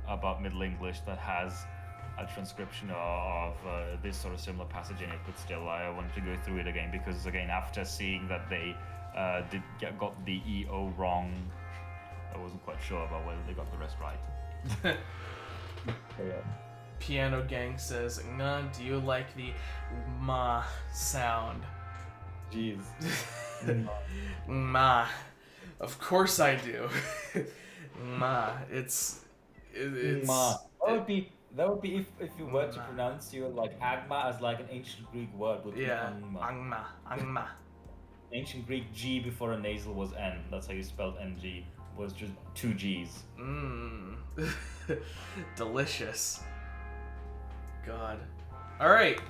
about Middle English that has a transcription of this sort of similar passage in it. But still, I wanted to go through it again because again, after seeing that they got the EO wrong, I wasn't quite sure about whether they got the rest right. Yeah. Piano Gang says, do you like the ma sound? Jeez. Ma. Of course I do. Ma. It's Ma. That would be if you were to pronounce your like agma as like an ancient Greek word would be angma. Angma. Ancient Greek G before a nasal was N. That's how you spelled NG. Was just 2 G's. Delicious. God. Alright.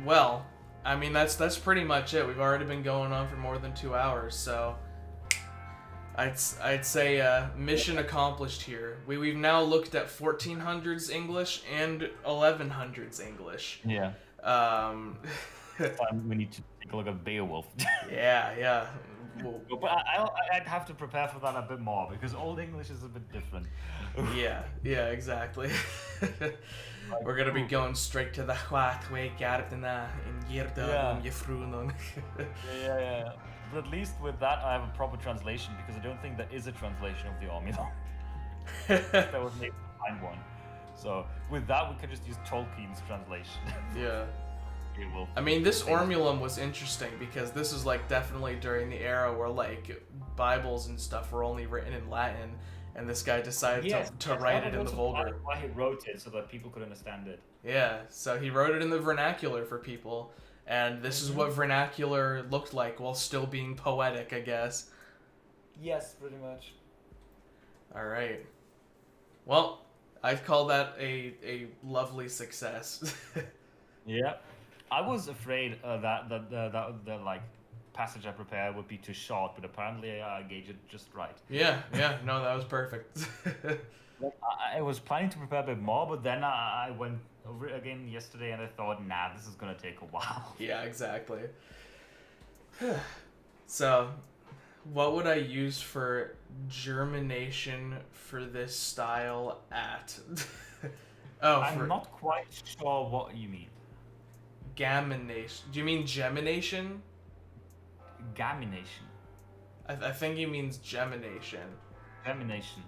Well, I mean that's pretty much it. We've already been going on for more than 2 hours, so I'd say mission accomplished here. We've now looked at 1400s English and 1100s English. Yeah. We need to take a look at Beowulf. Yeah. But I'd have to prepare for that a bit more because Old English is a bit different. Yeah, exactly. We're gonna be going straight to the White Way Gardena in Yeardon Yefrunon. Yeah. But at least with that, I have a proper translation because I don't think there is a translation of the Ormulum. There was maybe find one. So with that, we could just use Tolkien's translation. Yeah. It will. I mean, this Ormulum was interesting because this was like definitely during the era where like Bibles and stuff were only written in Latin, and this guy decided to write it in the Vulgar. Why he wrote it so that people could understand it. Yeah, so he wrote it in the vernacular for people, and this is what vernacular looked like while still being poetic, I guess. Yes, pretty much. All right. Well, I'd call that a lovely success. Yeah, I was afraid that like passage I prepared would be too short, but apparently I gauged it just right. Yeah, yeah, no, that was perfect. Like, I was planning to prepare a bit more, but then I went over it again yesterday and I thought, nah, this is gonna take a while. Yeah, exactly. So, what would I use for germination for this style at? Oh, I'm for not quite sure what you mean. gamination. Do you mean gemination? Gamination. I think he means gemination. Gemination.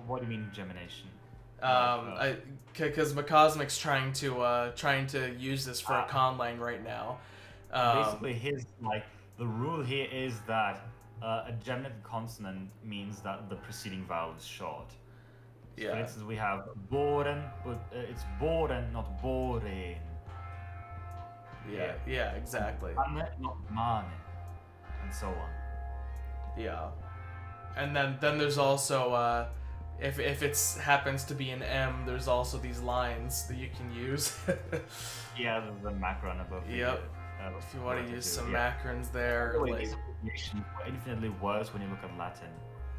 What do you mean gemination? Because Macosmic's trying to use this for a conlang right now. Basically, the rule here is that a geminated consonant means that the preceding vowel is short. So for instance, we have boren, but it's boren, not boren. Yeah, exactly. Mane, not mane, and so on. Yeah, and then there's also if it happens to be an M, there's also these lines that you can use. Yeah, the macron above. Yep. If you want to use some macrons there, these abbreviations are infinitely worse when you look at Latin.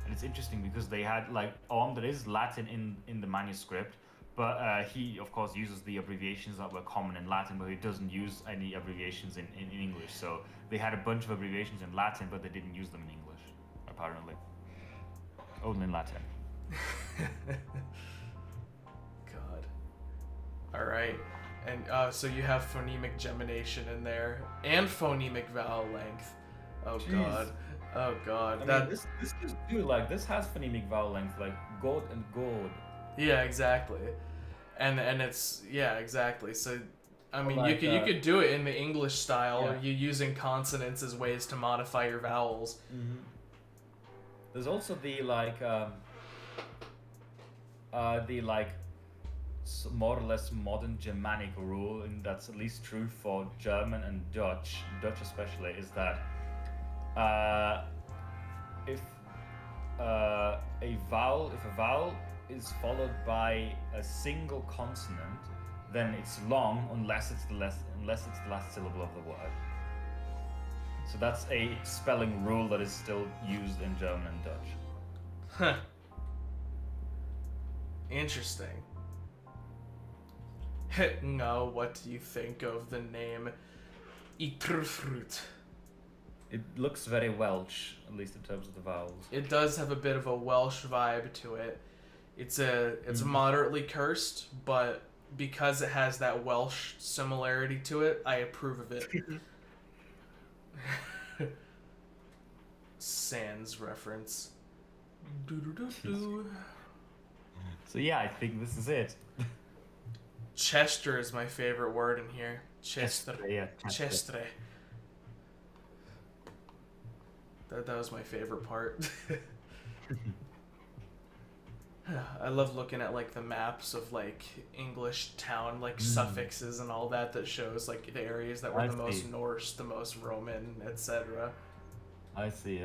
And it's interesting because they had there is Latin in the manuscript, but he of course uses the abbreviations that were common in Latin, but he doesn't use any abbreviations in English. So they had a bunch of abbreviations in Latin, but they didn't use them in English, apparently. Only in Latin. God. All right. And so you have phonemic gemination in there and phonemic vowel length. Oh Jeez. God. Oh God. I mean, this is too, this has phonemic vowel length like god and god. Yeah, exactly. And it's exactly. So I mean, Like, you could do it in the English style, yeah. or you using consonants as ways to modify your vowels. Mm-hmm. There's also the more or less modern Germanic rule, and that's at least true for German and Dutch especially, is that if a vowel is followed by a single consonant, then it's long unless it's the last syllable of the word. So that's a spelling rule that is still used in German and Dutch. Huh. Interesting. Now, what do you think of the name Itrfrut? It looks very Welsh, at least in terms of the vowels. It does have a bit of a Welsh vibe to it. It's moderately cursed, but because it has that Welsh similarity to it, I approve of it. Sans reference. So yeah, I think this is it. Chester is my favorite word in here. Chester. Yeah. Chestre. That was my favorite part. I love looking at the maps of English town suffixes and all that shows the areas that were the most Norse, the most Roman, etc. I see.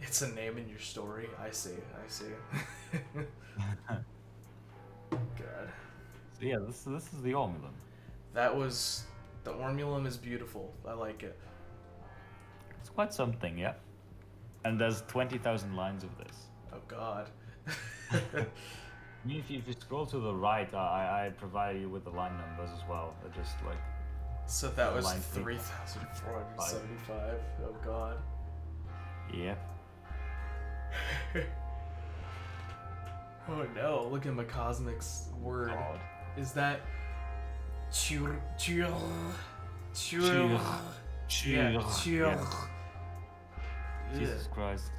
It's a name in your story. I see. God. So yeah, this is the Ormulum. The Ormulum is beautiful. I like it. It's quite something, yeah. And there's 20,000 lines of this. Oh God. I mean, if you scroll to the right, I provide you with the line numbers as well. They're just So that was 3,475. Oh God. Yep. Oh no! Look at Macosmic's word. God. Is that tur? Jesus Christ.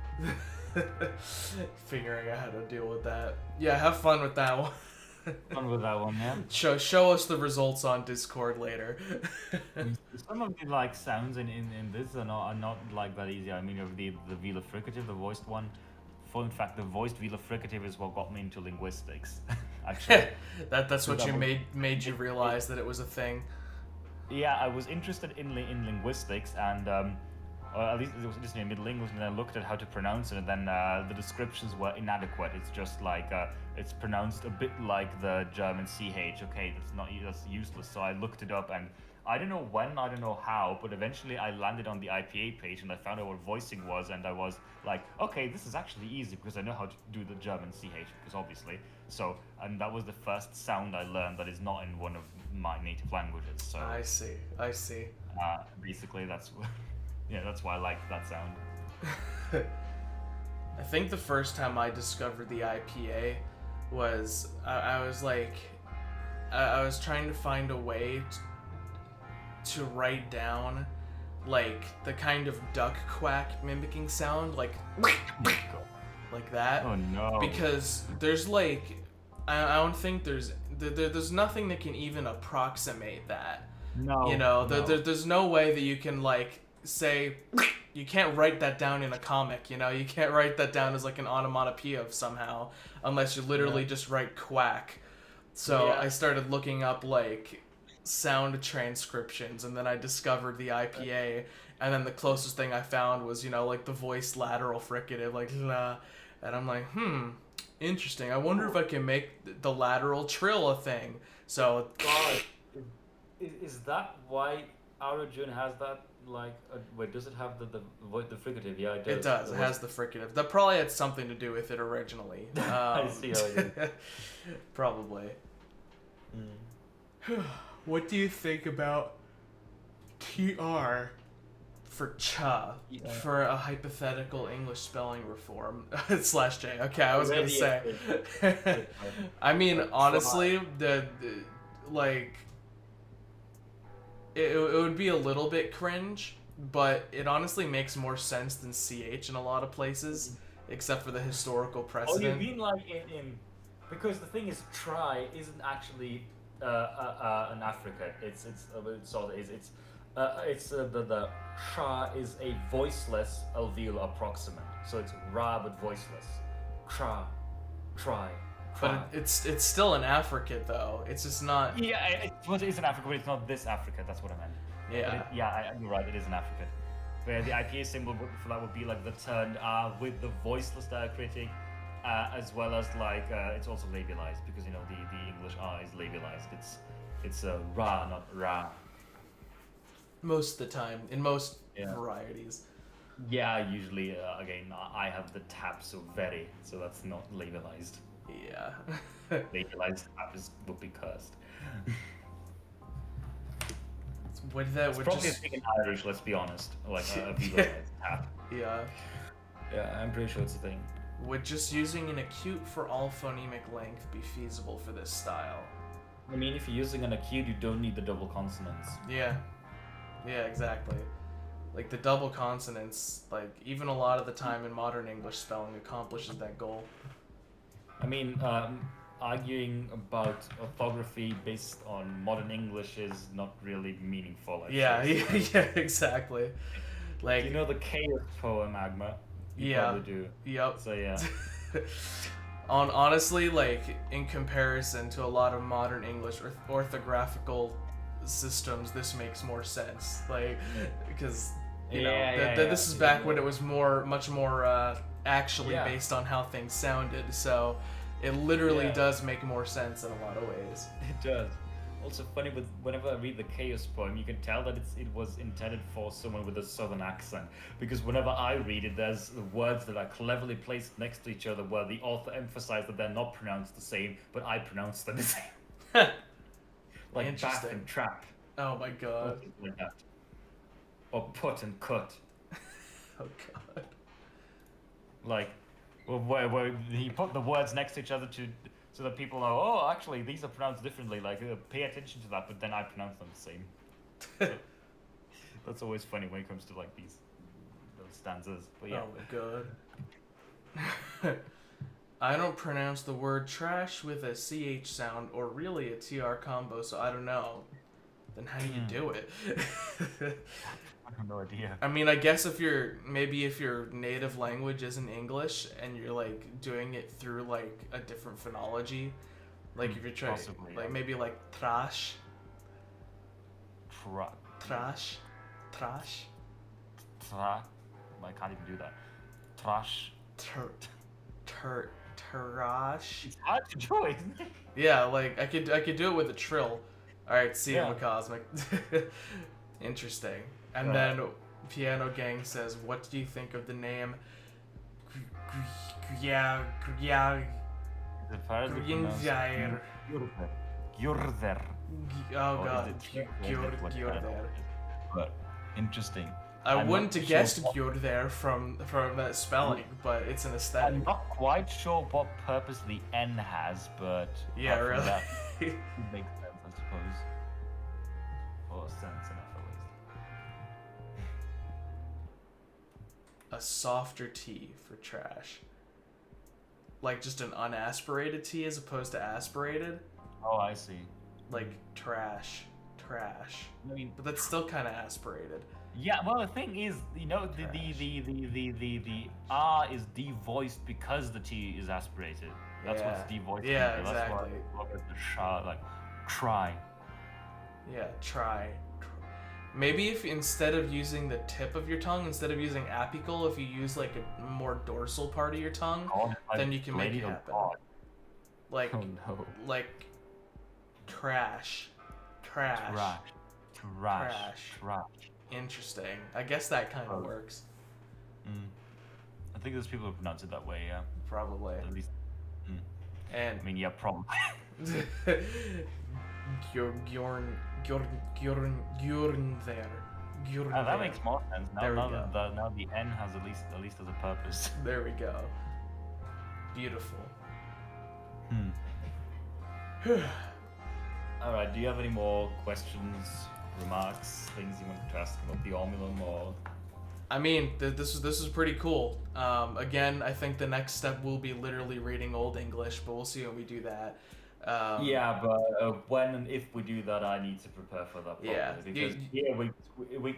Figuring out how to deal with that. Yeah, have fun with that one. Fun with that one, yeah. Show us the results on Discord later. Some of the sounds in this are not that easy. I mean, the velar fricative, the voiced one. In fact, the voiced velar fricative is what got me into linguistics. Actually, that's what made you realize that it was a thing. Yeah, I was interested in linguistics, and or at least it was just in Middle English, and then I looked at how to pronounce it, and then the descriptions were inadequate. It's just like it's pronounced a bit like the German ch. Okay, that's useless. So I looked it up, and I don't know when, I don't know how, but eventually I landed on the IPA page, and I found out what voicing was, and I was like, okay, this is actually easy because I know how to do the German ch, because obviously. So, and that was the first sound I learned that is not in one of my native languages. So I see. basically, that's yeah, that's why I like that sound. I think the first time I discovered the IPA was I was like I was trying to find a way to write down like the kind of duck quack mimicking sound like that. Oh no! Because there's like I don't think there's nothing that can even approximate that. No, You know, no. there's no way that you can like say you can't write that down in a comic. You know, you can't write that down as like an onomatopoeia of somehow unless you literally just write quack. So Yeah. I started looking up like sound transcriptions, and then I discovered the IPA, and then the closest thing I found was, you know, like the voiced lateral fricative, like la, and I'm like, interesting. I wonder if I can make the lateral trill a thing. So God, is that why Arjun has that? Like, wait, does it have the fricative? Yeah, it does. it does. It has the fricative. That probably had something to do with it originally. I see how it is. Probably. What do you think about TR for cha for a hypothetical English spelling reform / J? Okay, I was gonna say. I mean, honestly, the like it would be a little bit cringe, but it honestly makes more sense than ch in a lot of places, except for the historical Oh, you precedent. mean like in because the thing is, try isn't actually an affricate. It's the tra is a voiceless alveolar approximant. So it's ra but voiceless. Tra, try. But it's still an affricate though. It's just not. Yeah, it is an affricate, but it's not this affricate. That's what I meant. Yeah. You're right. It is an affricate. But yeah, the IPA symbol for that would be like the turned R with the voiceless diacritic, as well as like it's also labialized because, you know, the English R is labialized. It's ra, not ra. Most of the time, in most Yeah. varieties. Yeah, usually again I have the tab so very, so that's not labialized. Yeah. Labialized tab would be cursed. Would that It's would probably just a thing in Irish. Let's be honest. Like a labialized tab. yeah. Yeah, I'm pretty sure it's a thing. Would just using an acute for all phonemic length be feasible for this style? I mean, if you're using an acute, you don't need the double consonants. Yeah. Yeah, exactly. Like the double consonants, like even a lot of the time in modern English spelling accomplishes that goal. I mean, arguing about orthography based on modern English is not really meaningful. Yeah, exactly. Like You know the chaos poem, Agma? You probably do. Yep. So yeah. Honestly, like in comparison to a lot of modern English orthographical systems, this makes more sense. Like because you know this is back when it was much more actually based on how things sounded. So it literally does make more sense in a lot of ways. It does. Also funny, but whenever I read the chaos poem, you can tell that it was intended for someone with a southern accent. Because whenever I read it, there's words that are cleverly placed next to each other where the author emphasized that they're not pronounced the same, but I pronounce them the same. Like bath and trap. Oh my god. Like that. Or put and cut. Oh god. Like, where he put the words next to each other so that people know, oh, actually, these are pronounced differently. Like, pay attention to that, but then I pronounce them the same. So, that's always funny when it comes to like those stanzas. But yeah. Oh god. I don't pronounce the word trash with a ch sound or really a tr combo, so I don't know. Then how do you do it? I have no idea. I mean, I guess if your native language isn't English and you're like doing it through like a different phonology, like if you're trying Possibly, like yeah. maybe like trash, Trash. trash, trash. I can't even do that. Trash. Tarash. It's hard to do, isn't it? Yeah, like I could do it with a trill. All right, see Yeah. a cosmic. Interesting. And Right. then Piano Gang says, "What do you think of the name?" The apparently Grünjair. Gjurder. Oh Or god, is it Gjorder. But interesting. I I'm wouldn't not have sure guessed what- Gjorder from that spelling, but it's an I'm aesthetic. not quite sure what purpose the N has, but Yeah, apart from really. that, it makes sense, I suppose. Or sense enough, at least. A softer T for trash. Like just an unaspirated T as opposed to aspirated. Oh, I see. Like trash. I mean, But that's still kind of aspirated. yeah. Well, the thing is, the R is devoiced because the T is aspirated. That's what's Yeah. devoiced. Yeah, That's exactly. why look at the sha, like try. Yeah, try. Maybe if instead of using the tip of your tongue, instead of using apical, if you use like a more dorsal part of your tongue, then you can make it happen. Like, Oh no. like, trash. Trash. Trash. Interesting. I guess that kind of Oh. works. I think there's people who pronounce it that way. Yeah. Probably. At least. And I mean, yeah, probably. Gjorn there. That makes more sense. Now, There we now, go. now the N has at least has a purpose. There we go. Beautiful. All right. Do you have any more questions, remarks, things you want to ask about the Ormulum or? I mean, this is pretty cool. Again, I think the next step will be literally reading Old English, but we'll see when we do that. Yeah, but when and if we do that, I need to prepare for that. Probably, Yeah, because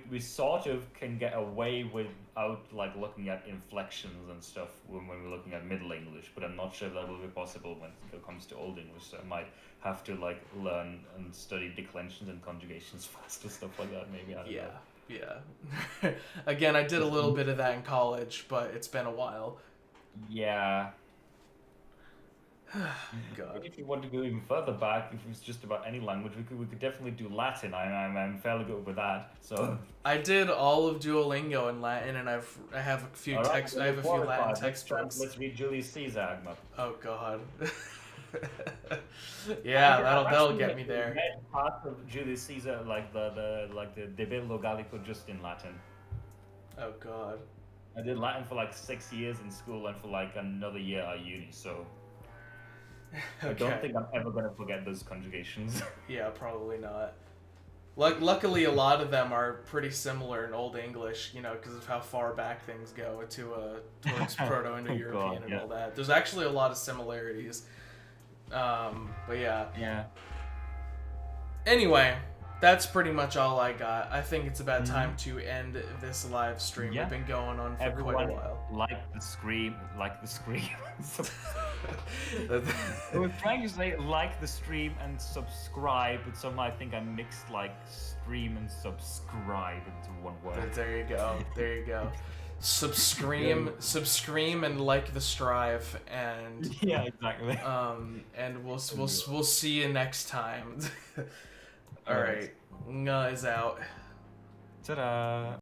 we sort of can get away without like looking at inflections and stuff when we're looking at Middle English, but I'm not sure if that will be possible when it comes to Old English. So I might have to like learn and study declensions and conjugations first or stuff like that. Maybe I don't know. Yeah. Again, I did a little bit of that in college, but it's been a while. Yeah. God. If you want to go even further back, if it's just about any language, we could definitely do Latin. I'm fairly good with that. So I did all of Duolingo in Latin, and I have a few all right, text. I have a few Latin textbooks. Let's read Julius Caesar, Agma. Oh God. Yeah, that'll get me there. Read part of Julius Caesar, like the De Bello Gallico, just in Latin. Oh God. I did Latin for like 6 years in school and for like another year at uni. So I don't Okay. think I'm ever gonna forget those conjugations. Yeah, probably not. Luckily, a lot of them are pretty similar in Old English, you know, because of how far back things go towards Proto-Indo-European and yeah. all that. There's actually a lot of similarities. But yeah. Yeah. Anyway, that's pretty much all I got. I think it's about time to end this live stream. Yeah. We've been going on for Everyone quite a while. like the scream. I was trying to say like the stream and subscribe, but somehow I think I mixed like stream and subscribe into one word. There you go. There you go. Subscream and like the strive, and Yeah, exactly. and we'll see you next time. All right, Nga is out. Ta-da!